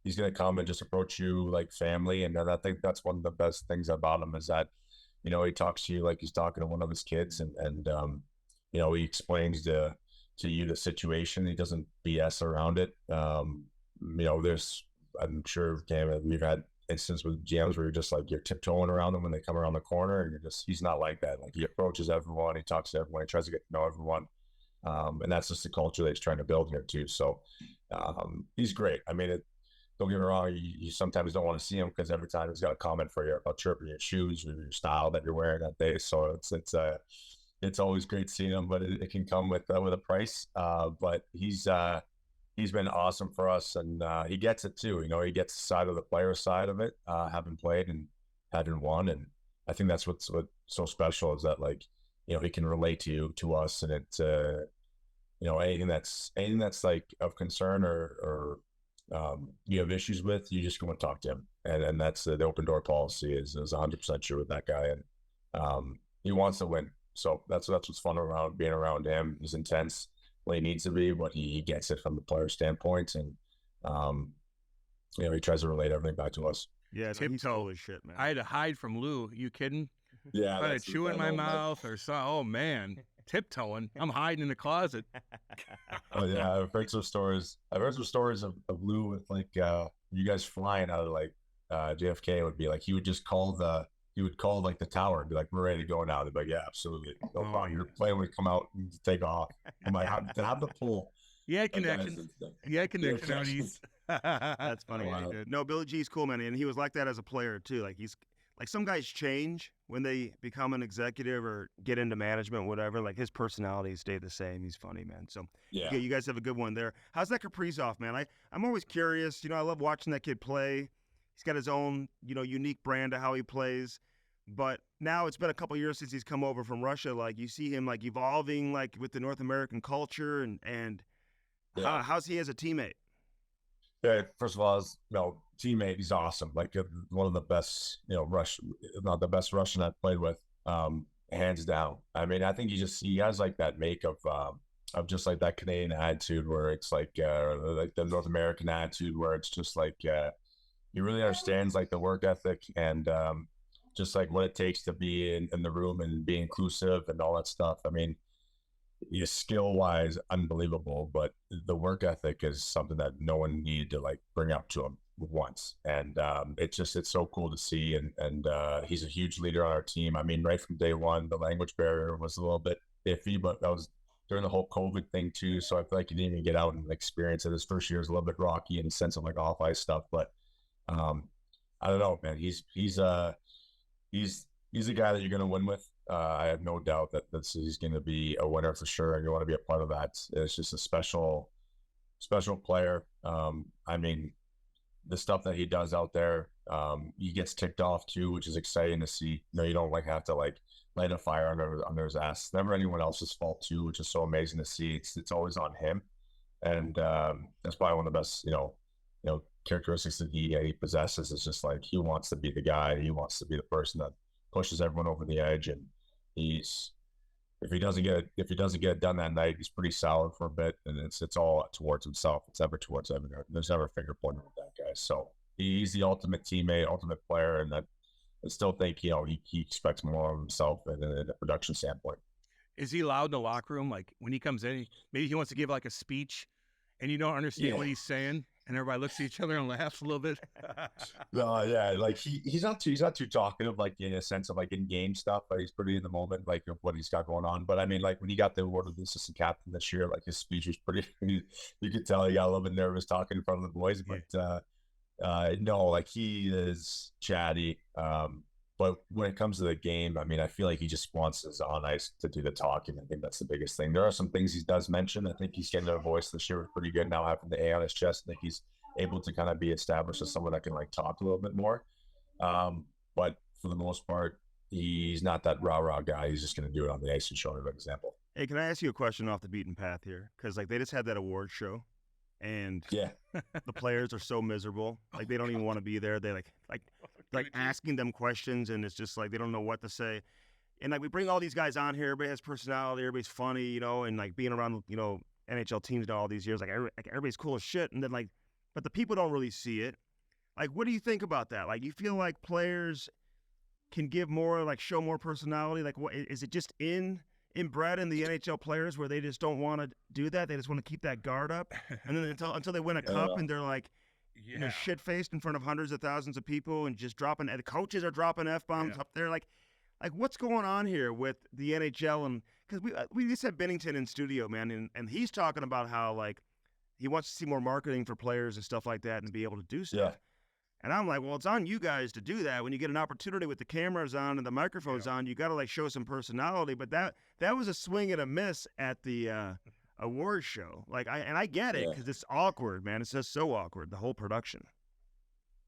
He's gonna come and just approach you like family, and I think that's one of the best things about him is that he talks to you like he's talking to one of his kids, and he explains to you the situation. He doesn't BS around it. I'm sure we've had instances with GMs where you're tiptoeing around them when they come around the corner, and he's not like that. Like he approaches everyone, he talks to everyone, he tries to get to know everyone. And that's just the culture that he's trying to build here too. So he's great. I mean, don't get me wrong, you sometimes don't want to see him because every time he's got a comment for you about chirping your shoes or your style that you're wearing that day. So it's always great seeing him, but it can come with a price. But he's been awesome for us, and he gets it too. He gets the side of the player side of it, having played and having won, and I think that's what's so special is that he can relate to us, and it's anything that's like of concern or you have issues with, you just go and talk to him, and that's the open door policy is 100% true with that guy, and he wants to win. So that's what's fun around being around him. He's intense when he needs to be, but he gets it from the player standpoint, and he tries to relate everything back to us.
yeah, he's
Tiptoe.
cool as shit, man.
I had to hide from Lou. You kidding?
Yeah,
I had to chew in my mouth or so. Oh man, tiptoeing. I'm hiding in the closet.
Oh yeah, I've heard some stories. Of Lou with you guys flying out of JFK would be like he would call the tower and be like, we're ready to go now. They'd be like, yeah, absolutely, no problem. Your plane would come out and take off. I'm like, to have the pull.
You had connections. You had connection out east.
That's funny.
Wow.
Yeah, dude. No, Billy G's cool, man, and he was like that as a player too. Like he's like some guys change when they become an executive or get into management, whatever. Like his personality stayed the same. He's funny, man. So
Yeah,
you guys have a good one there. How's that Kaprizov, man? I'm always curious. I love watching that kid play. He's got his own, unique brand of how he plays. But now it's been a couple years since he's come over from Russia. Like you see him like evolving like with the North American culture and
Yeah.
how's he as a teammate?
Yeah, first of all, as teammate, he's awesome. Like one of the best, if not the best Russian I've played with, hands down. I mean, I think he has like that make of just like that Canadian attitude where it's like the North American attitude where it's just like he really understands like the work ethic and just like what it takes to be in the room and be inclusive and all that stuff. I mean, he's skill wise unbelievable, but the work ethic is something that no one needed to like bring up to him once, and it's so cool to see, and he's a huge leader on our team. I mean, right from day one, the language barrier was a little bit iffy, but that was during the whole COVID thing too, so I feel like he didn't even get out and experience it. His first year is a little bit rocky in the sense of like off ice stuff, but I don't know, man. He's a guy that you're going to win with. I have no doubt that he's going to be a winner for sure, and you want to be a part of that. It's just a special player. I mean, the stuff that he does out there, he gets ticked off too, which is exciting to see. You don't like have to like light a fire under his ass. It's never anyone else's fault too, which is so amazing to see. It's always on him, and that's probably one of the best characteristics that he possesses. Is just like he wants to be the guy. He wants to be the person that pushes everyone over the edge, and if he doesn't get it done that night, he's pretty sour for a bit, and it's all towards himself. It's never towards everyone. There's never finger pointing with that guy. So he's the ultimate teammate, ultimate player, and I still think he expects more of himself in a production standpoint.
Is he loud in the locker room? Like when he comes in, maybe he wants to give like a speech, and you don't understand what he's saying, And everybody looks at each other and laughs a little bit.
No, yeah, like he's not too talkative, like in a sense of like in game stuff, but he's pretty in the moment, like of what he's got going on. But I mean, like when he got the award of the assistant captain this year, like his speech was pretty. You could tell he got a little bit nervous talking in front of the boys, but no, like he is chatty. But when it comes to the game, I mean, I feel like he just wants us on ice to do the talking. I think that's the biggest thing. There are some things he does mention. I think he's getting a voice this year pretty good now, having the A on his chest. I think he's able to kind of be established as someone that can like talk a little bit more. But for the most part, he's not that rah-rah guy. He's just going to do it on the ice and show an example.
Hey, can I ask you a question off the beaten path here? Because like they just had that award show, and the players are so miserable. Like they don't even want to be there. They like asking them questions, and it's just like they don't know what to say. And like we bring all these guys on here. Everybody has personality. Everybody's funny, you know, and like being around, you know, NHL teams all these years, like everybody's cool as shit. And then like, but the people don't really see it. Like, what do you think about that? Like, you feel like players can give more, like show more personality? Like, what is it just inbred in the NHL players where they just don't want to do that? They just want to keep that guard up, and then until they win a cup, and they're like, you know, shit-faced in front of hundreds of thousands of people and just dropping. And the coaches are dropping F-bombs up there. Like what's going on here with the NHL? And because we just had Bennington in studio, man, and he's talking about how like he wants to see more marketing for players and stuff like that and be able to do stuff. Yeah. And I'm like, well, it's on you guys to do that. When you get an opportunity with the cameras on and the microphones on, you got to like show some personality. But that was a swing and a miss at the award show. Like I get it because it's awkward, man. It's just so awkward, the whole production.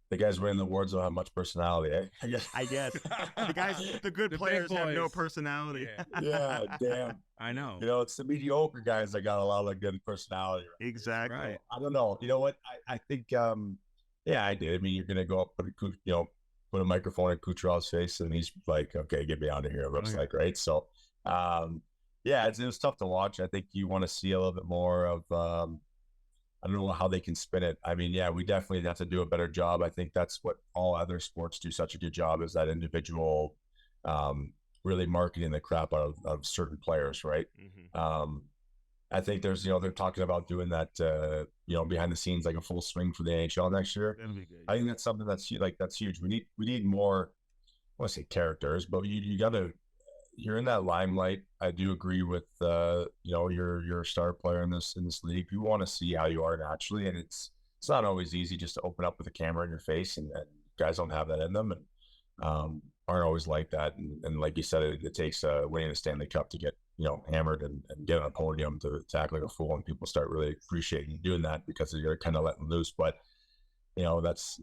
The guys winning the awards don't have much personality, eh?
I guess. The good players have no personality.
Yeah, damn.
I know.
You know, it's the mediocre guys that got a lot of good personality. Right?
Exactly.
Right. I don't know. You know what? I think, yeah, I did. I mean, you're going to go up, put a microphone in Kucherov's face, and he's like, okay, get me out of here, it looks like, right? So, yeah, it was tough to watch. I think you want to see a little bit more of, I don't know how they can spin it. I mean, yeah, we definitely have to do a better job. I think that's what all other sports do such a good job, is that individual really marketing the crap out of certain players, right? Mm-hmm. I think there's, they're talking about doing that, behind the scenes, like a full swing for the NHL next year. That'd be good. I think that's something that's huge. We need more, I want to say characters, but you're in that limelight. I do agree with, you're a star player in this league. People want to see how you are naturally, and it's not always easy just to open up with a camera in your face, and guys don't have that in them, and aren't always like that. And like you said, it takes winning the Stanley Cup to get hammered and get on a podium to act like a fool, and people start really appreciating you doing that because you're kind of letting loose. But that's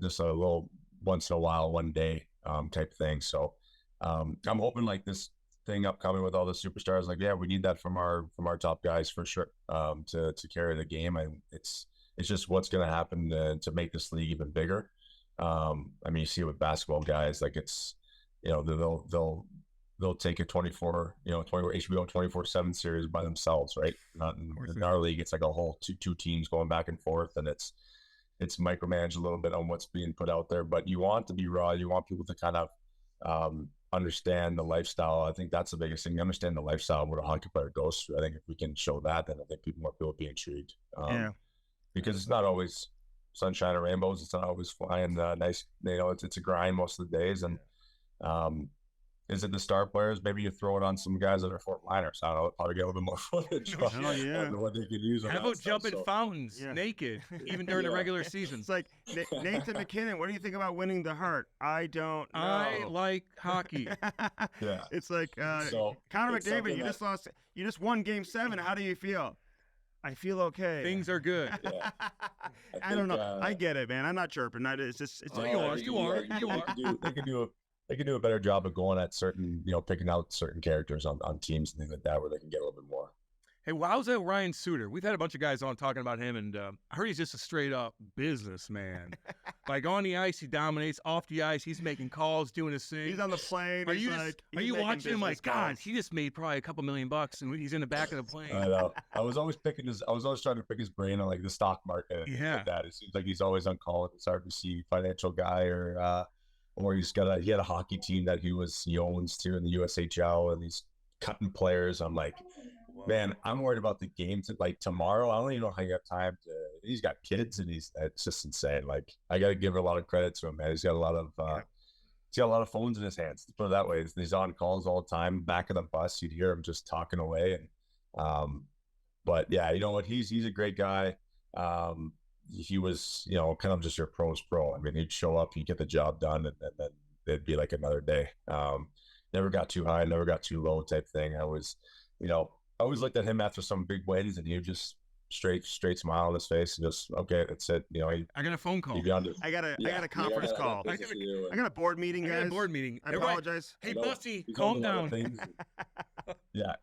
just a little once in a while, one day type thing. So I'm hoping like this thing upcoming with all the superstars, like, yeah, we need that from our top guys for sure, to carry the game. It's just what's going to happen to make this league even bigger. I mean, you see it with basketball guys, like it's, they'll take a 24 HBO 24/7 series by themselves, right? Not in our league, it's like a whole two teams going back and forth, and it's micromanaged a little bit on what's being put out there. But you want to be raw. You want people to kind of understand the lifestyle. I think that's the biggest thing. You understand the lifestyle of what a hockey player goes through. I think if we can show that, then I think more people will be intrigued. Because it's not always sunshine and rainbows. It's not always flying nice. It's a grind most of the days. And is it the star players? Maybe you throw it on some guys that are Fort Liners. I don't know, probably get a little bit more footage.
Oh, yeah.
What they could use.
How about jumping fountains naked, even during the regular season?
It's like, Nathan McKinnon, what do you think about winning the Hart? I don't know.
I like hockey.
Yeah. It's like, Connor McDavid, you just won Game 7. How do you feel? I feel okay.
Things are good.
Yeah.
I don't know. I get it, man. I'm not chirping. It's
you are.
They can do a better job of going at certain, picking out certain characters on teams and things like that, where they can get a little bit more.
Hey, well, how's that Ryan Suter? We've had a bunch of guys on talking about him, and I heard he's just a straight up businessman. Like on the ice, he dominates. Off the ice, he's making calls, doing his thing.
He's on the plane.
Are you watching him like, God, he just made probably a couple $1 million, and he's in the back of the plane.
I know. I was always trying to pick his brain on like the stock market.
Yeah.
Like that. It seems like he's always on call at this RBC financial guy, or he had a hockey team that he owns too in the USHL, and he's cutting players. I'm like, man, I'm worried about the game like tomorrow. I don't even know how you have time to he's got kids, and it's just insane. Like, I got to give a lot of credit to him, man. He's got a lot of phones in his hands, to put it that way. He's on calls all the time. Back of the bus, you'd hear him just talking away. And but yeah, you know what? He's a great guy. He was, kind of just your pro's pro. I mean, he'd show up, he'd get the job done, and then it'd be like another day. Never got too high, never got too low type thing. I was, I always looked at him after some big wins, and he would just straight smile on his face and just, okay, that's it.
I got a phone call.
I got a conference call. I got a board meeting, guys.
I got a board meeting.
I apologize.
Hey, Bussy, calm down.
Yeah.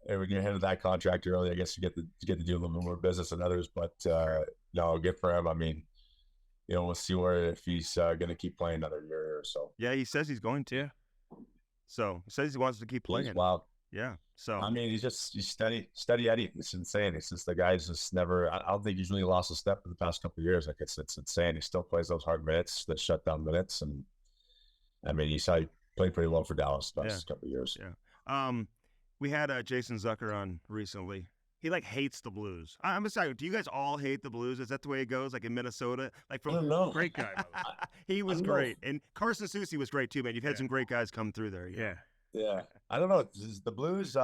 And when you're head of that contract early, I guess you get to do a little bit more business than others. But no, good for him. I mean, we'll see if he's going to keep playing another year or so.
Yeah, he says he's going to. So he says he wants to keep playing.
Wow.
Yeah. So
I mean, he's steady Eddie. It's insane. It's just the guy's just never. I don't think he's really lost a step in the past couple of years. Like, it's insane. He still plays those hard minutes, the shutdown minutes, and I mean, he played pretty well for Dallas the past couple of years.
Yeah. We had Jason Zucker on recently. He hates the Blues. I'm sorry. Do you guys all hate the Blues? Is that the way it goes? Like in Minnesota?
I don't know.
Great guy.
He was great. And Carson Soucy was great too, man. You've had some great guys come through there.
Yeah. I don't know. The Blues,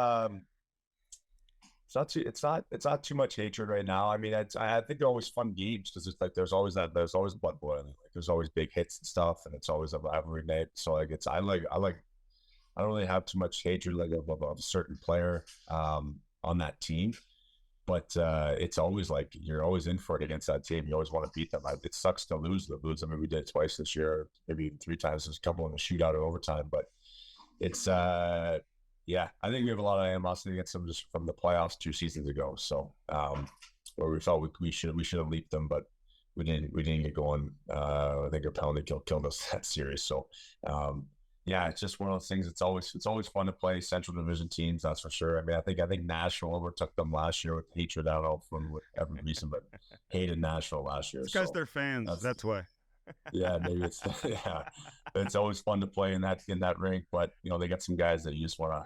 it's not too much hatred right now. I mean, I think they're always fun games because it's like there's always blood boiling. Like, there's always big hits and stuff, and it's always a rivalry night. So I don't really have too much hatred of a certain player on that team, but it's always like you're always in for it against that team. You always want to beat them. It sucks to lose the Blues. I mean, we did it twice this year, maybe even 3 times. There's a couple in the shootout or overtime, but it's I think we have a lot of animosity against them just from the playoffs 2 seasons ago. So where we felt we should have leaped them, but we didn't get going. I think our penalty kill killed us that series. So it's just one of those things. It's always fun to play Central Division teams, that's for sure. I mean, I think Nashville overtook them last year with hatred. I don't know from whatever reason, but hated Nashville last year.
It's because they're fans. That's why.
Yeah, maybe it's But it's always fun to play in that rink. But they got some guys that you want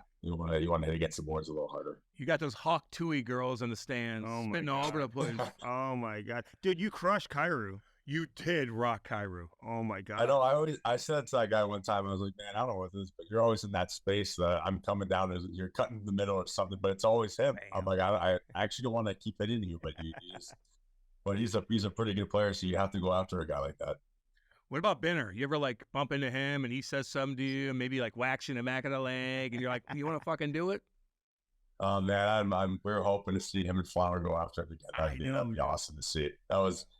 to hit against the boards a little harder.
You got those Hawk Tui girls in the stands, spitting all over the place.
Oh my God, dude, you crushed Kairu.
You did rock Kairu.
Oh my God.
I know. I said to that guy one time, I was like, man, I don't know what this is, but you're always in that space that I'm coming down as you're cutting in the middle or something, but it's always him. Man. I'm like, I actually don't want to keep hitting you, but he's a pretty good player, so you have to go after a guy like that.
What about Benner? You ever bump into him and he says something to you, maybe waxing the back of the leg, and you're like, you want to fucking do it?
Man, we're hoping to see him and Flower go after it again. That'd be awesome to see it.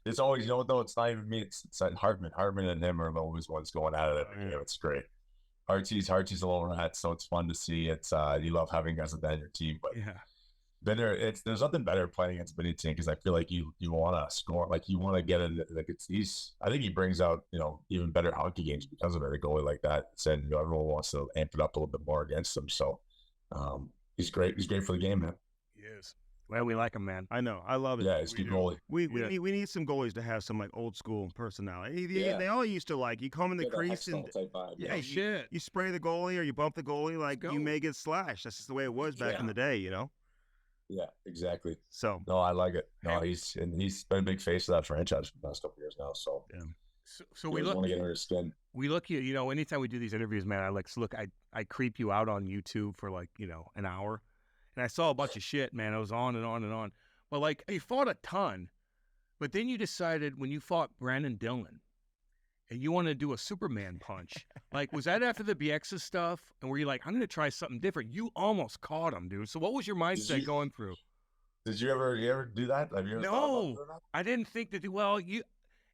It's always, though, it's not even me. It's Hartman and him are always ones going at it. It's great. Hartsy's a little rat, so it's fun to see. It's you love having guys like that in your team, but Benner, there's nothing better playing against Benny team because I feel like you want to score, like you want to get in. Like I think he brings out even better hockey games because of it. A goalie like that, and everyone wants to amp it up a little bit more against him. So. He's great. He's great for the game, man.
He is. Well, we like him, man.
I know. I love it.
Yeah, he's a good goalie.
We need some goalies to have some old school personality. They all used to you come in the crease and
shit.
You spray the goalie or you bump the goalie, you may get slashed. That's just the way it was back in the day,
Yeah, exactly.
So
no, I like it. No, he's been a big face of that franchise for the past couple of years now. So
So we look.
Want to get under his skin.
We look at anytime we do these interviews, man. I creep you out on YouTube for an hour, and I saw a bunch of shit, man. I was on and on and on, but you fought a ton, but then you decided when you fought Brandon Dillon, and you wanted to do a Superman punch. Was that after the BX stuff, and were you like, I'm gonna try something different? You almost caught him, dude. So what was your mindset going through?
Did you ever do that? Have you ever
No, I didn't think that. Well,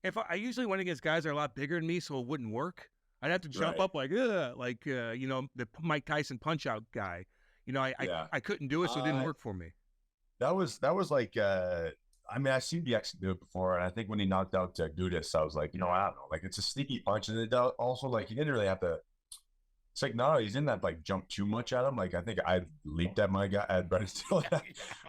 If I usually went against guys that are a lot bigger than me, so it wouldn't work. I'd have to jump up the Mike Tyson punch out guy. I couldn't do it, so it didn't work for me.
That was I mean, I've seen BX do it before, and I think when he knocked out Gudis, I was like, I don't know, it's a sneaky punch, and it also he didn't really have to. It's no, he's in that jump too much at him. I think I leaped at my guy at Brennan Still.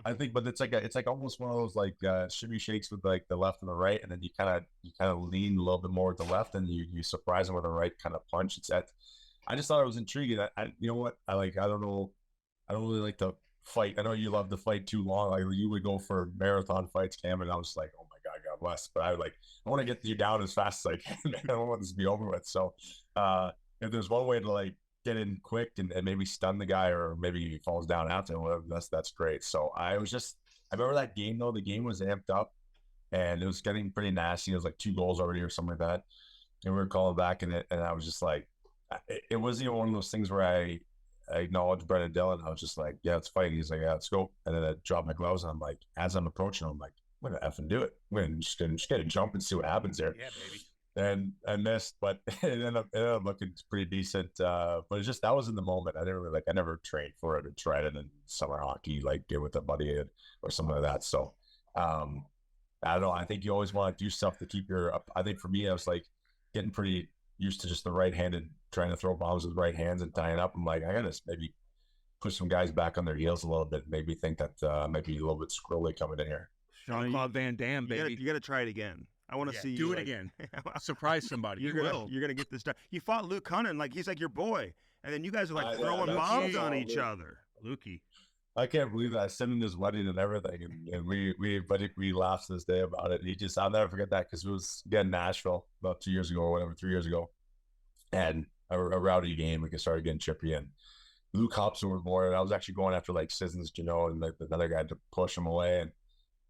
I think, but it's almost one of those shimmy shakes with the left and the right, and then you kind of lean a little bit more with the left, and you surprise him with a right kind of punch. I just thought it was intriguing. You know what? I don't know. I don't really like to fight. I know you love to fight too long. You would go for marathon fights, Cam, and I was like, oh my God, Northwest, but I want to get you down as fast as I can, man. I don't want this to be over with. So if there's one way to like get in quick and maybe stun the guy, or maybe he falls down after, whatever, that's great. So I remember that game though. The game was amped up and it was getting pretty nasty. It was like 2 goals already or something like that. And we were calling back, and I was just like, it wasn't even one of those things where I acknowledged Brendan Dillon. I was just like, yeah, let's fight. He's like, yeah, let's go. And then I dropped my gloves, and I'm like, as I'm approaching him, I'm like, I'm gonna effing do it. I'm just gonna jump and see what happens there.
Yeah, baby.
And I missed, but it ended up looking pretty decent. But it's just, that was in the moment. I never trained for it or tried it in summer hockey, like get with a buddy or something like that. So I don't know. I think you always want to do stuff to keep I think for me, I was like getting pretty used to just the right-handed, trying to throw bombs with right hands and tying up. I'm like, I gotta maybe push some guys back on their heels a little bit. Maybe think that maybe a little bit squirrely coming in here.
Jean-Claude Van Damme, baby.
You gotta try it again. I want to see
do
you
it again. Surprise somebody. You're
gonna get this done. You fought Luke Cunnin, like he's like your boy, and then you guys are like throwing bombs on each other.
Lukey.
I can't believe that. I sent him his wedding and everything, and we laughed to this day about it. I'll never forget that, because it was again Nashville about 2 years ago or whatever, 3 years ago, and a rowdy game. We started getting chippy, and Luke hops overboard, and I was actually going after like Sissons, and another guy to push him away, and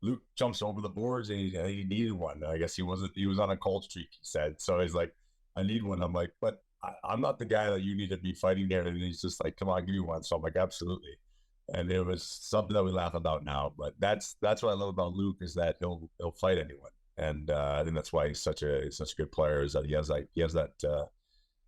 Luke jumps over the boards, and he needed one. I guess he was on a cold streak, he said. So he's like, I need one. I'm like, but I'm not the guy that you need to be fighting there. And he's just like, come on, give me one. So I'm like, absolutely. And it was something that we laugh about now. But that's what I love about Luke, is that he'll fight anyone. And I think that's why he's such a good player, is that he has that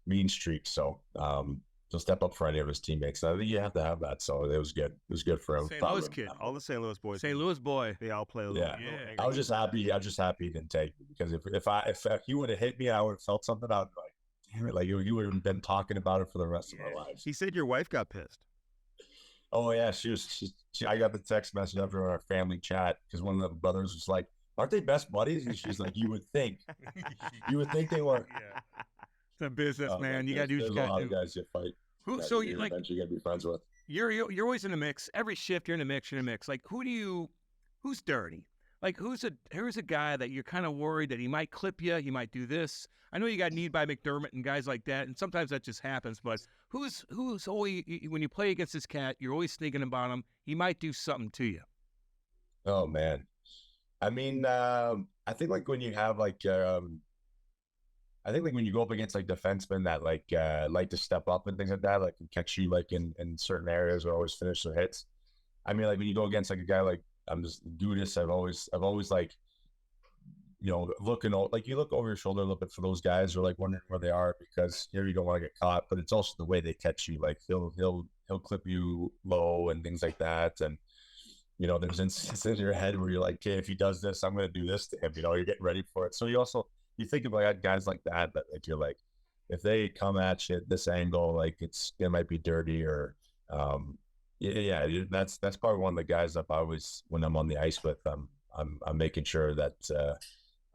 mean streak. So to step up for any of his teammates, I think you have to have that. So it was good. It was good for him.
St. Louis kid,
all the St. Louis boys.
St. Louis boy.
They all play a little. Yeah.
I was just happy. He didn't take me, because if he would have hit me, I would have felt something. I'd be like, damn it! Like you would have been talking about it for the rest of our lives.
He said your wife got pissed.
Oh yeah, I got the text message after our family chat, because one of the brothers was like, "Aren't they best buddies?" And she's like, "You would think they were."
Yeah. It's a business, man. You got to do what you got to do.
There's a lot of guys you fight.
So you like,
eventually you gotta be friends with.
You're always in the mix. Every shift you're in the mix. Like who's dirty? Like who's a guy that you're kind of worried that he might clip you, he might do this. I know you got Need by McDermott and guys like that, and sometimes that just happens. But who's always, when you play against this cat, you're always thinking about him. He might do something to you.
Oh man, I mean, I think like when you have like. I think like when you go up against like defensemen that like to step up and things like that, like can catch you like in certain areas or always finish their hits. I mean, like when you go against like a guy like Gudis, I've always like, looking like you look over your shoulder a little bit for those guys, or like wondering where they are, because here you don't want to get caught, but it's also the way they catch you. Like he'll clip you low and things like that, and there's instances in your head where you're like, okay, if he does this, I'm going to do this to him. You're getting ready for it. So you think about guys like that like you're like, if they come at you at this angle, like it might be dirty, or that's probably one of the guys that I always, when I'm on the ice with, I'm making sure that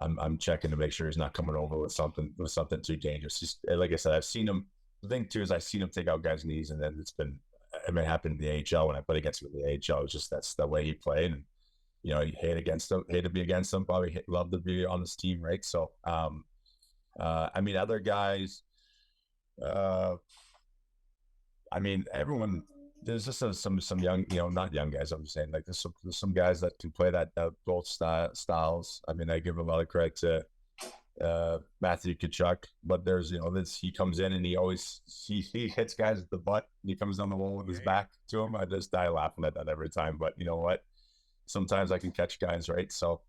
I'm checking to make sure he's not coming over with something too dangerous. Just, like I said, I've seen him. The thing too is I've seen him take out guys' knees, and then it may happen in the AHL when I played against him in the AHL. It's just that's the way he played, and you hate to be against them, probably love to be on this team, right? So, I mean, other guys, I mean, everyone, there's just some young, not young guys, I'm just saying, like there's some guys that can play that both styles. I mean, I give a lot of credit to Matthew Tkachuk, but there's, he comes in and he hits guys at the butt, and he comes down the wall with his back to him. I just die laughing at that every time, but you know what? Sometimes I can catch guys, right? So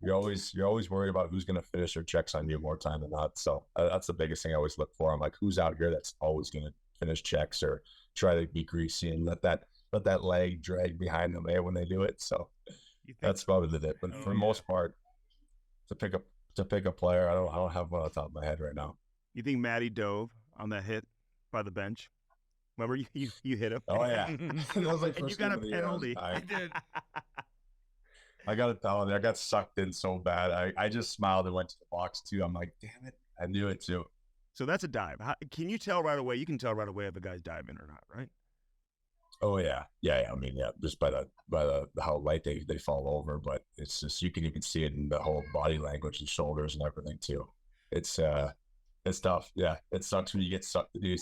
you're always worried about who's going to finish their checks on you more time than not. So that's the biggest thing I always look for. I'm like, who's out here that's always going to finish checks or try to be greasy and let that leg drag behind them when they do it. So that's probably the But for the most part, to pick a player, I don't have one on the top of my head right now.
You think Matty dove on that hit by the bench? Remember you hit him?
Oh yeah, that was like
and you got a penalty.
I did.
I got a penalty. I got sucked in so bad. I just smiled and went to the box too. I'm like, damn it, I knew it too.
So that's a dive. Can you tell right away? You can tell right away if a guy's diving or not, right?
Oh yeah. I mean, yeah, just by the how light they fall over, but it's just you can even see it in the whole body language and shoulders and everything too. It's tough. Yeah, it sucks when you get sucked. You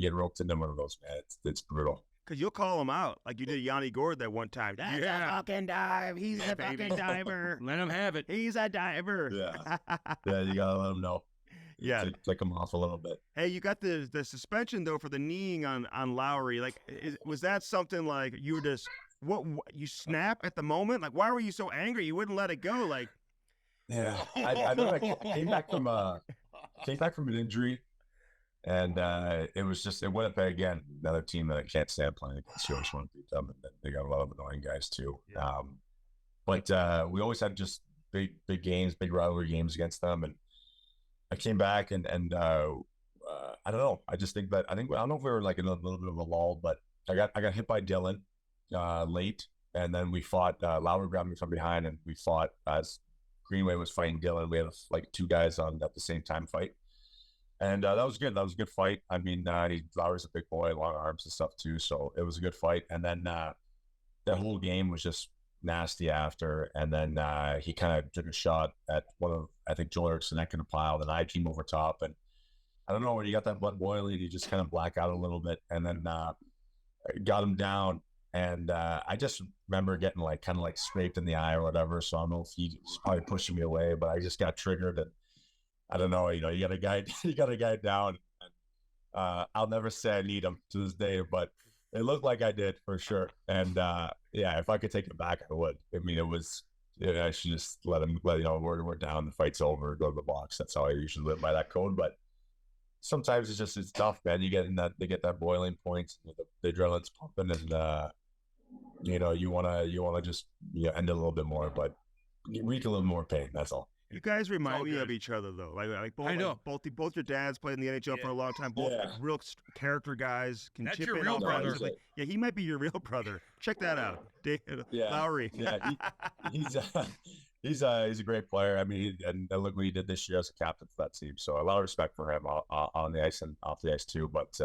get roped into one of those, man. It's brutal.
Because you'll call him out like you did Yanni Gord that one time. That's a fucking dive. He's a fucking diver.
Let him have it.
He's a diver.
Yeah, you gotta let him know.
Yeah,
flick him off a little bit.
Hey, you got the suspension though for the kneeing on Lowry. Like, was that something like you were just what you snap at the moment? Like, why were you so angry? You wouldn't let it go. Like,
yeah, I came back from an injury, and it was just it went up again. Another team that I can't stand playing against. You always want to beat them, and they got a lot of annoying guys too.
Yeah.
But we always had just big games, big rivalry games against them, and I came back and I don't know. I don't know if we were like in a little bit of a lull, but I got hit by Dylan late, and then we fought. Lowry grabbed me from behind, and we fought as Greenway was fighting Dylan. We had like two guys on at the same time fight, and that was good. That was a good fight. I mean, Lowry's a big boy, long arms and stuff too, so it was a good fight. And then that whole game was just nasty after, and then he kind of took a shot at one of I think Joel Erickson neck in a pile, then I came over top, and I don't know, when you got that blood boiling, you just kind of black out a little bit, and then got him down, and I just remember getting like kind of like scraped in the eye or whatever, so I don't know if he was probably pushing me away, but I just got triggered, and I don't know, you got a guy down, and I'll never say I need him to this day, but it looked like I did for sure. And yeah, if I could take it back, I would. I mean, I should just let we're down, the fight's over, go to the box. That's how I usually live by that code. But sometimes it's tough, man. You get they get that boiling point, the adrenaline's pumping, and you wanna just end it a little bit more, but wreak a little more pain. That's all.
You guys remind me of each other though. Like both,
I know.
Both your dads played in the NHL for a long time. Both real character guys. Can
That's
chip
your
in
real
all
brother.
kinds of things. Yeah, he might be your real brother. Check that out, Lowry.
Yeah, he's a great player. I mean, and look what he did this year as a captain for that team. So a lot of respect for him on the ice and off the ice too. But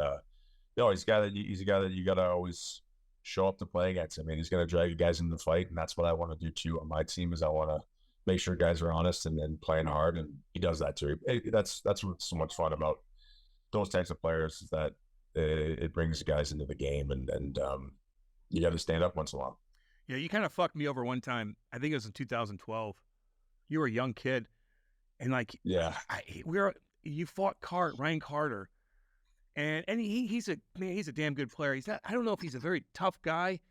he's a guy that you gotta always show up to play against. I mean, he's gonna drag you guys into the fight, and that's what I want to do too on my team. Is I want to make sure guys are honest and then playing hard, and he does that too. That's what's so much fun about those types of players, is that it brings guys into the game, and you got to stand up once in a while.
Yeah, you kind of fucked me over one time. I think it was in 2012. You were a young kid, and like, you fought Ryan Carter, and he's a damn good player. I don't know if he's a very tough guy,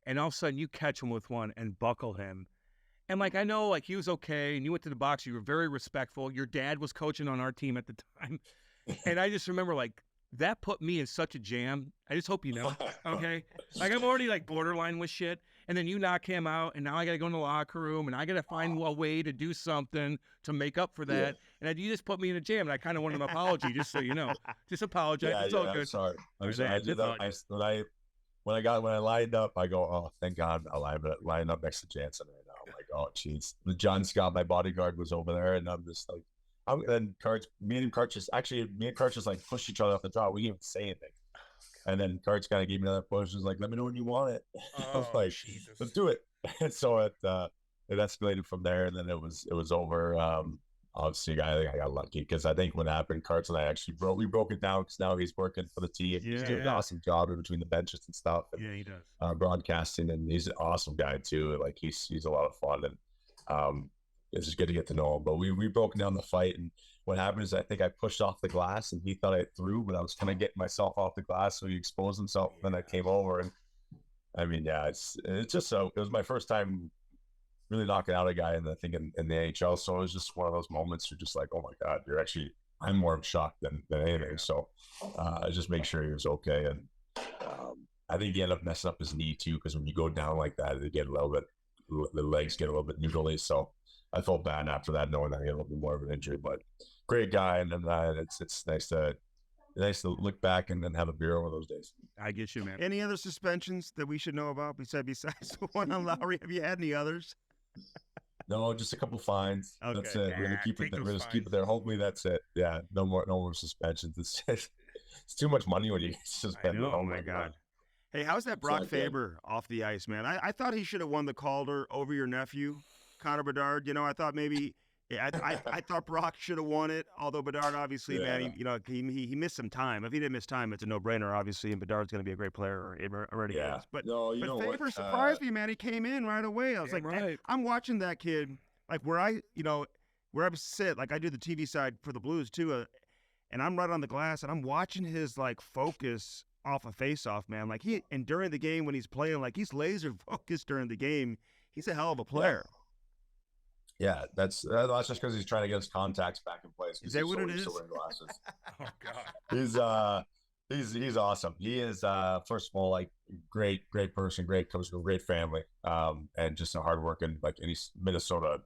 and all of a sudden you catch him with one and buckle him. And like, I know like he was okay, and you went to the box, you were very respectful. Your dad was coaching on our team at the time. And I just remember like that put me in such a jam. I just hope you know. Okay. Like I'm already like borderline with shit. And then you knock him out, and now I got to go in the locker room, and I got to find a way to do something to make up for that. Yeah. And you just put me in a jam, and I kind of wanted an apology, just so you know. Just apologize. It's all good.
I'm sorry. I did that. When I lined up, I go, oh, thank God I lined up next to Jansen right now. I'm like, oh, jeez. John Scott, my bodyguard, was over there, and I'm just like, me and Karch just like pushed each other off the drop. We didn't even say anything. And then Karch kind of gave me another push. He was like, let me know when you want it. I was like, Jesus. Let's do it. And so it escalated from there, and then it was over. Obviously, I think I got lucky, because I think what happened, Karch and I actually broke it down, because now he's working for the team. He's doing an awesome job in between the benches and stuff. And,
he does.
Broadcasting, and he's an awesome guy too. Like he's a lot of fun, and it's just good to get to know him. But we broke down the fight, and what happened is I think I pushed off the glass, and he thought I threw, but I was kind of getting myself off the glass, so he exposed himself. And then I came over, and I mean, it's just it was my first time really knocking out a guy in the NHL. So it was just one of those moments you're just like, oh my God, I'm more shocked than anything. So I just make sure he was okay. And I think he ended up messing up his knee too, because when you go down like that, the legs get a little bit neutrally. So I felt bad after that, knowing that he had a little bit more of an injury, but great guy. And then it's nice to look back and then have a beer over those days.
I get you, man.
Any other suspensions that we should know about besides the one on Lowry? Have you had any others?
No, just a couple fines.
Okay.
That's it. We're gonna keep it there. Hopefully that's it. Yeah, no more suspensions. It's too much money when you suspend.
Oh my God. Hey, how's that Brock
not good.
Faber off the ice, man? I thought he should have won the Calder over your nephew, Connor Bedard. You know, I thought maybe I thought Brock should have won it. Although Bedard, obviously, man,
Yeah.
he missed some time. If he didn't miss time, it's a no-brainer, obviously. And Bedard's going to be a great player, or it already
Yeah.
is. But
No, you
but
know what?
Faber surprised me, man. He came in right away. I was
Damn
like,
right.
I'm watching that kid, like where I sit, like I do the TV side for the Blues too, and I'm right on the glass, and I'm watching his like focus off a face-off, man. Like and during the game when he's playing, like he's laser focused during the game. He's a hell of a player.
Yeah, that's just because he's trying to get his contacts back in place.
Is that what it is?
Glasses.
Oh God.
He's awesome. He is first of all like great person, great coach, great family, and just a hardworking like any Minnesota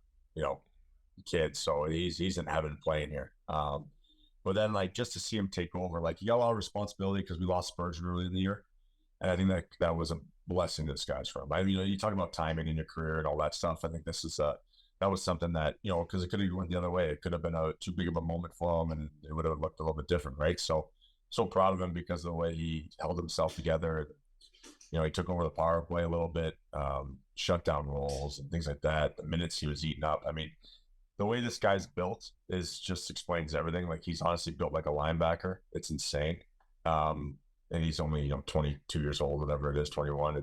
kid. So he's in heaven playing here. But then like just to see him take over, like he got a lot of responsibility because we lost Spurgeon early in the year, and I think that was a blessing in disguise for him. I mean, you talk about timing in your career and all that stuff. I think this is that was something that, because it could have went the other way. It could have been too big of a moment for him, and it would have looked a little bit different, right? So proud of him because of the way he held himself together. He took over the power play a little bit, shut down roles and things like that. The minutes he was eating up. I mean, the way this guy's built just explains everything. Like he's honestly built like a linebacker. It's insane. And he's only 22 years old, whatever it is, 21.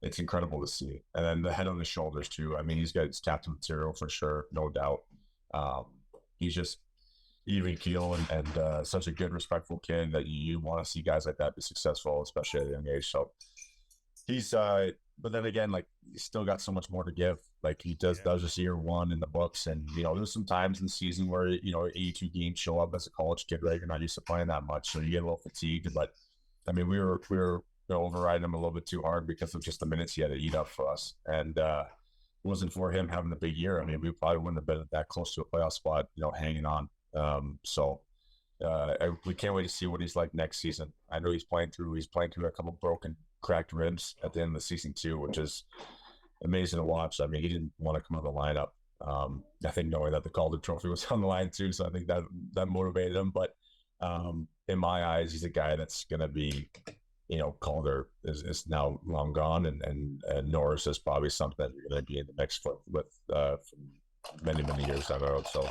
It's incredible to see. And then the head on the shoulders too. I mean, he's got his captain material for sure, no doubt. He's just even keel and such a good, respectful kid that you want to see guys like that be successful, especially at a young age. So he's, but then again, like he's still got so much more to give. Like he does, that was just year one in the books. And, there's some times in the season where, 82 games show up as a college kid, right? You're not used to playing that much. So you get a little fatigued, but I mean, we were overriding him a little bit too hard because of just the minutes he had to eat up for us. And it wasn't for him having a big year. I mean, we probably wouldn't have been that close to a playoff spot, hanging on. We can't wait to see what he's like next season. I know he's playing through a couple broken, cracked ribs at the end of the season too, which is amazing to watch. I mean, he didn't want to come out of the lineup. I think knowing that the Calder Trophy was on the line too, so I think that motivated him. But in my eyes, he's a guy that's going to be, Calder is now long gone, and Norris is probably something you're going to be in the mix with for many years down the road. So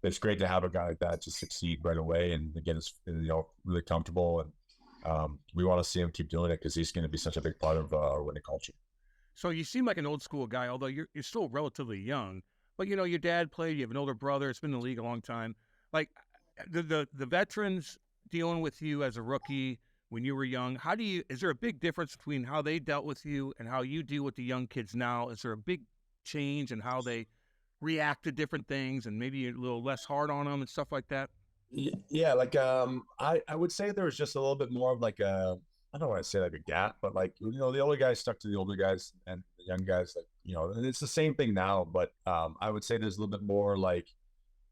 it's great to have a guy like that to succeed right away and get us really comfortable, and we want to see him keep doing it because he's going to be such a big part of our winning culture.
So you seem like an old school guy, although you're still relatively young. But your dad played. You have an older brother. It's been in the league a long time. Like the veterans dealing with you as a rookie when you were young. Is there a big difference between how they dealt with you and how you deal with the young kids now? Is there a big change in how they react to different things and maybe a little less hard on them and stuff like that?
Yeah, like I would say there was just a little bit more of like I don't want to say like a gap, but like the older guys stuck to the older guys and the young guys, like and it's the same thing now, but I would say there's a little bit more like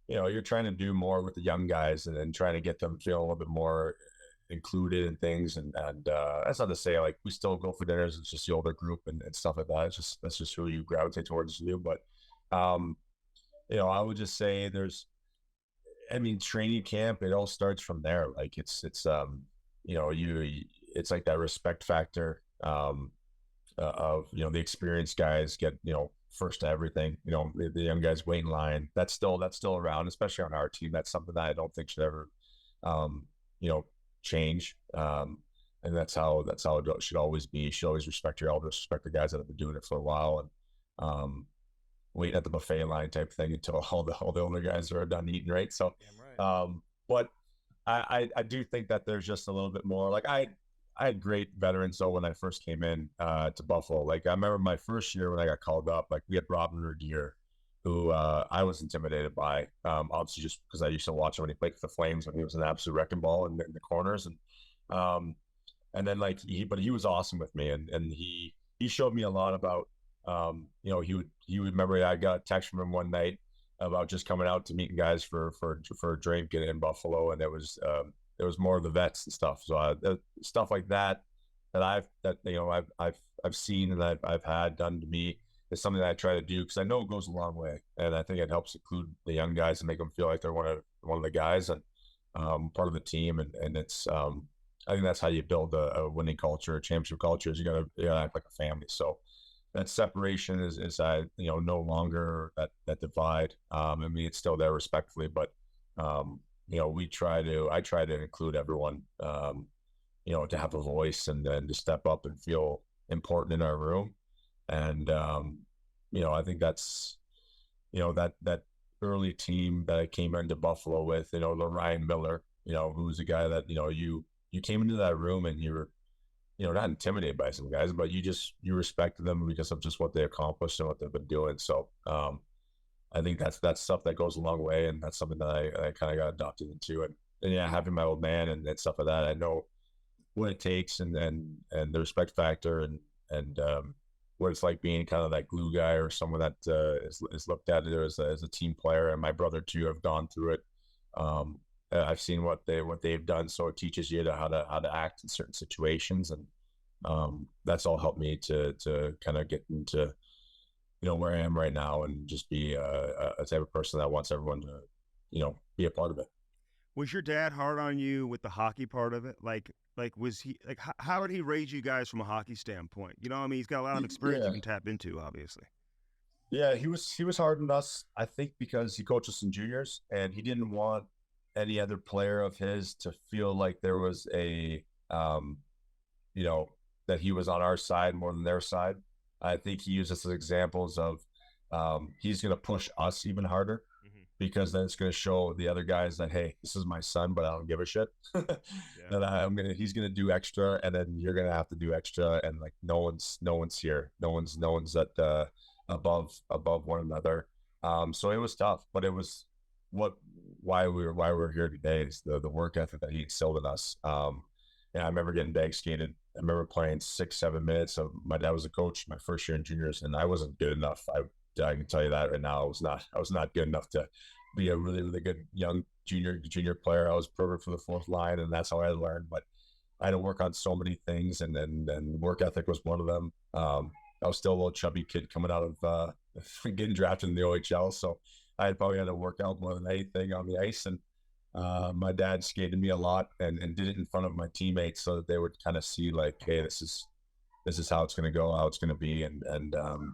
you're trying to do more with the young guys and trying to get them feel a little bit more included in things, and that's not to say like we still go for dinners. It's just the older group and stuff like that. That's just who you gravitate towards you. But I would just say training camp, it all starts from there. Like it's it's like that respect factor of the experienced guys get first to everything. The young guys wait in line. That's still around, especially on our team. That's something that I don't think should ever change. And that's how it should always be. You should always respect your elders, respect the guys that have been doing it for a while, and waiting at the buffet line type thing until all the older guys are done eating, right? So but I do think that there's just a little bit more. Like I had great veterans though when I first came in to Buffalo. Like I remember my first year when I got called up, like we had Robin Regier, who I was intimidated by, obviously just because I used to watch him when he played for the Flames when he was an absolute wrecking ball in the corners, and then like he was awesome with me, and he showed me a lot about he would remember I got a text from him one night about just coming out to meeting guys for a drink in Buffalo, and it was more of the vets and stuff. So stuff like that I've seen and I've had done to me is something that I try to do because I know it goes a long way, and I think it helps include the young guys and make them feel like they're one of the guys and part of the team, and it's I think that's how you build a winning culture, a championship culture. Is you gotta act like a family. So that separation is no longer that divide. I mean, it's still there respectfully, but I try to include everyone, to have a voice and then to step up and feel important in our room. And I think that's that early team that I came into Buffalo with, the Ryan Miller, who was a guy that you came into that room and you were not intimidated by some guys, but you respected them because of just what they accomplished and what they've been doing. So I think that's stuff that goes a long way, and that's something that I kind of got adopted into. And yeah, having my old man and stuff like that, I know what it takes, and the respect factor, and what it's like being kind of that glue guy or someone that is looked at as a team player. And my brother too have gone through it. I've seen what they've done, so it teaches you how to act in certain situations, and that's all helped me to kind of get into where I am right now, and just be a type of person that wants everyone to be a part of it.
Was your dad hard on you with the hockey part of it? Like was he like how did he raise you guys from a hockey standpoint? I mean, he's got a lot of experience you can tap into, obviously.
Yeah, he was hard on us, I think, because he coached us in juniors, and he didn't want any other player of his to feel like there was a that he was on our side more than their side. I think he used us as examples of he's going to push us even harder, because then it's going to show the other guys that, hey, this is my son, but I don't give a shit. That he's going to do extra, and then you're going to have to do extra, and like no one's here, no one's that above one another. So it was tough, but it was why we're here today is the work ethic that he instilled in us. And I remember getting bag skated. I remember playing 6-7 minutes. My dad was a coach my first year in juniors, and I wasn't good enough. I can tell you that right now. I was not good enough to be a really, really good young junior player. I was perfect for the fourth line, and that's how I learned. But I had to work on so many things, and work ethic was one of them. I was still a little chubby kid coming out of getting drafted in the OHL, so I probably had to work out more than anything on the ice. And my dad skated me a lot and did it in front of my teammates, so that they would kind of see like, hey, this is how it's going to go, how it's going to be.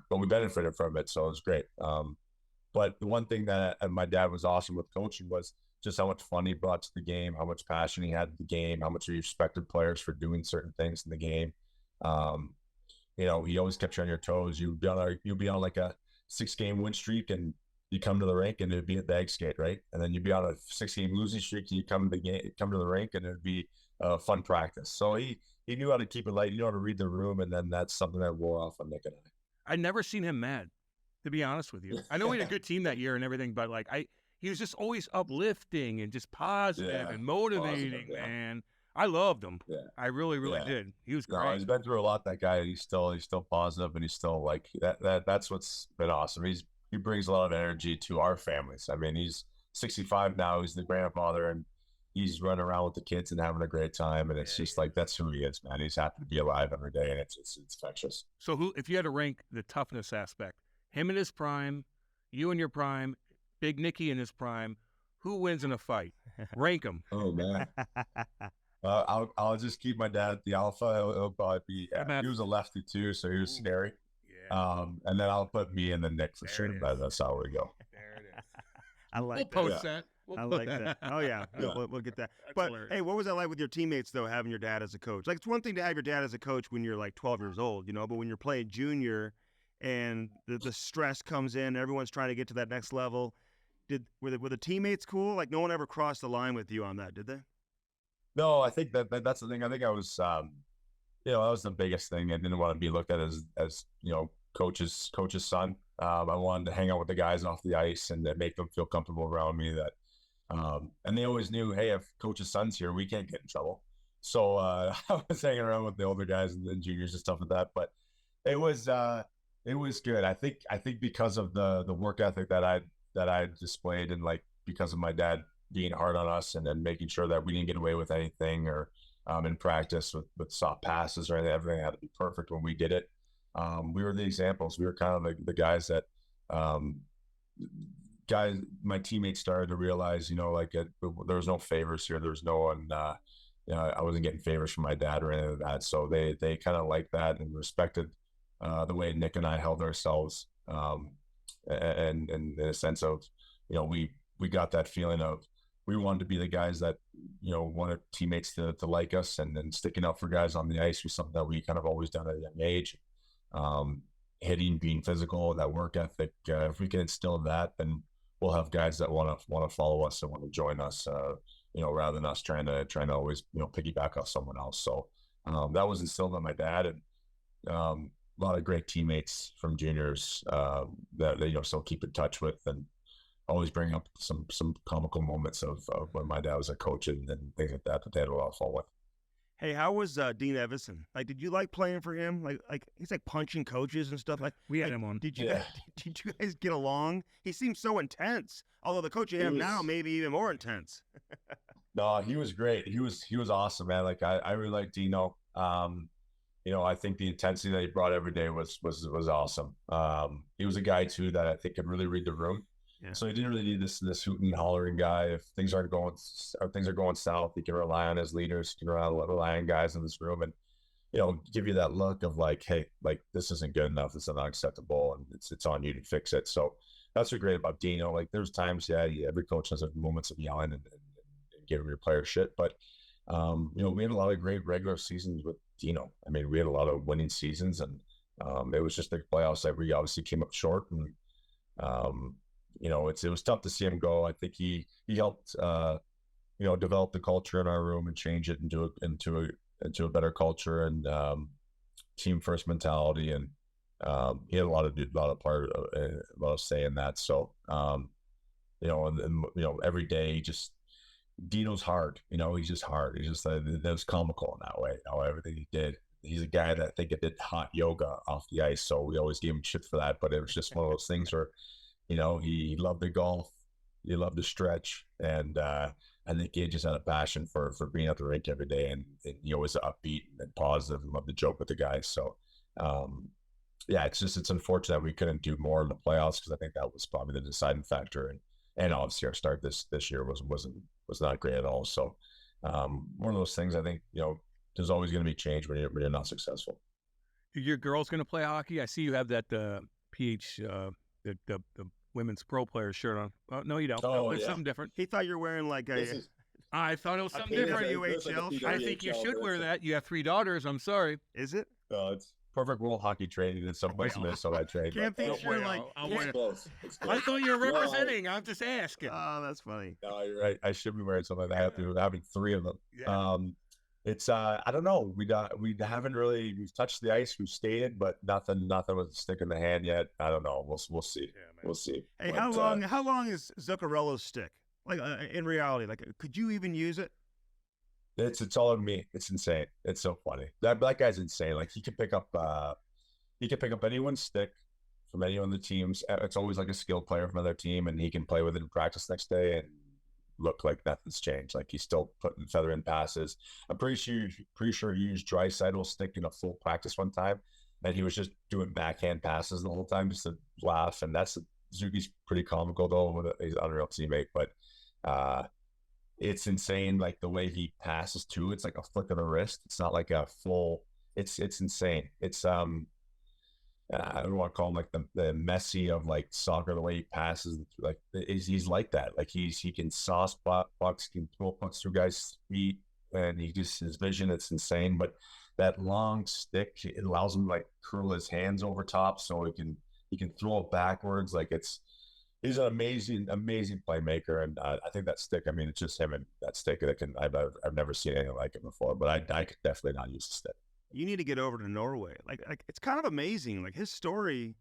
But we benefited from it. So it was great. But the one thing that my dad was awesome with coaching was just how much fun he brought to the game, how much passion he had in the game, how much he respected players for doing certain things in the game. He always kept you on your toes. You'd be on like a 6-game win streak, and you come to the rink and it'd be a bag skate, right? And then you'd be on a 6-game losing streak, and you come to the rink and it'd be a fun practice. So he knew how to keep it light, he knew how to read the room, and then that's something that wore off on Nick and I.
I'd never seen him mad, to be honest with you. I know he had a good team that year and everything, but he was just always uplifting and just positive and motivating, man. I loved him. Yeah. I really, really did. He was great.
No, he's been through a lot, that guy. He's still positive, and he's still like that. That's what's been awesome. He brings a lot of energy to our families. I mean, he's 65 now. He's the grandfather, and he's running around with the kids and having a great time. And it's just like, that's who he is, man. He's happy to be alive every day, and it's infectious.
So if you had to rank the toughness aspect, him in his prime, you in your prime, Big Nicky in his prime, who wins in a fight? Rank them.
Oh, man. I'll just keep my dad the alpha. He'll probably be. He was a lefty too, so he was scary. Yeah. And then I'll put me in the Nick for sure. That's how we go.
There it is.
I like
we'll post that.
I like that. Oh yeah, we'll get that.
That's
but
hilarious.
Hey, what was that like with your teammates though, having your dad as a coach? Like, it's one thing to have your dad as a coach when you're like 12 years old, but when you're playing junior and the stress comes in, everyone's trying to get to that next level. Were the teammates cool? Like, no one ever crossed the line with you on that, did they?
No, I think that's the thing. I think I was, that was the biggest thing. I didn't want to be looked at as coach's son. I wanted to hang out with the guys off the ice and make them feel comfortable around me. And they always knew, hey, if coach's son's here, we can't get in trouble. So I was hanging around with the older guys and the juniors and stuff like that. But it was good. I think because of the work ethic that I displayed, and like because of my dad being hard on us and then making sure that we didn't get away with anything, or in practice with soft passes or anything. Everything had to be perfect when we did it. We were the examples. We were kind of the guys that my teammates started to realize, there was no favors here. There was no one I wasn't getting favors from my dad or anything like that. So they kind of liked that and respected the way Nick and I held ourselves, and in a sense of, we got that feeling of we wanted to be the guys that wanted teammates to like us, and then sticking up for guys on the ice was something that we kind of always done at a young age. Hitting, being physical, that work ethic. If we can instill that, then we'll have guys that want to follow us and want to join us. Rather than us trying to always piggyback off someone else. So that was instilled on my dad, and a lot of great teammates from juniors that still keep in touch with, and always bring up some comical moments of when my dad was a coach and things like that they had a lot of fun with.
Hey, how was Dean Evison? Like, did you like playing for him? Like he's like punching coaches and stuff. Like,
we had him on.
Did you guys get along? He seems so intense. Although the coach you have now maybe even more intense.
No, he was great. He was awesome, man. Like I really like Dino. I think the intensity that he brought every day was awesome. He was a guy too that I think could really read the room. Yeah. So he didn't really need this hooting and hollering guy. If things are going south, he can rely on his leaders. He can rely on guys in this room, and give you that look of like, hey, like this isn't good enough. This is not acceptable, and it's on you to fix it. So that's what's great about Dino. Like there's times, every coach has moments of yelling and giving your players shit, but we had a lot of great regular seasons with Dino. I mean, we had a lot of winning seasons, and it was just the playoffs that we obviously came up short, and it was tough to see him go. I think he helped develop the culture in our room and change it into a better culture and team first mentality, and he had a lot of say in that. So every day just Dino's hard. He's just hard. He's just that was comical in that way. Everything he did. He's a guy that I think did hot yoga off the ice, so we always gave him shit for that. But it was just one of those things where, he loved the golf, he loved to stretch, and I think he just had a passion for being at the rink every day, and he always upbeat and positive and loved to joke with the guys. So, it's unfortunate we couldn't do more in the playoffs, because I think that was probably the deciding factor, and obviously our start this year was not great at all. So, one of those things I think there's always going to be change when you're not successful.
Your girl's going to play hockey. I see you have that PH the women's pro player shirt on. Oh, no, you don't.
Oh,
it's something different.
He thought you were wearing like
I thought it was something different.
UHL.
I think you should wear that. You have 3 daughters. I'm sorry.
Is it?
It's perfect world hockey training in some place in Minnesota. I trained.
Can't think you're like.
Close.
I thought you were representing. I'm just asking.
Oh, that's funny.
No, you're right. I should be wearing something like that. Yeah. Having 3 of them.
Yeah.
It's I don't know. We haven't really. We've touched the ice. We've skated, but nothing with a stick in the hand yet. I don't know. We'll see. Yeah, we'll see.
Hey, how long is Zuccarello's stick? Like in reality, like could you even use it?
It's all on me. It's insane. It's so funny. That guy's insane. Like he can pick up anyone's stick from any of the teams. It's always like a skilled player from another team, and he can play with it in practice next day and look like nothing's changed. Like he's still putting feather in passes. I'm pretty sure he used Draisaitl's stick in a full practice one time, and he was just doing backhand passes the whole time just to laugh. And Zuki's pretty comical though. He's an unreal teammate, but it's insane. Like the way he passes too. It's like a flick of the wrist. It's not like a full. It's insane. It's I don't want to call him like the Messi of like soccer, the way he passes. Like he's like that. Like he can sauce pucks, can throw pucks through guys' feet, and his vision, it's insane. But that long stick, it allows him to like curl his hands over top, so he can throw it backwards. Like he's an amazing playmaker, and I think that stick. I mean, it's just him and that stick that can. I've never seen anything like it before, but I could definitely not use the stick.
You need to get over to Norway. Like it's kind of amazing. Like his story,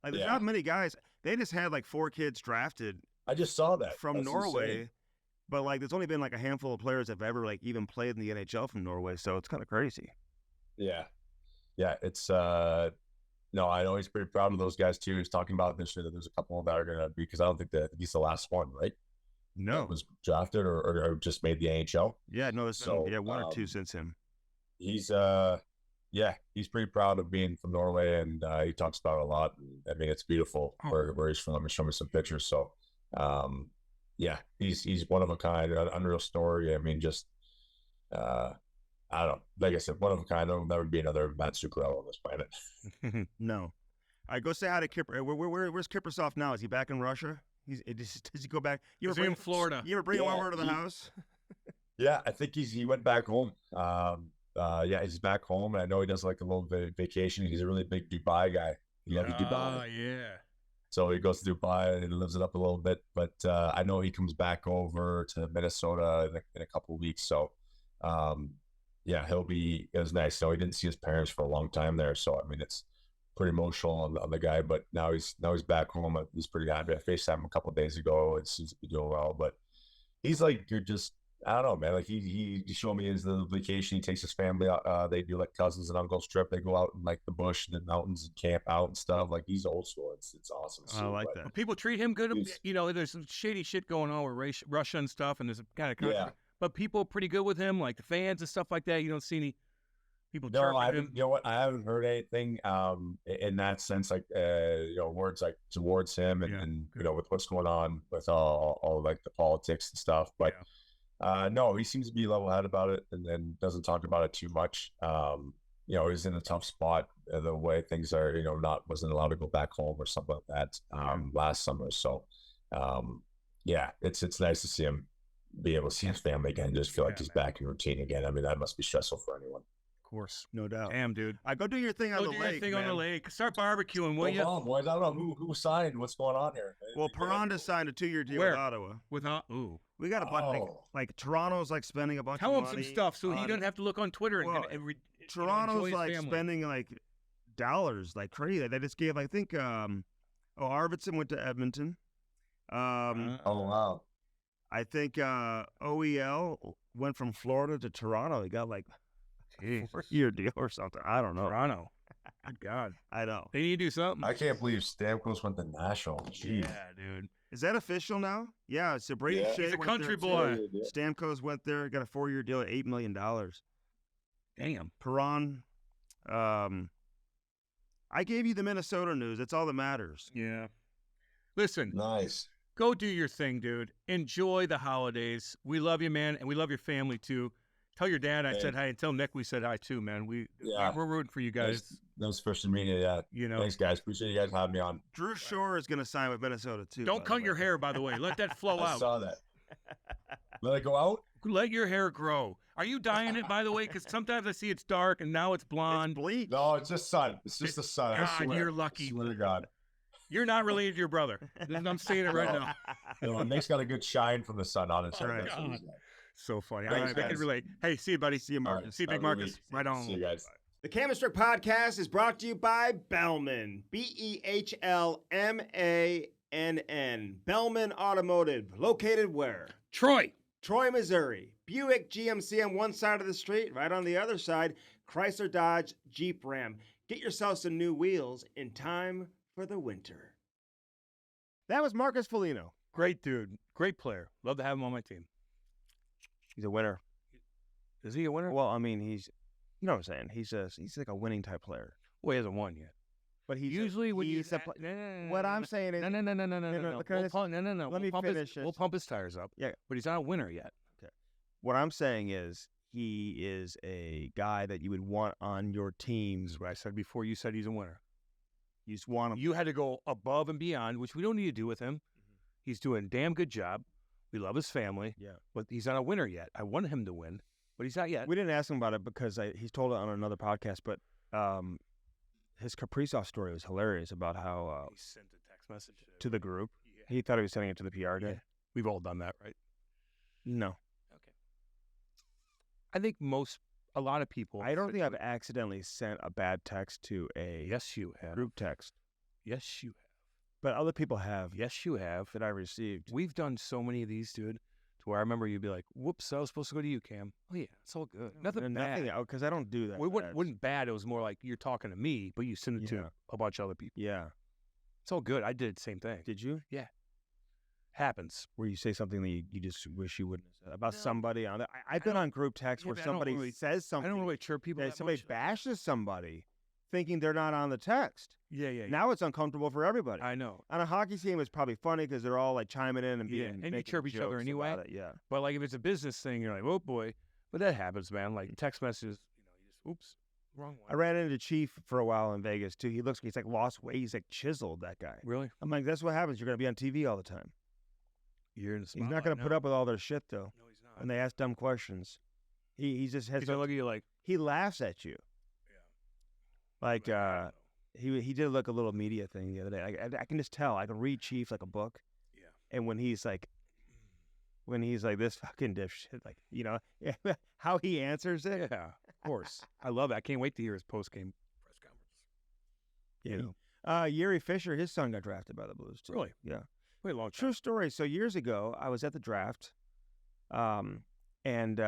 like there's not many guys. They just had like 4 kids drafted.
I just saw that
from Norway, insane. But like there's only been like a handful of players that have ever like even played in the NHL from Norway. So it's kind of crazy.
Yeah. It's no, I know he's pretty proud of those guys too. He's talking about this year that there's a couple that are gonna be, because I don't think that he's the last one, right?
No,
that was drafted or just made the NHL.
Yeah, no, there's one or two since him.
He's he's pretty proud of being from Norway, and he talks about it a lot. I mean, it's beautiful where he's from. He's showing me some pictures. So he's one of a kind, an unreal story. I mean, just I don't know. Like I said, one of a kind. There'll never be another Matt Zuccarello on this planet.
No. All right, go say hi to Kipper. Where's Kaprizov now? Is he back in Russia? Does he go back?
Is he in Florida?
You ever bring him over to the house?
Yeah, I think he went back home. Yeah, he's back home, and I know he does like a little bit of vacation. He's a really big Dubai guy. He loves Dubai.
Oh, yeah.
So he goes to Dubai and lives it up a little bit. But I know he comes back over to Minnesota in a couple of weeks. So, yeah, it was nice. So he didn't see his parents for a long time there. So, I mean, it's pretty emotional on the guy. But now he's back home. He's pretty happy. I FaceTimed him a couple of days ago. It seems to be doing well. But he's like, I don't know, man. Like he showed me his little vacation. He takes his family out. They do like cousins and uncles trip. They go out in like the bush and the mountains and camp out and stuff. Like he's old school. It's awesome.
I like that.
People treat him good. You know, there's some shady shit going on with Russia and stuff, and there's a kind of country. Yeah. But people are pretty good with him, like the fans and stuff like that. You don't see any people.
No, I haven't. You know what? I haven't heard anything in that sense, like words like towards him and with what's going on with all like the politics and stuff, but. Yeah. No, he seems to be level-headed about it and doesn't talk about it too much. He's in a tough spot the way things are, wasn't allowed to go back home or something like that last summer. So, yeah, it's nice to see him be able to see his family again, just feel like he's back in routine again. I mean, that must be stressful for anyone.
Of course.
No doubt.
Damn, dude.
I go do your thing on the lake. Go do your thing on the
lake. Start barbecuing, will you?
Boys. I don't know who signed. What's going on here?
Well, Peranda signed a 2-year deal with Ottawa.
Ooh.
We got a bunch like Toronto's like spending a bunch of money.
Tell him some stuff so he doesn't have to look on Twitter and
Toronto's like spending like dollars like crazy. They just gave, I think, Arvidsson went to Edmonton.
Oh, wow.
I think OEL went from Florida to Toronto. He got like a 4-year deal or something. I don't know.
Toronto. Good God.
I know.
They need to do something.
I can't believe Stamkos went to Nashville. Jeez.
Yeah, dude.
Is that official now? Yeah, it's a Brady Shea.
He's a country boy.
Stamkos went there, got a 4-year deal at $8 million.
Damn.
Perron. I gave you the Minnesota news. That's all that matters.
Yeah. Listen.
Nice.
Go do your thing, dude. Enjoy the holidays. We love you, man, and we love your family too. Tell your dad I said hi, and tell Nick we said hi too, man. We're rooting for you guys.
That was first to meet you. Thanks, guys. Appreciate you guys having me on.
Drew Shore is going to sign with Minnesota too.
Don't cut your hair, by the way. Let that flow out.
I saw that. Let it go out.
Let your hair grow. Are you dyeing it, by the way? Because sometimes I see it's dark and now it's blonde.
It's bleach.
No, it's just sun. It's just the sun.
God, you're lucky.
I swear to God.
You're not related to your brother. I'm saying it right now.
Nick's got a good shine from the sun on his head.
Right. So funny.
Thanks,
I can relate. Hey, see you, buddy. See you, Marcus. See you, Big Marcus. Right on.
See you guys.
The Chemistry Podcast is brought to you by Bellman. BEHLMANN. Bellman Automotive. Located where?
Troy,
Missouri. Buick GMC on one side of the street. Right on the other side, Chrysler Dodge Jeep Ram. Get yourself some new wheels in time for the winter. That was Marcus Foligno.
great dude, great player. Love to have him on my team.
He's a winner.
Is he a winner?
Well, I mean, you know what I'm saying. He's like a winning type player.
Well, he hasn't won yet.
But he's
usually when you
what I'm saying is
no.
Let me finish.
We'll pump his tires up.
Yeah,
but he's not a winner yet.
Okay. What I'm saying is he is a guy that you would want on your teams.
That's what I said before. You said he's a winner.
You just want him.
You had to go above and beyond, which we don't need to do with him. Mm-hmm. He's doing a damn good job. We love his family.
Yeah,
but he's not a winner yet. I want him to win, but he's not yet.
We didn't ask him about it because he's told it on another podcast, but his Kaprizov story was hilarious about how
he sent a text message
to the group. Yeah. He thought he was sending it to the PR guy.
Yeah. We've all done that, right?
No.
Okay. I think a lot of people.
I don't think I've accidentally sent a bad text to a
yes, you have.
Group text.
Yes, you have.
But other people have.
Yes, you have.
That I received.
We've done so many of these, dude, to where I remember you'd be like, whoops, I was supposed to go to you, Cam. Oh, yeah, it's all good. Nothing bad.
Because I don't do that.
We wasn't bad. It was more like you're talking to me, but you sent it to a bunch of other people.
Yeah.
It's all good. I did the same thing.
Did you?
Yeah. Happens.
Where you say something that you just wish you wouldn't have said about somebody on there. I've been on group text where somebody says something.
I don't really chirp people that
somebody bashes somebody thinking they're not on the text.
Yeah.
Now it's uncomfortable for everybody.
I know.
On a hockey team, it's probably funny because they're all like chiming in and being
and you chirp each other anyway.
Yeah.
But like if it's a business thing, you're like, oh boy. But that happens, man. Like text messages, you just oops, wrong one.
I ran into Chief for a while in Vegas too. He's like lost weight. He's like chiseled, that guy.
Really?
I'm like, that's what happens. You're gonna be on TV all the time.
You're in the
He's
spotlight.
not gonna put up with all their shit though.
No, he's not.
When they ask dumb questions, he just has.
He's gonna look at you like
He laughs at you.
Yeah.
Like he did like a little media thing the other day. I can just tell. I can read Chief like a book.
Yeah.
And when he's like this fucking dipshit, like how he answers it.
Yeah, of course. I love it. I can't wait to hear his post-game press conference.
Yeah. Yuri Fisher, his son got drafted by the Blues too.
Really?
Yeah.
Wait a long time.
True story. So years ago, I was at the draft, and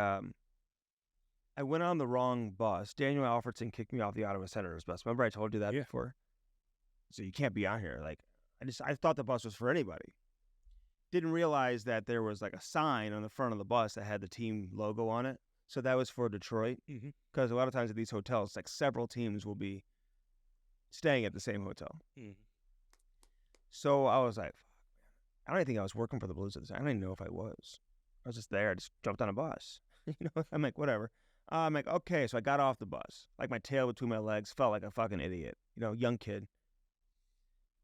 I went on the wrong bus. Daniel Alfredson kicked me off the Ottawa Senators bus. Remember I told you that before? So you can't be on here. Like I thought the bus was for anybody. Didn't realize that there was like a sign on the front of the bus that had the team logo on it. So that was for Detroit. Because a lot of times at these hotels, like several teams will be staying at the same hotel. So I was like, I don't even think I was working for the Blues at the time. I don't even know if I was. I was just there. I just jumped on a bus. I'm like, whatever. I'm like, okay. So I got off the bus, like my tail between my legs, felt like a fucking idiot, young kid.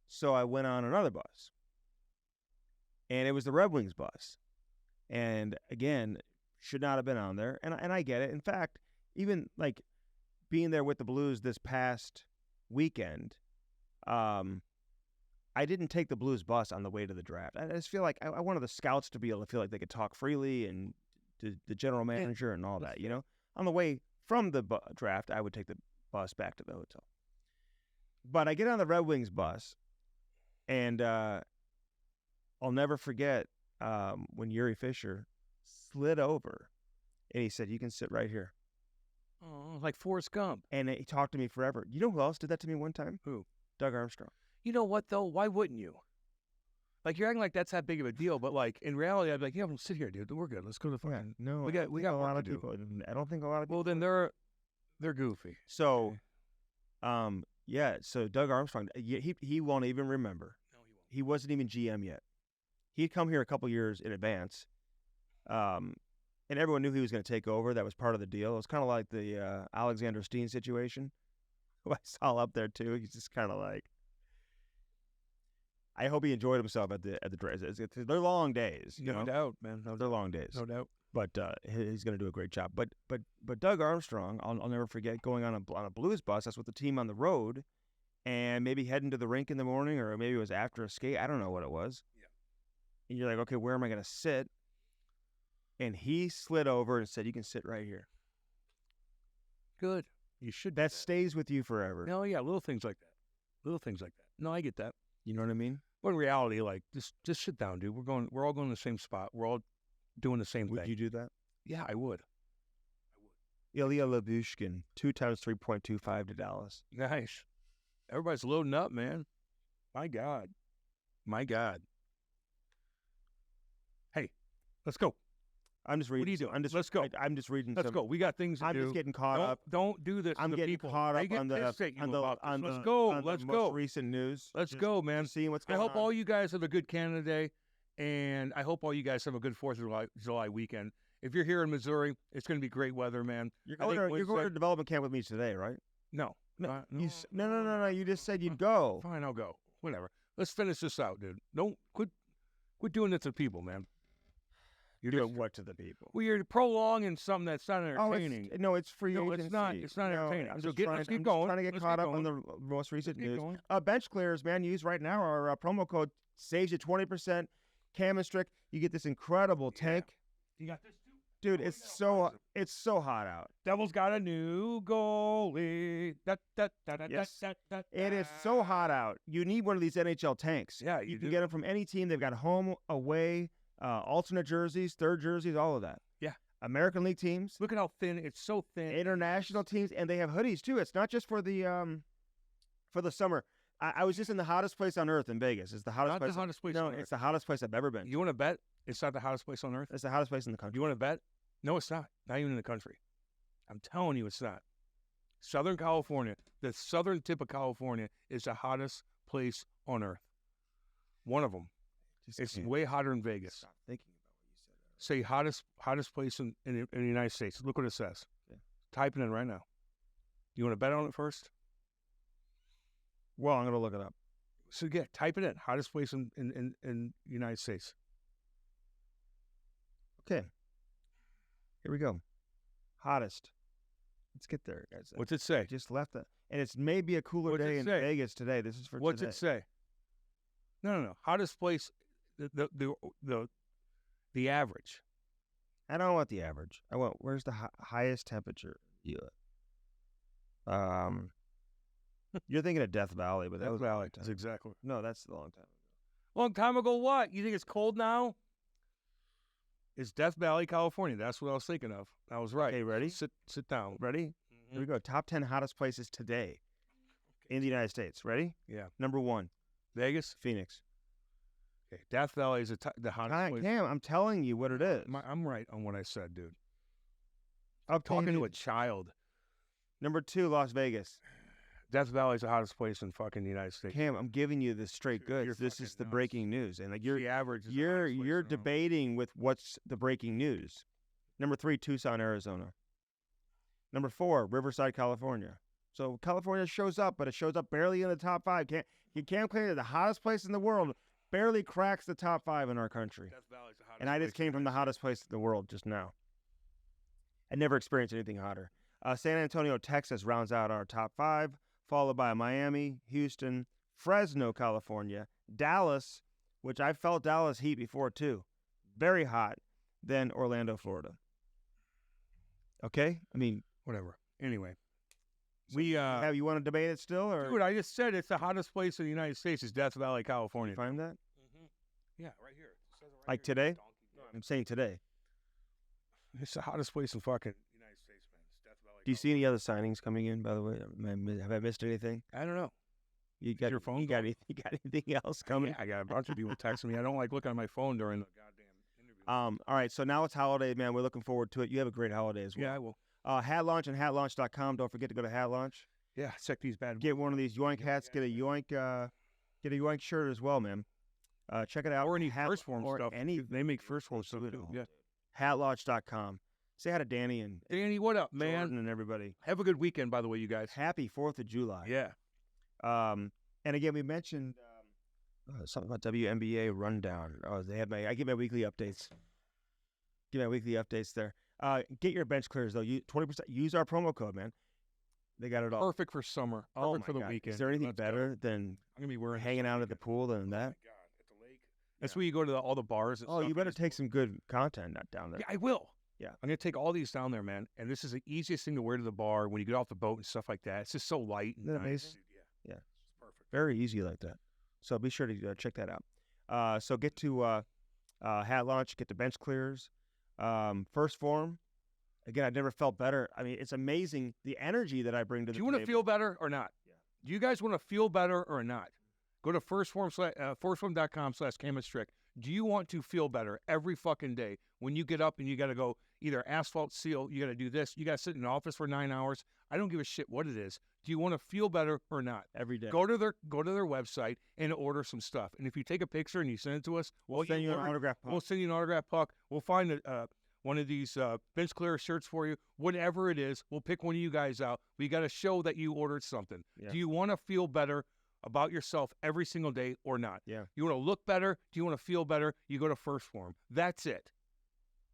So I went on another bus, and it was the Red Wings bus. And again, should not have been on there. And I get it. In fact, even like being there with the Blues this past weekend, I didn't take the Blues bus on the way to the draft. I just feel like I wanted the scouts to be able to feel like they could talk freely, and the general manager and all that, On the way from the draft, I would take the bus back to the hotel. But I get on the Red Wings bus, and I'll never forget when Yuri Fisher slid over, and he said, "You can sit right here."
Oh, like Forrest Gump.
And he talked to me forever. You know who else did that to me one time?
Who?
Doug Armstrong.
You know what, though? Why wouldn't you? Like, you're acting like that's that big of a deal, but, like, in reality, I'd be like, yeah, we'll sit here, dude. We're good. Let's go to the fucking...
No,
we got
a lot of
to do.
people. I don't think a lot of people...
Well, then they're goofy.
So, so Doug Armstrong, he won't even remember.
No, he won't.
He wasn't even GM yet. He'd come here a couple years in advance, and everyone knew he was going to take over. That was part of the deal. It was kind of like the Alexander Steen situation, who I saw up there, too. He's just kind of like... I hope he enjoyed himself at the draft. They're long days,
No doubt, man.
They're long days,
No doubt.
But he's going to do a great job. But Doug Armstrong, I'll never forget going on a Blues bus. That's with the team on the road, and maybe heading to the rink in the morning, or maybe it was after a skate. I don't know what it was. Yeah. And you're like, okay, where am I going to sit? And he slid over and said, "You can sit right here."
Good. You should.
That stays with you forever.
No, yeah, little things like that. No, I get that.
You know what I mean?
But in reality, like, just sit down, dude. We're all going to the same spot. We're all doing the same thing.
Would you do that?
Yeah, I would.
Ilya Lyubushkin, 2 times 3.25 to Dallas.
Nice. Everybody's loading up, man. My God. Hey, let's go.
I'm just reading.
What are you doing? Let's go.
I'm just reading.
Let's go. We got things to do.
I'm just getting caught up.
Don't do this.
I'm getting caught up on the most recent news.
Let's go, man.
Seeing what's going on.
I hope all you guys have a good Canada Day, and I hope all you guys have a good 4th of July weekend. If you're here in Missouri, it's going to be great weather, man.
You're going to development camp with me today, right?
No.
No. You just said you'd go.
Fine, I'll go. Whatever. Let's finish this out, dude. Don't quit doing it to people, man.
You're doing what to the people?
Well, you're prolonging something that's not entertaining.
It's free agency.
It's not entertaining.
I'm
so
just
let's keep going.
Trying to get caught up on the most recent news.
Going.
Bench clears, man. Use right now. Our promo code saves you 20%. Cam and Strick, you get this incredible tank.
You got this too,
dude. It's so hot out.
Devils got a new goalie.
It is so hot out. You need one of these NHL tanks.
Yeah,
you can get them from any team. They've got home, away. Alternate jerseys, third jerseys, all of that.
Yeah.
American League teams.
Look at how thin. It's so thin.
International teams, and they have hoodies too. It's not just for the summer. I was just in the hottest place on earth in Vegas. It's the hottest place.
Not the hottest place
on
earth.
No, it's the hottest place I've ever been.
You want to bet it's not the hottest place on earth?
It's the hottest place in the country.
You want to bet? No, it's not. Not even in the country. I'm telling you, it's not. Southern California, the southern tip of California, is the hottest place on earth. One of them. It's way hotter than Vegas.
Stop thinking about what you said.
Say hottest place in the United States. Look what it says.
Okay.
Type it in right now. You want to bet on it first?
Well, I'm gonna look it up.
So yeah, type it in. Hottest place in the United States.
Okay. Here we go. Hottest. Let's get there, guys.
What's it say?
Just left it, and it's maybe a cooler
What's
day
it
in
say?
Vegas today. This is for
What's
today.
it say? No. Hottest place, the average.
I don't want the average. I want where's the highest temperature? You're thinking of Death Valley, but that was a long
That's
time.
exactly.
No, that's a long time ago.
Long time ago. What? You think it's cold now? It's Death Valley, California. That's what I was thinking of. I was right.
Okay, ready?
Sit down.
Ready? Here we go. Top 10 hottest places today in the United States. Ready?
Yeah.
Number 1,
Vegas.
Phoenix.
Okay. Death Valley is the hottest place.
Cam, I'm telling you what it is.
I'm right on what I said, dude.
I'm
Talking to a child.
Number 2, Las Vegas.
Death Valley is the hottest place in fucking the United States.
Cam, I'm giving you the straight
You're
goods. This
fucking
is the
nuts.
breaking news, and like
The average. Is the
you're
hottest place in the world.
debating with what's the breaking news. Number 3, Tucson, Arizona. Number 4, Riverside, California. So California shows up, but it shows up barely in the top 5. You can't claim that the hottest place in the world barely cracks the top 5 in our country.
Death Valley's the hottest
And I just
place in
came from the hottest place in the world just now. I never experienced anything hotter. San Antonio, Texas rounds out our top 5, followed by Miami, Houston, Fresno, California, Dallas, which I felt Dallas heat before too. Very hot. Then Orlando, Florida. Okay? I mean,
Whatever. Anyway.
so
We
you want to debate it still? Or
dude, I just said it's the hottest place in the United States is Death Valley, California.
find that?
Yeah, right here. It says it right
Like
here.
today?
Donkey.
I'm saying today.
It's the hottest place in fucking United States, man. It's Death Valley.
Do you see any other signings coming in, by the way? Have I missed anything?
I don't know.
You got
your phone
you got anything else coming?
Yeah, I got a bunch of people texting me. I don't like looking at my phone during the goddamn interview.
All right, so now it's holiday, man. We're looking forward to it. You have a great holiday as well.
Yeah, I will.
Hat Launch and hatlaunch.com. Don't forget to go to Hat Launch.
Yeah, check these bad.
Get one of these Yoink hats. Get a Yoink shirt as well, man. Check it out.
Or any first form
or
stuff.
any
They make first form stuff
do it
too.
all.
Yeah.
hatlaunch.com. Say hi to Danny and
Danny, what up, man?
Jordan and everybody.
Have a good weekend, by the way, you guys.
Happy 4th of July.
Yeah.
And again, we mentioned something about WNBA rundown. Oh, I get my weekly updates. Get my weekly updates there. Get your bench clears though. 20%. Use our promo code, man. They got it all.
Perfect for summer.
Oh
Perfect
my
for the
God.
weekend.
Is there anything
Let's go.
better than
I'm gonna be wearing this
hanging out at the
weekend.
pool than
Oh
that?
my God, at the lake. That's where you go to all the bars. And
Oh,
stuff
you
and
better
just-
take some good content down there.
Yeah, I will.
Yeah.
I'm gonna take all these down there, man. And this is the easiest thing to wear to the bar when you get off the boat and stuff like that. It's just so light. And
Isn't that
nice.
amazing?
Yeah.
Yeah.
It's perfect.
Very easy like that. So be sure to check that out. So get to Hat Launch, get the bench clears. First form. Again, I've never felt better. I mean, it's amazing the energy that I bring to the
Do you want to
table.
feel better or not?
Yeah.
Do you guys want to feel better or not? Go to firstform.com/CamusTrick. Do you want to feel better every fucking day when you get up and you got to go either asphalt seal, you got to do this, you got to sit in an office for 9 hours? I don't give a shit what it is. Do you want to feel better or not?
every day?
Go to their website and order some stuff. And if you take a picture and you send it to us,
We'll send you an
order-
autograph.
We'll send you an autograph puck. We'll find one of these bench clear shirts for you. Whatever it is, we'll pick one of you guys out. We got to show that you ordered something.
Yeah.
Do you want to feel better about yourself every single day or not?
Yeah.
You want to look better? Do you want to feel better? You go to First Form. That's it.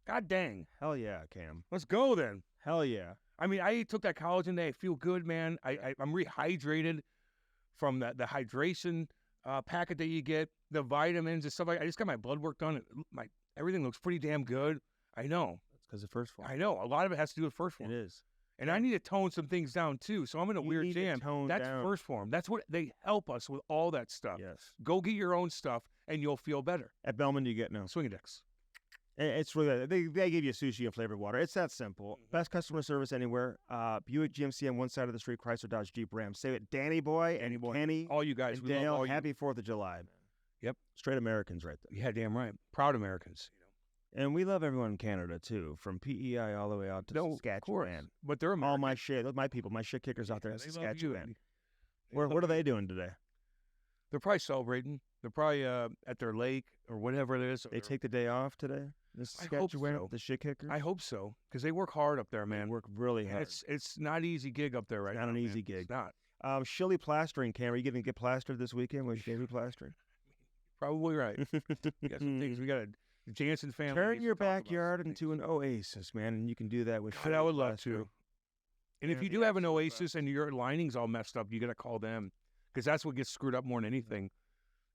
God dang.
Hell yeah, Cam.
Let's go then.
Hell yeah.
I mean, I took that collagen day. I feel good, man. I'm rehydrated from the hydration packet that you get, the vitamins and stuff like that. I just got my blood work done. Everything looks pretty damn good. I know.
That's because of first form.
I know. A lot of it has to do with First
It
Form.
is.
And I need to tone some things down too. So I'm in a
You
weird
need to
jam.
tone
That's
down.
First Form. That's what they help us with all that stuff.
Yes.
Go get your own stuff and you'll feel better.
At Bellman, you get no.
Swing dicks.
It's really they give you sushi and flavored water. It's that simple.
Mhm.
Best customer service anywhere. Buick GMC on one side of the street, Chrysler Dodge Jeep Ram. Say it, Danny Boy
Danny
and
Boy.
Kenny
All you guys.
and
We love
Dale.
all you.
Happy 4th of July. Man.
Yep.
Straight Americans right there.
Yeah, damn right. Proud Americans.
And we love everyone in Canada too, from PEI all the way out to
No, of course.
Saskatchewan.
But they're
All
American.
my shit, my people, my shit kickers out there in
Yeah, they love you.
Saskatchewan.
They
What
love
are they
you.
doing today?
They're probably celebrating. They're probably at their lake or whatever it is.
They take the day off today. This
I hope so.
The shit kicker.
I hope so, because they work hard up there, man.
They work really hard.
It's not an easy gig up there right now.
Not an
man.
easy gig.
It's not.
Shilly plastering, Cam. Are you going to get plastered this weekend? Was you going to be plastering?
Probably right. We got some things. We got a Jansen family.
Turn
needs
your
to talk about
backyard
some things.
into an oasis, man, and you can do that with.
God, I would love to. And if
They're
you
the
do have an
absolute
oasis
best.
and your lining's all messed up, you got to call them, because that's what gets screwed up more than anything.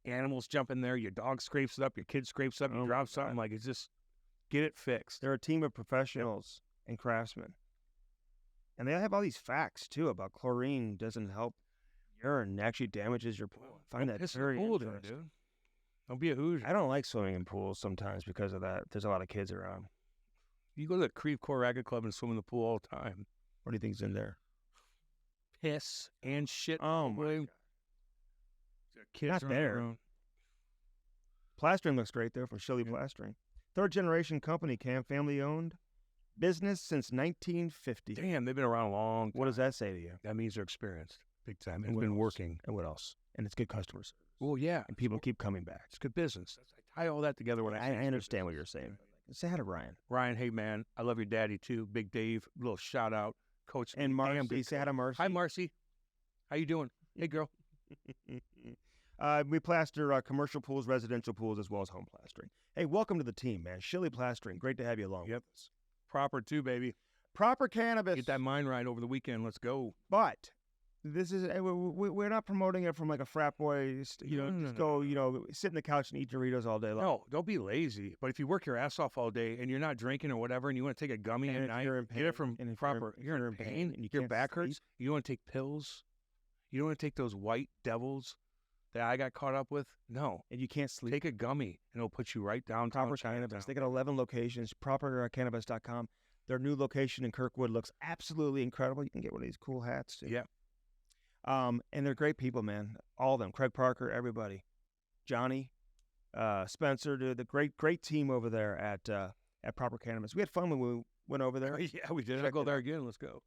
Animals jump in there, your dog scrapes it up, your kid scrapes it up,
Oh
you
my
drop
God.
something, like, it's just get it fixed.
They're a team of professionals and craftsmen, and they have all these facts too about chlorine doesn't help urine, it actually damages your pool. I find that
Piss in
very
the pool, then,
interesting.
dude. Don't be a Hoosier.
I don't like swimming in pools sometimes because of that. There's a lot of kids around.
You go to the Creve Coeur Racket Club and swim in the pool all the time.
What do you think's in there?
Piss and shit.
Oh my
boy.
God.
Kids
Not
running
there.
around.
Plastering looks great there from Shilly
Yeah.
Plastering. Third generation company, Cam, family owned, business since 1950.
Damn, they've been around a long time.
What does that say to you?
That means they're experienced. Big time.
And
It's
what
been
else?
working.
And what else? And it's good customer service.
Well, yeah.
And people keep coming back.
It's good business. I tie all that together when
I
say it's good
understand what
business.
you're saying. Say hi to Ryan.
Ryan, hey, man, I love your daddy, too. Big Dave, little shout out. Coach.
And
damn
Marcy.
good
Say hi to Marcy.
Hi, Marcy. How you doing? Hey, girl.
We plaster commercial pools, residential pools, as well as home plastering. Hey, welcome to the team, man. Shilly Plastering. Great to have you along
Yep.
with us.
Proper, too, baby.
Proper cannabis.
Get that mind right over the weekend. Let's go.
But this is we're not promoting it from like a frat boy. Sit in the couch and eat Doritos all day long.
No, don't be lazy. But if you work your ass off all day and you're not drinking or whatever, and you want to take a gummy
And
at
if
night,
you're in
get it from
pain, and if
proper.
you're
You're
in
in pain
and you
your
can't
back
sleep.
hurts. You want to take pills. You don't want to take those white devils that I got caught up with. No,
And you can't sleep.
take a gummy and it'll put you right down.
Proper Cannabis. They got 11 locations. Propercannabis.com. Their new location in Kirkwood looks absolutely incredible. You can get one of these cool hats too.
Yeah.
And they're great people, man. All of them. Craig Parker, everybody. Johnny, Spencer, dude, the great team over there at Proper Cannabis. We had fun when we went over there.
Yeah, we did. I'll
Check
go
it
there
out.
again. Let's go.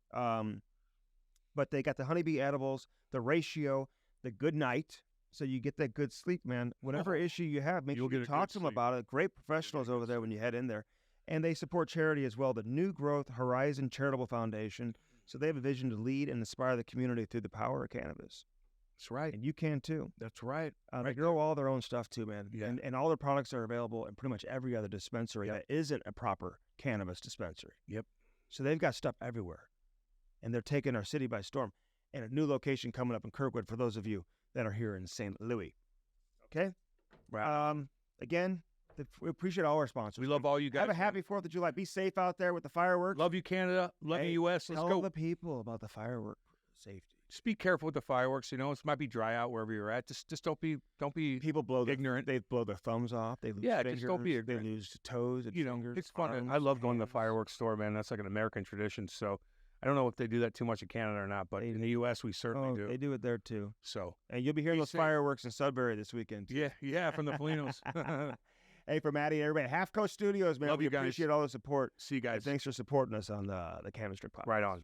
But they got the honeybee edibles, the ratio, the good night, so you get that good sleep, man. Whatever issue you have, make
You'll
sure you
get a
talk
good
to them
sleep.
about it. Great professionals over there when you head in there. And they support charity as well, the New Growth Horizon Charitable Foundation. So they have a vision to lead and inspire the community through the power of cannabis.
That's right.
And you can too.
That's right.
They
Right
grow all their own stuff too, man.
Yeah.
And all their products are available in pretty much every other dispensary
Yep.
that isn't a proper cannabis dispensary.
Yep.
So they've got stuff everywhere. And they're taking our city by storm. And a new location coming up in Kirkwood for those of you that are here in St. Louis. Okay?
Right.
Again, we appreciate all our sponsors.
We love all you guys.
Have a
man.
happy 4th of July. Be safe out there with the fireworks.
Love you, Canada. Love
Hey,
you, U.S. Let's
Tell
go.
the people about the firework safety.
Just be careful with the fireworks. You know, it might be dry out wherever you're at. Just don't be
People blow
ignorant.
They blow their thumbs off. They lose
Yeah,
fingers.
just don't be
They
ignorant.
lose toes and
you know,
fingers.
it's fun. I
arms,
love going to the
hands.
fireworks store, man. That's like an American tradition. So I don't know if they do that too much in Canada or not, but in the U.S. we certainly
Oh,
do.
they do it there too.
So
And you'll be hearing
Be
those
safe.
fireworks in Sudbury this weekend. Too.
yeah, from the Folignos.
Hey, for Maddie and everybody, Half Coast Studios, man.
Love
we
you guys.
appreciate all the support.
See you
And
guys.
thanks for supporting us on the Cannabis Drip Podcast.
Right on.